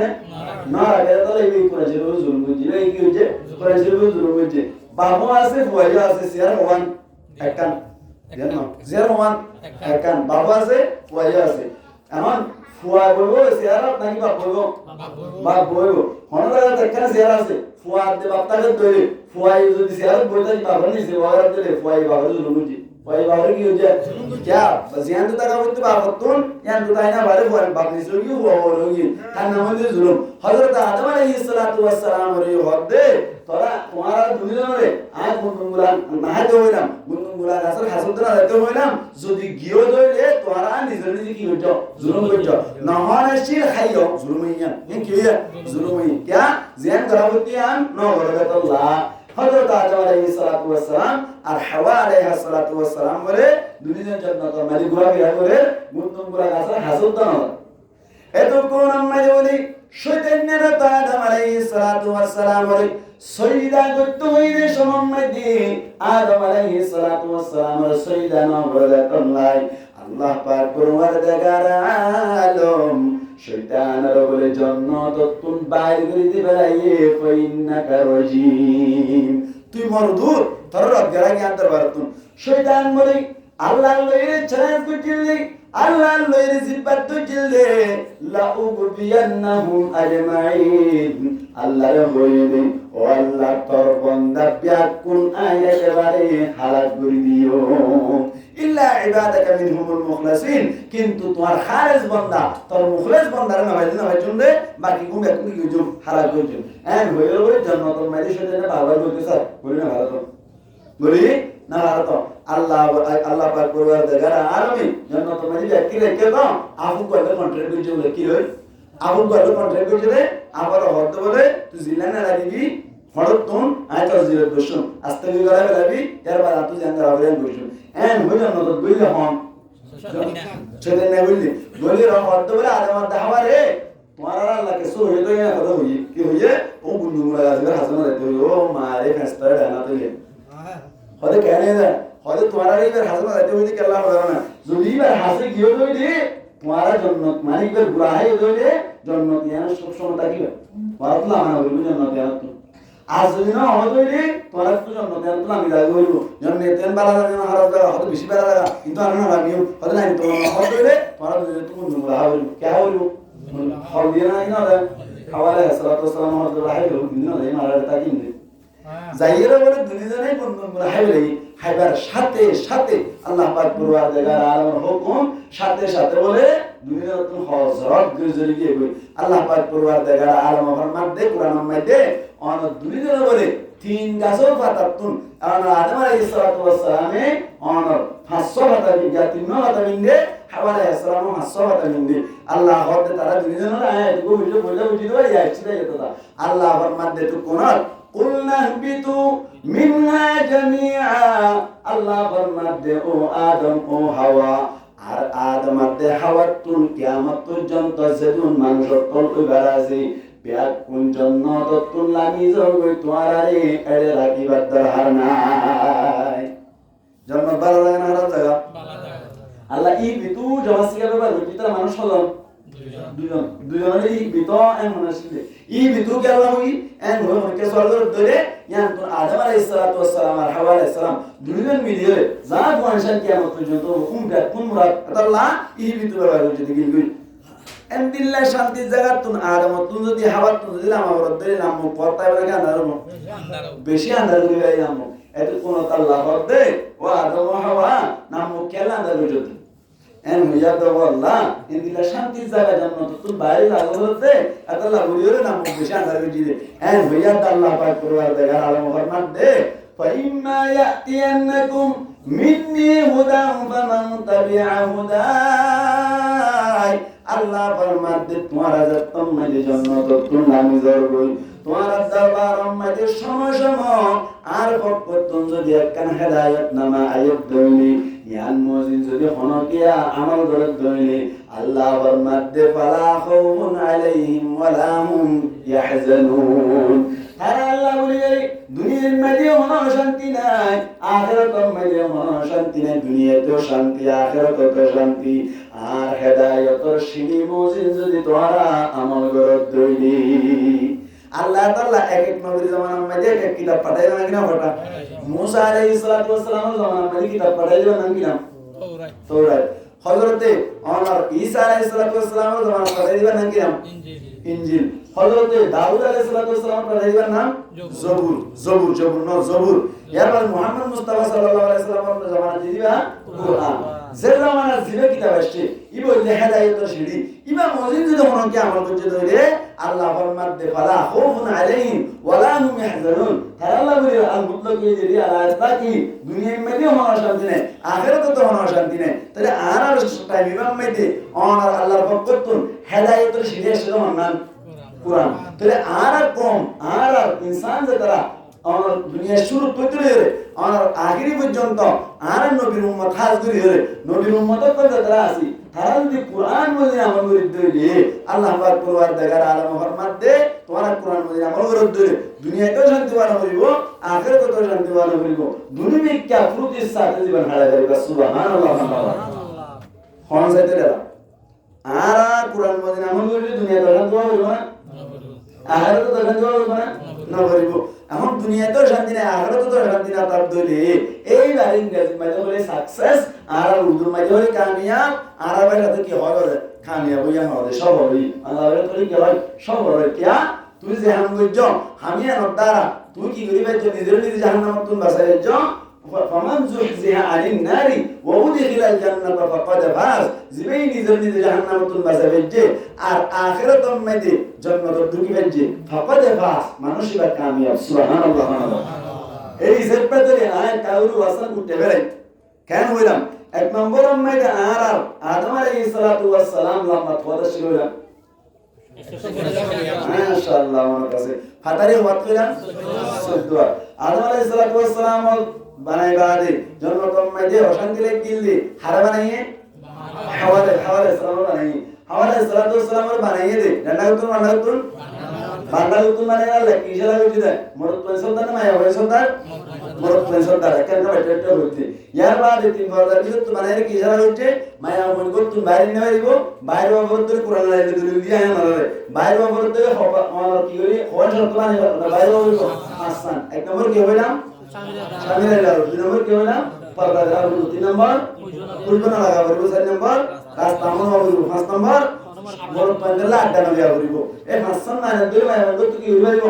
না রাখে তাহলে এই কোরআন শরীফ জুলুম বুঝি না কি হচ্ছে কোরআন শরীফ জুলুম বুঝি বাবু আছে ফুয়াইয়া আছে সিয়ার ওয়ান একখান জানো সিয়ার ওয়ান একখান বাবু আছে ফুয়াইয়া আছে এমন ফুয়া বলবো সিয়ার নাকি বাপ বলবো বাপ বলবো হনরা একখান সিয়ার আছে ফুয়া দে বাপটাকে ধরে ফুয়াই যদি সিয়ার বলতে বাবা নিছে ওয়ার দিলে ফুয়াই বাবা জুলুম বুঝি ভাই বাবা কি হচ্ছে क्या बस यान तो तका बोलते बाप तुम यान तो ताइना बारे फुआ बाप ने सो क्यों हुआ होगी तान नाम दे जुल्म हजरत आदम अलैहिस्सलातु वस्सलाम रे हदे तोरा तुम्हारा दुनिया रे आज गुनगुला ना दे হইলাম গুনগুলা গাছের হাসুদ না দিতে হইলাম যদি গিয়ে দইলে তোরা নিজে নিজে কি হইছো জুলুম করছো না হয় শির খাইও জুলুমিয়া কি হইয়া জুলুমি क्या জিয়ান করাবতি আন নো বরকতুল্লাহ হযরত আদম আলাইহিস সালাতু ওয়াস সালাম আর হাওয়া আলাইহিস সালাতু ওয়াস সালাম বলে দুনিয়ার জান্নাত মালিক ঘোরা গিয়া করে গুনগুন গোলা গাছের হাসুদ দাও এত কোন আম্মাই বলি শয়তানের তো আদম আলাইহিস সালাতু ওয়াস সালাম বলে সৈয়দা করতে হইলে সমম্মদি আদম আলাইহিস সালাতু ওয়াস সালাম সৈয়দা না বলে তোমলাই আল্লাহ পাক পরওয়ারদিগার আলম শয়তানের বলে জান্নাত তুন বাইরে করে দিবে এ ফাইন্নাকা রাজিম তুই মরদুর তোর রব গরা জ্ঞান তোর বারতুন শয়তান বলে আল্লাহ লইরে চ্যালেঞ্জ করছিলি আল্লাহ লইরে জিব্বাত তুজিলে লা উগবিয়ান্নাহুম আজমাইন আল্লাহর বইলে ও আল্লাহ তোর বান্দা ব্যাকুন আয়াতে বারে হালাত করে দিও ইল্লা ইবাদাকা মিনহুমুল মুখলাসিন কিন্তু তোমার খালেস বান্দা তোর মুখলেস বান্দার না ভাই চুনলে বাকি গুম একটু কি জুম হালাত করছো এন্ড হইল বলে জান্নাতুল মাইদি শয়তানে বাবা বলতে স্যার বলি না ভালো বলি না ভালো আল্লাহ আল্লাহ পাক পরওয়ারদিগার আলামিন জান্নাতুল মাইদি কি রেখে দাও আপু কত কন্ট্রিবিউট করলে কি হয় আপু কত কন্ট্রিবিউট করে আবার হতে বলে তুই জিলানা লাগিবি হরতুন আয়তা জিরা দোষন আস্তে গলা বেলাবি এরবার আতু জানগা আবরান দোষন এন হইল না তো বইলে হন ছেলে না বললি বলি রং হতে বলে আদম দাওয়ারে তোমার আল্লাহকে সো হইলো না কথা হই কি হইয়ে ও গুনগুলা গাছের হাসান রাতে ও মারে ফেস্তা ডানা তুলে হতে কেন না হতে তোমার এইবার হাসান রাতে হইতে কেলা হবে না যদি এবার হাসে গিয়ে দইলে তোমার জন্নত মানিকবার গুরাহে দইলে জন্নত ইয়ান সব সময় থাকিবে বাতলা না বলবো জন্নত ইয়ান তো আজ যদি না হইলে তোমার তো জন্নত ইয়ান তো আমি যাই হইলো জন্ম তেন বালা না হারাস দাও হতে বেশি বালা লাগা কিন্তু আর না ভাবিও হতে নাই তো হইলে তোমার তুমি গুলা হইলো কে হইলো হল দিয়ে না খাওয়ালে সালাতু সালাম হযরত রাহিল দিন না মারা তাকিন যাইরা বলে দুনিয়ানে বন্ধন করে হাইবার সাথে সাথে আল্লাহ পাক পরওয়ারদিগার আলামের হুকুম সাথে সাথে বলে দুনিয়ার তো হযরত গুজরি গিয়ে আল্লাহ পাক পরওয়ারদিগার আলাম ফরমান দে কোরআন মধ্যে অন দুনিয়ার বলে তিন গাছও পাতাতুন আদম আলাইহিস সালাতু ওয়াস সালামে অনর 500 পাতা বিগা 3 পাতা বিন্দে হাওয়া আলাইহিস সালাম 500 পাতা বিন্দে আল্লাহ হতে তারা দুইজনের আয়াত গো বুঝে বুঝি দেওয়া যাচ্ছে এটা আল্লাহ ফরমাতে তো কোন কুলনা বিতু মিনহা জামিআ আল্লাহ ফরমাতে ও আদম ও হাওয়া আর আদমাতে হাওয়াতুন কিয়ামত পর্যন্ত যেদিন মানুষ তল উবার আছে ব্যাগ কোন জন্য ততুন লাগি জগই তোয়ারে এড়ে রাখিবার দরকার নাই জন্ম ভালো লাগে না খারাপ জায়গা আল্লাহ ই বিতু জমাসিকা ব্যাপার ভিতরে মানুষ হলো দুজনের ই বিতু এন মানুষ ই বিতু কে আল্লাহ হই এন হই কে সরদর ধরে ইয়ান তো আদম আলাইহিস সালাতু ওয়াস সালাম আর হাওয়া আলাইহিস সালাম দুজন মিলিয়ে যা কোনশন কিয়ামত পর্যন্ত উমরাত কোন মুরাদ আল্লাহ ই বিতু ব্যাপার যদি গিল এন্দিল্লাহ শান্তির জায়গা তুন আদম তুন যদি হাওয়া তুন দিলাম আমার ধরে নাম পড়তাই বলে কেন বেশি আন্দার হয়ে যায় নাম এত কোন আল্লাহ হতে ও আদম হাওয়া নাম কেলা আন্দার হয়ে এন হইয়া দেব আল্লাহ এন্দিল্লাহ শান্তির জায়গা জান্নাত তুন বাইরে লাগো হতে এত আল্লাহ বলিও নাম বেশি আন্দার হয়ে দিলে এন হইয়া আল্লাহ পাক করবার জায়গা আলম ফরমান দে ফাইম্মা ইয়াতিয়ান্নাকুম মিন্নি হুদাম ফামান তাবিআ হুদাই আল্লাহ ফরমাতে তোমার যতন মাঝে জান্নাত তুন নামি জরবই তোমার দরবার মাঝে সময় আর পক্ষতন যদি একখান হেদায়েত নামা আয়াত দইলি ইয়ান মুজিন যদি হনকিয়া আমল করে দইলি আল্লাহ ফরমাতে ফালা খাউফুন আলাইহিম ওয়ালা হুম ইয়াহজানুন আর আল্লাহ বলি দুনিয়ার মাঝে কোনো শান্তি নাই আখিরাতের মাঝে কোনো শান্তি নাই দুনিয়াতেও শান্তি আখিরাতেও শান্তি আর হেদায়েতের সিঁড়ি মুজিন যদি তোরা আমল করে দইলি আল্লাহ তাআলা এক এক নবীর জামানার মধ্যে এক এক কিতাব পাঠাইলেন না কিনা ফটা মুসা আলাইহিস সালাতু ওয়াস সালামের জামানার মধ্যে কিতাব পাঠাইলেন না কিনা তাওরাত হযরতে ওমর ঈসা আলাইহিস সালাতু ওয়াস সালামের জামানার পাঠাইলেন না কিনা ইনজিল হযরতে দাউদ আলাইহিস সালাতু ওয়াস সালাম পাঠাইলেন নাম জবুর এরপর মুহাম্মদ মুস্তাফা সাল্লাল্লাহু আলাইহি সাল্লামের জামানার দিবা কুরআন যে জামানার জিবে কিতাব আসছে ইবো হেদায়েতের সিঁড়ি ইবা মুজিন যদি হনকে আমল করতে ধরে আল্লাহ ফরমাতে ফালা খাউফুন আলাইহিম ওয়ালা হুম ইয়াহজানুন তারা আল্লাহ বলে আল মুতলাক এই আয়াত কি দুনিয়ার মধ্যে হওয়ার শান্তি নেই আখিরাতে তো হওয়ার শান্তি নেই তাহলে আর টাইম ইমাম মধ্যে অনার আল্লাহর পক্ষতুন হেদায়েতের সিঁড়ি এসে মানন কুরআন তাহলে আর কম আর ইনসান যে তারা আমার দুনিয়া শুরু করতে রে আমার আখিরি পর্যন্ত আর নবীর উম্মত খাস করে রে নবীর উম্মত কত তারা আছে তারা যদি কুরআন মধ্যে আমল করে দিলে আল্লাহ পাক পরওয়ার দেখার আলম ফরমাত দে তোমরা কুরআন মধ্যে আমল করে দিলে দুনিয়াতেও শান্তি বানা করিব আখিরাতেও শান্তি বানা করিব দুনিয়া কি আফরুতির সাথে জীবন হারা করিব সুবহানাল্লাহ হন যাইতে রে আর কুরআন মধ্যে আমল করে দুনিয়াতে শান্তি বানা করিব না আখিরাতেও শান্তি বানা করিব না করিব এখন দুনিয়াতেও শান্তি নাই আখিরাতেও শান্তি না তার দলে এই বারে ইংরেজি মাঝে বলে সাকসেস আর উর্দু মাঝে বলে কামিয়াব আর বাইরে কি হবে কামিয়াব হইয়া হবে সব হবে আল্লাহ বলে তোর কি হয় সব হবে কিয়া তুই যে হাম গজ্জ আমি আর দ্বারা তুই কি করিবা যে নিজে জাহান্নাম তুন বাসায় জ ফামান যুহজিহা আনিন নারি ওয়া উদখিলাল জান্নাতা ফাকাদ ফাজ জিবে নিজে জাহান্নাম তুন বাসায় যে আর আখিরাতের মধ্যে জান্নাত ঢুকিবে যে ফাকাদ ফাজ মানুষই কামিয়াব সুবহানাল্লাহ এই জেপেতরে আয় কাউরু ওয়াসাল উঠে বেড়াই কেন হইলাম এক নম্বর মধ্যে আর আদম আলাইহিস সালাতু ওয়াস সালাম লাম্মা ওয়াদা ছিল মাশাআল্লাহ আমার কাছে ফাতারে ওয়াত কইলাম সুদওয়া আদম আলাইহিস সালাতু ওয়াস সালাম বানাই বাদে জন্মতম মধ্যে অশান্তি লেগিলি হারা বানাইয়ে হাওয়া সালাম বানাইয়ে হাওয়া সালাতু ওয়াস সালাম বানাইয়ে দে ডান্ডাগুতুন বান্দাগুতুন মানে আল্লাহ কি জেলা হইতে দেয় মরদ পয়সলদার না মায়া পয়সলদার মরদ পয়সলদার কেন এটা হইতে ইয়ার বাদে তিন বছর ভিতর মানে কি জেলা হইতে মায়া মন করতুন বাইরে নিয়ে আইব বাইরে অবরতে কুরআন লাইলে দিল দিয়া মারে বাইরে অবরতে হবা আমার কি করি হওয়া শর্ত মানে বাইরে হইব আসান এক নম্বর কি হইলাম শামিলের লাল দুই নম্বর কি হইলাম পর্দা লাল তিন নম্বর কুলবনা লাগাবো চার নম্বর রাস্তা আমল হইব পাঁচ নম্বর মরদ পাঞ্জালা আড্ডা লাগিয়া করিব এই হাসান না দুই ভাই বন্ধু কি হইব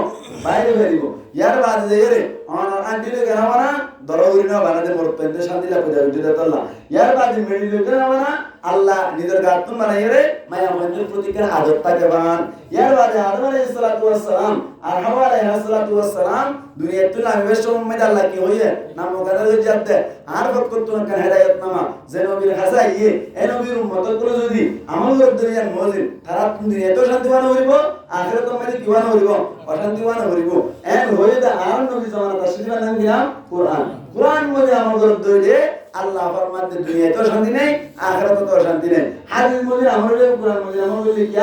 বাইরে বেরিব ইয়ার বাদে যে রে অনার আন্টিলে কেনাবা না দরগুরি না বানাতে মরদ পাঞ্জা শান্তি লাগবে দিতে তোলা ইয়ার বাদে মেডিলে কেনাবা না আল্লাহ নিজের গাতুন বানাই রে মায়া মন্দির প্রতীকের আদত থাকে বান ইয়ার বাদে আদম আলাইহিস সালাতু ওয়াস সালাম আর হাওয়া আলাইহিস সালাতু ওয়াস সালাম দুনিয়াতে না বেশ উম্মত আল্লাহ কি হইয়ে নাম মুকাদ্দার জানতে আর বকত না হেদায়েত নামা যে নবীর হাসাই এ নবীর উম্মত গুলো যদি আমল করতে যান মজিদ তারা দুনিয়াতে শান্তিবান হইব আখিরাত মধ্যে কিবান হইব অশান্তিবান হইব এন হয়ে দা আর নবী জামানা তাসদিবান নাম দিলাম কোরআন কোরআন মধ্যে আমল করতে হইলে আল্লাহ ফরমাতে দুনিয়াতে শান্তি নেই আখিরাতে শান্তি নেই হাদিস মধ্যে আমল করে কোরআন মধ্যে আমল করলে কি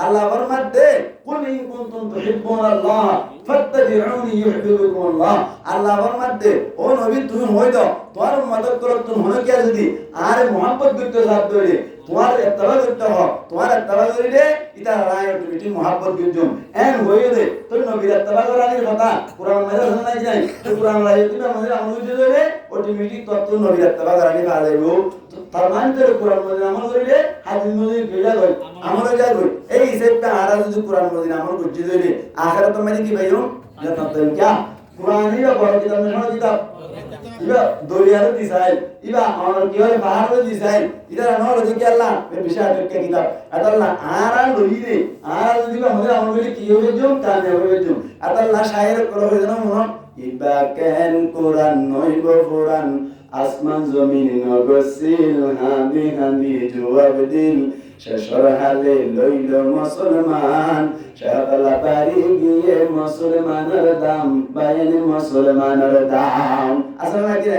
আল্লাহ ফরমাতে কুল ইন কুনতুম তুহিব্বুনাল্লাহ ফাত্তাবিউনি ইউহিব্বুকুমুল্লাহ আল্লাহ ফরমাতে ও নবী তুমি হই দাও তোমার মদদ করো তুমি হনে কি যদি আর মোহাম্মদ করতে সাথ ধরে তোমার ইত্তেবা করতে হ তোমার ইত্তেবা করিলে ইতা রায় অটোমেটিক মোহাম্মদ করজুম এন হয়ে দে তুই নবীর ইত্তেবা করার কথা কোরআন মধ্যে শোনাই যায় তো কোরআন রায় তুমি আমাদের আমল করে অটোমেটিক তত নবীর ইত্তেবা করার কথা যাইব তার মানে তো কোরআন মধ্যে আমল করিলে হাদিস মধ্যে গেলা গই আমল যায় গই এই হিসাবটা আর যদি কোরআন মধ্যে আমল করতে দিলে আখিরাত মধ্যে কি পাইও জান্নাত কি কোরআনই বড় কিতাব না কিতাব ইবা দরিয়ার দিছাই ইবা আমার কি হয় পাহাড় দিছাই ইদা নর দেখি আল্লাহ এই বিষয় দেখে কিতাব আল্লাহ আরা লইরে আর যদি আমাদের আমল কি হবে জম কানে হবে জম আল্লাহ শায়ের করে হবে না মন ইবা কেন কোরআন নইব কোরআন আসমান জমিন নগসিল হামি হামি জবাব দিল শেষর হালে লইল মুসলমান শাহবালা পারি গিয়ে মুসলমানের দাম বাইন মুসলমানের দাম আসলে নাকি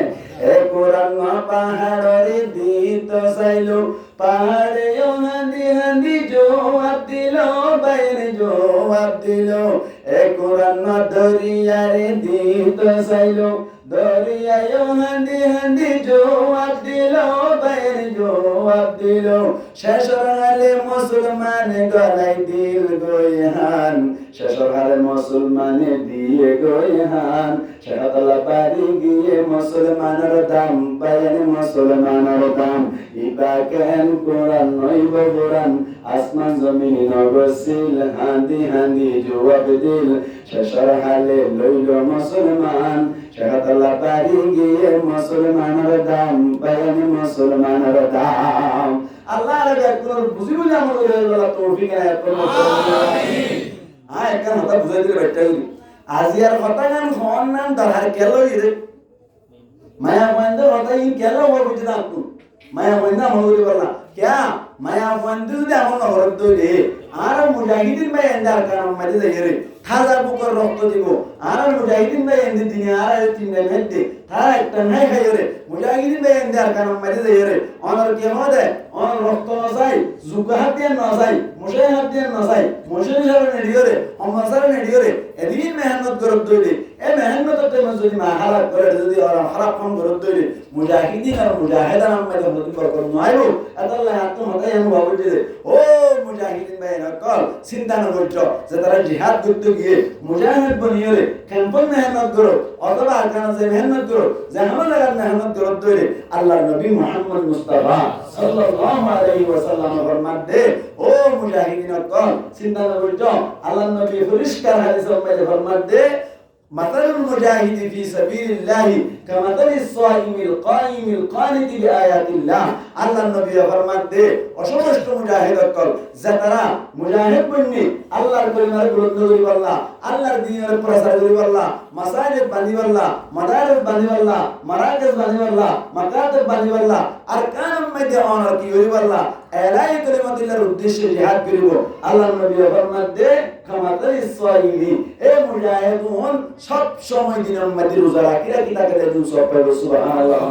এ কোরআন পাহাড়ে দিত চাইলো পাহাড়ে হান্দি হান্দি জবাব দিল বাইন জবাব দিল এ কোরআন দরিয়ারে দিত চাইলো দরিয়ায় হান্দি হান্দি জবাব দিল বাইন জবাব দিল শেষর হালে মুসলমান গলাই দিল গয়হান শেষর হালে মুসলমানে দিয়ে গয়হান শাহতলা পারি গিয়ে মুসলমানের দাম বাইন মুসলমানের দাম ইবা কেন কোরআন নইব কোরআন আসমান জমিন নগসিল হান্দি হান্দি জবাব দিল শেষর হালে লইল মুসলমান শাহতলা পারি গিয়ে মুসলমানের দাম বাইন মুসলমানের দাম আল্লাহ রে কোন বুঝি বুঝি আমল করে বলা তৌফিক আয়াত করো আমিন আয় কেন হতা বুঝাই দিলে বেটাই আজিয়ার কথা গান ফোন নাম দরহার কেলো ইরে মায়া বন্ধ হতা ই কেলো ও বুঝি না তু মায়া বন্ধ আমল করে বলা क्या माया बंद যদি আমল হরত দইলে আর মুজাহিদিন ভাই এন্দার কারণ মাঝে যাইরে খাজা বুকর রক্ত দিব আর মুজাহিদিন ভাই এন্দি দিন আর তিন মেতে তারা একটা নাই খাইরে মুজাহিদিন ভাই এন্দার কারণ মাঝে যাইরে অনর কি হবে অন রক্ত নসাই জুকা হাত দিয়ে নসাই মুশে হাত দিয়ে নসাই মুশে হিসাবে নেডিওরে অমর সারে নেডিওরে এদিন মেহনত করত দইলে এ মেহনত তে যদি মা হালাত করে যদি আর খারাপ কাম করত দইলে মুজাহিদিন আর মুজাহিদান আমাদের হতে বরকত নাইবো আল্লাহ আত্ম হতাই আমি ভাবি যে ও মুজাহিদিন ভাই নকল চিন্তা না করছো যে তারা জিহাদ করতে গিয়ে মুজাহিদ বনিয়ে ক্যাম্পন মেহনত করো অথবা আরকানা যে মেহনত করো জাহান লাগার মেহনত করো তৈরি আল্লাহর নবী মুহাম্মদ মুস্তাফা সাল্লাল্লাহু আলাইহি ওয়াসাল্লাম ফরমান দে ও মুজাহিদিন নকল চিন্তা না করছো আল্লাহর নবী পরিষ্কার হাদিসে ফরমান দে مثل المجاهد في سبيل الله كمثل الصائم القائم القانت بآيات الله আল্লাহ নবী ফরমান দে অসমস্ত মুজাহিদ কল যারা মুজাহিদ বন্নি আল্লাহর কলিমার গ্রন্থ করি আল্লাহ আল্লাহর দ্বীনের প্রচার করি আল্লাহ মাসাজিদ বানি আল্লাহ মাদারিস বানি আল্লাহ মারাকিজ বানি আল্লাহ মাকাতিব বানি আল্লাহ আরকান মধ্যে অনার কি করি আল্লাহ এলাই কলিমাতিল্লাহর উদ্দেশ্যে জিহাদ করিব আল্লাহ নবী ফরমান দে কামাতালিস সাইমি এ মুজাহিদুন সব সময় দিনের মধ্যে রোজা রাখি রাখি তাকে দেন সব পাবে সুবহানাল্লাহ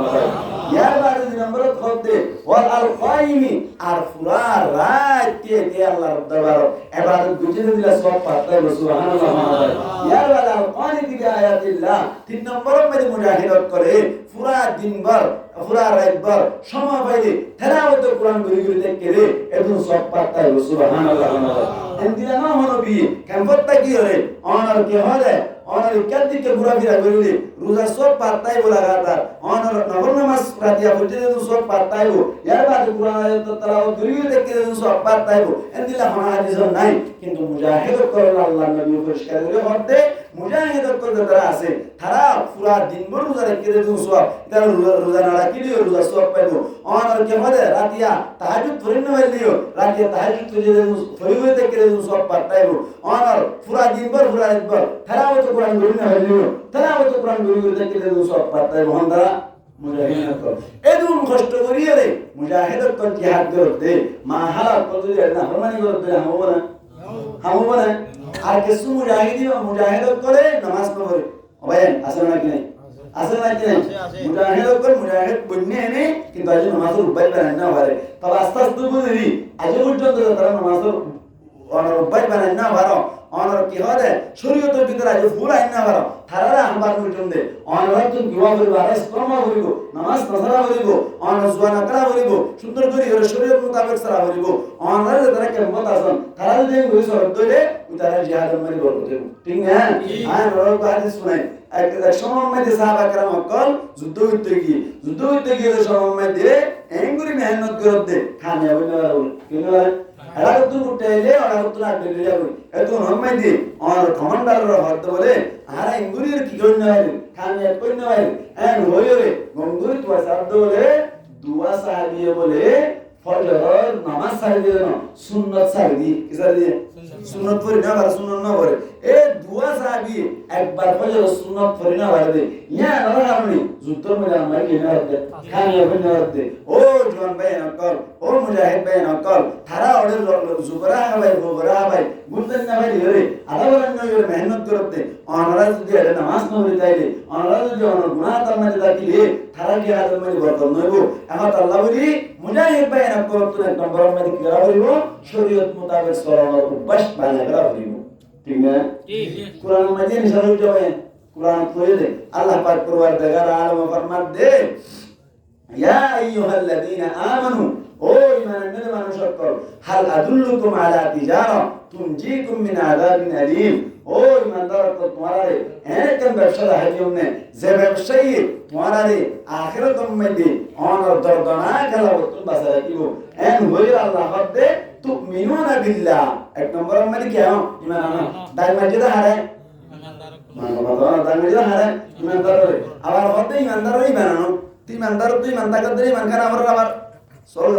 ইয়ার বারে দিন আমরা খোদে ওয়াল আলকাইমি আর পুরা রাত কে আল্লাহর দরবার ইবাদত বুঝে দিলা সব পাবে সুবহানাল্লাহ ইয়ার বারে আলকাইমি কি আয়াতিল্লাহ তিন নম্বর মধ্যে মুজাহিদত করে পুরা দিনভর পুরা রাতভর সময় পাইলে তেলাওয়াত কোরআন গুলি গুলি দেখে রে এত সব পাবে সুবহানাল্লাহ এন্দিলা না হনবি কেমপত্তা কি হরে অনার কে হয় অনার কাদিকে ঘোরাফেরা করিলে রোজা সব পাতাই বলা গাতা অনার নফল নামাজ রাতিয়া বুঝে তো সব পাতাইব ইয়ার বাদ কুরআন আয়াত তেলাওয়াত করিলে দেখে সব পাতাইব এন্দিলা হাদিস নাই কিন্তু মুজাহিদ করে আল্লাহ নবী পরিষ্কার করে হতে মুজাহিদ করে যারা আছে তারা পুরা দিনভর রোজা রেখে দেন সব তারা রোজা না রাখিলেও রোজা সব পাইব অনার কে হয় রাতিয়া তাহাজ্জুদ পড়ে না হইলেও রাতিয়া তাহাজ্জুদ পড়ে দেন ফরিবে থেকে দেন সব পাইব অনার পুরা দিনভর তারাও তো কোরআন পড়ে না হইলেও তারাও তো কোরআন পড়ে থেকে দেন সব পাইব হন্দারা মুজাহিদ কর এদুন কষ্ট করিয়ে রে মুজাহিদ কর জিহাদ করতে মা হালাত করতে না ফরমানি করতে হামো না আর কিছু মুজাহিদ করে নামাজ পড়ে ওবেন আসলে নাকি নাই আসলে নাকি নাই মুজাহিদ বন্যে এনে কিন্তু আজ নামাজের উপায় বানায় না পারে তবে আস্তে আস্তে বুঝি আজ পর্যন্ত তারা নামাজের উপায় বানায় না পারো অনর কি হয় শরীয়তের ভিতরে আজ ফুল আইন না পারো তারা আহ্বান করছেন দে অনর তুমি দোয়া করিব আর ইসলাম করিব নামাজ নজরা করিব অনর জুয়ানা করা করিব সুন্দর করে শরীয়ত মোতাবেক সারা করিব অনর তারা কেমন আছেন তারা যদি ওই শরত দইলে তারা জিহাদ মানে করতে ঠিক না আর ওর কাছে শুনাই এক সময় মধ্যে সাহাবা کرام কল যুদ্ধ করতে গিয়ে সময় মধ্যে এঙ্গুরি মেহনত করতে খানে বলে এরা তো উঠেলে ওরা তো না বেরিয়ে যাবে এত নরমাই দি আর কমান্ডাররা হয়তো বলে আর এঙ্গুরির কি করতে হয় খানে করতে হয় এন হইরে গঙ্গুরি তো শব্দ বলে দুয়া সাহাবিয়ে বলে ফজর নামাজ সারি দিয়ে না সুন্নাত সারি দি কি সারি দিয়ে সুন্নাত পড়ি না আর সুন্নাত না পড়ে এ দুয়া সাহাবি একবার ফজর সুন্নাত পড়ি না পড়ে ইয়া না আপনি যুদ্ধর মধ্যে আমরা কি না হতে খানে বনে হতে ও জওয়ান ভাই নকল ও মুজাহিদ ভাই নকল তারা ওদের জুবরা ভাই বুঝতেন না ভাই রে আলাদা নয় মেহনত করতে অনরা যদি এটা নামাজ না হই তাইলে অনরা যদি অনর গুনাহ তার দাকিলে তারা কি আদম মানে বরকত নইব এখন আল্লাহ বলি মুজাহিদ ভাই নকল তো এক নম্বর মধ্যে কি করা হইব শরীয়ত মোতাবেক চলার অভ্যাস বানায় করা হইব ঠিক না ঠিক কোরআন মাঝে নিশান যাবে কোরআন পড়ে দে আল্লাহ পাক পরওয়ারদিগার আলম ফরমান দে ইয়া আইয়ুহাল্লাযীনা আমানু ও ঈমানের মানুষ সকল হাল আদুল্লুকুম আলা তিজারা তুনজিকুম মিন আযাবিন আলীম ও ঈমানদার তো তোমারে একদম ব্যবসা হাজিও নে যে ব্যবসায়ী তোমারে আখিরাত মধ্যে অনর দর্দনা গেলা বতুন বাসা রাখিব এন হইর আল্লাহ হদে তুমিনুনা বিল্লাহ এক নম্বর মানে কি ঈমান আনা দাই মসজিদ হারে আবার হতে ইমানদারই বানানো তুই ইমানদার করতে ইমানখান আবার সরল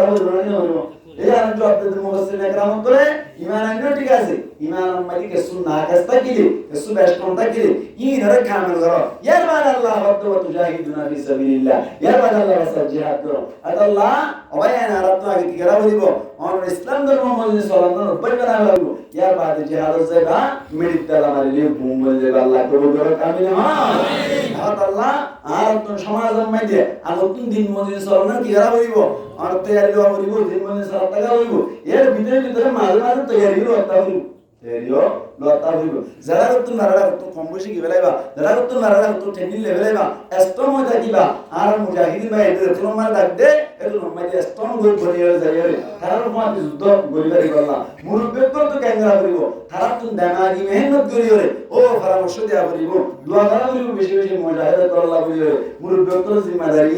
এই আমি তো আপনাদের মুফাসসিরিন একরাম করে ঈমান আনলো ঠিক আছে ঈমান মানে কিছু না কাজটা কিলে কিছু বেশকমটা কিলে ইনারে কামেল করো ইয়ার বাদ আল্লাহ ওয়া তুজাহিদুনা ফি সাবিলিল্লাহ ইয়ার বাদ আল্লাহ রাসূল জিহাদ করো আল্লাহ ওয়াইনা রাত আগে কি করা বলিব অন ইসলাম ধর্ম মজলিস সালাম উপর করা লাগব ইয়ার বাদ জিহাদ জায়গা মিনিট দালা মারিলে বুম বলে আল্লাহ কবুল করো কামিল আমিন আল্লাহ আর তো সমাজের মধ্যে আলোচন দিন মজলিস সালাম কি করা বলিব আর তৈরি হওয়া বলিব দিন মজলিস সালাম টাকা বলিব এর ভিতরে মাঝে তৈরি হওয়া বলিব এরিও লতা হইব যারা তো নারারা তো কম বেশি কি বেলাইবা যারা তো নারারা তো টেনিল লেভেলাইবা এস্টম হই থাকিবা আর মুজাহিদিন ভাই এদের তো মার ডাক দে এর মাঝে এস্টম গই ভরি হয়ে যায় রে তার মাঝে যুদ্ধ গরিবারি করলা মুরব্বি তো কেঙ্গা করিব তারা তো দানাগি মেহনত করিও রে ও পরামর্শ দেয়া করিব দোয়া করা করিব বেশি বেশি মুজাহিদ করলা করিও রে মুরব্বি তো জিম্মাদারি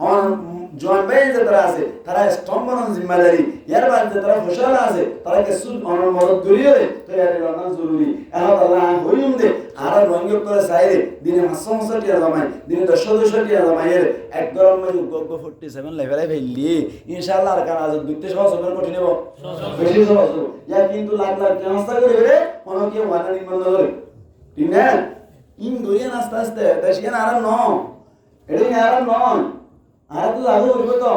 অন জোয়ান ভাই যারা আছে তারা স্তম্ভ জিম্মাদারি ইয়ার বাদে তারা খুশাল আছে তারা কিছু অনুমোদন করিয়ে তৈরি করা জরুরি এখন আল্লাহ হইম দে আর রঙ করে চাইরে দিনে 500 টাকা জমাই দিনে 10 টাকা জমাইয়ের এক গরম মানে গগ 47 লেভেলে ফেললি ইনশাআল্লাহ আর কাজ দুইতে সহজ হবে কঠিন হবে বেশি সহজ হবে ইয়া কিন্তু লাখ লাখ ব্যবস্থা করে রে কোন কি ওয়ানা নিবন্ধ করে ঠিক না ইন দরিয়া আস্তে আস্তে দেশিয়ান আরাম ন এডি আরাম নয় আর তো আগে বলবো তো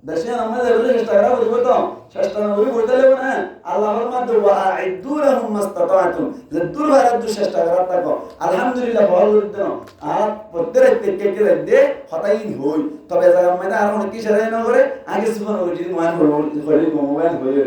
দেশে আমাদের এবারে চেষ্টা করা বলবো তো চেষ্টা না বলি বলতে লাগবে না আল্লাহর মাধ্যমে ওয়া আইদু লাহুম মাস্তাতাতুম যে দূর ভারত চেষ্টা করা থাকো আলহামদুলিল্লাহ ভালো করতে না আর প্রত্যেক কে দে হতাই হই তবে জায়গা মানে আর অনেক কিছু না করে আগে সুবহান ওই যদি মান করে মোবাইল হয়ে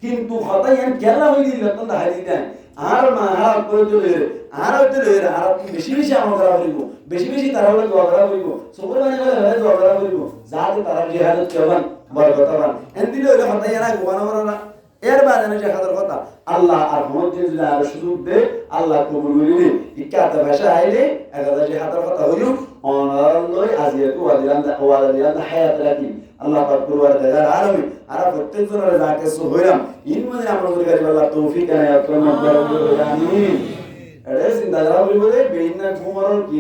কিন্তু হতাই এন কেলা হই দিল তো হারি দেয় আর মা হারা করে চলে আর হইতে লইরা আর বেশি বেশি আমল করা হইব বেশি বেশি তারা হলে দোয়া করা হইব সবর মানে হলে দোয়া করা হইব যাতে তারা জিহাদত করবেন বরকত পান এন্দিলে হলে হতাই না গোবানা মারা এর বাদে না জিহাদের কথা আল্লাহ আর মধ্যে যদি আর সুযোগ দে আল্লাহ কবুল করিলে ইকাতে ভাষা আইলে এগাদা জিহাদের কথা হইল অনারলই আজিয়াতু ওয়াদিলান হায়াত রাখি আল্লাহ পাক পরওয়ারদিগার আলম আর প্রত্যেকজনের যাকে সো হইরাম ইন মানে আমরা করি আল্লাহ তৌফিক আনায়াত করুন আমিন এটা চিন্তা করা বলিব যে বেইন না ঘুমার কি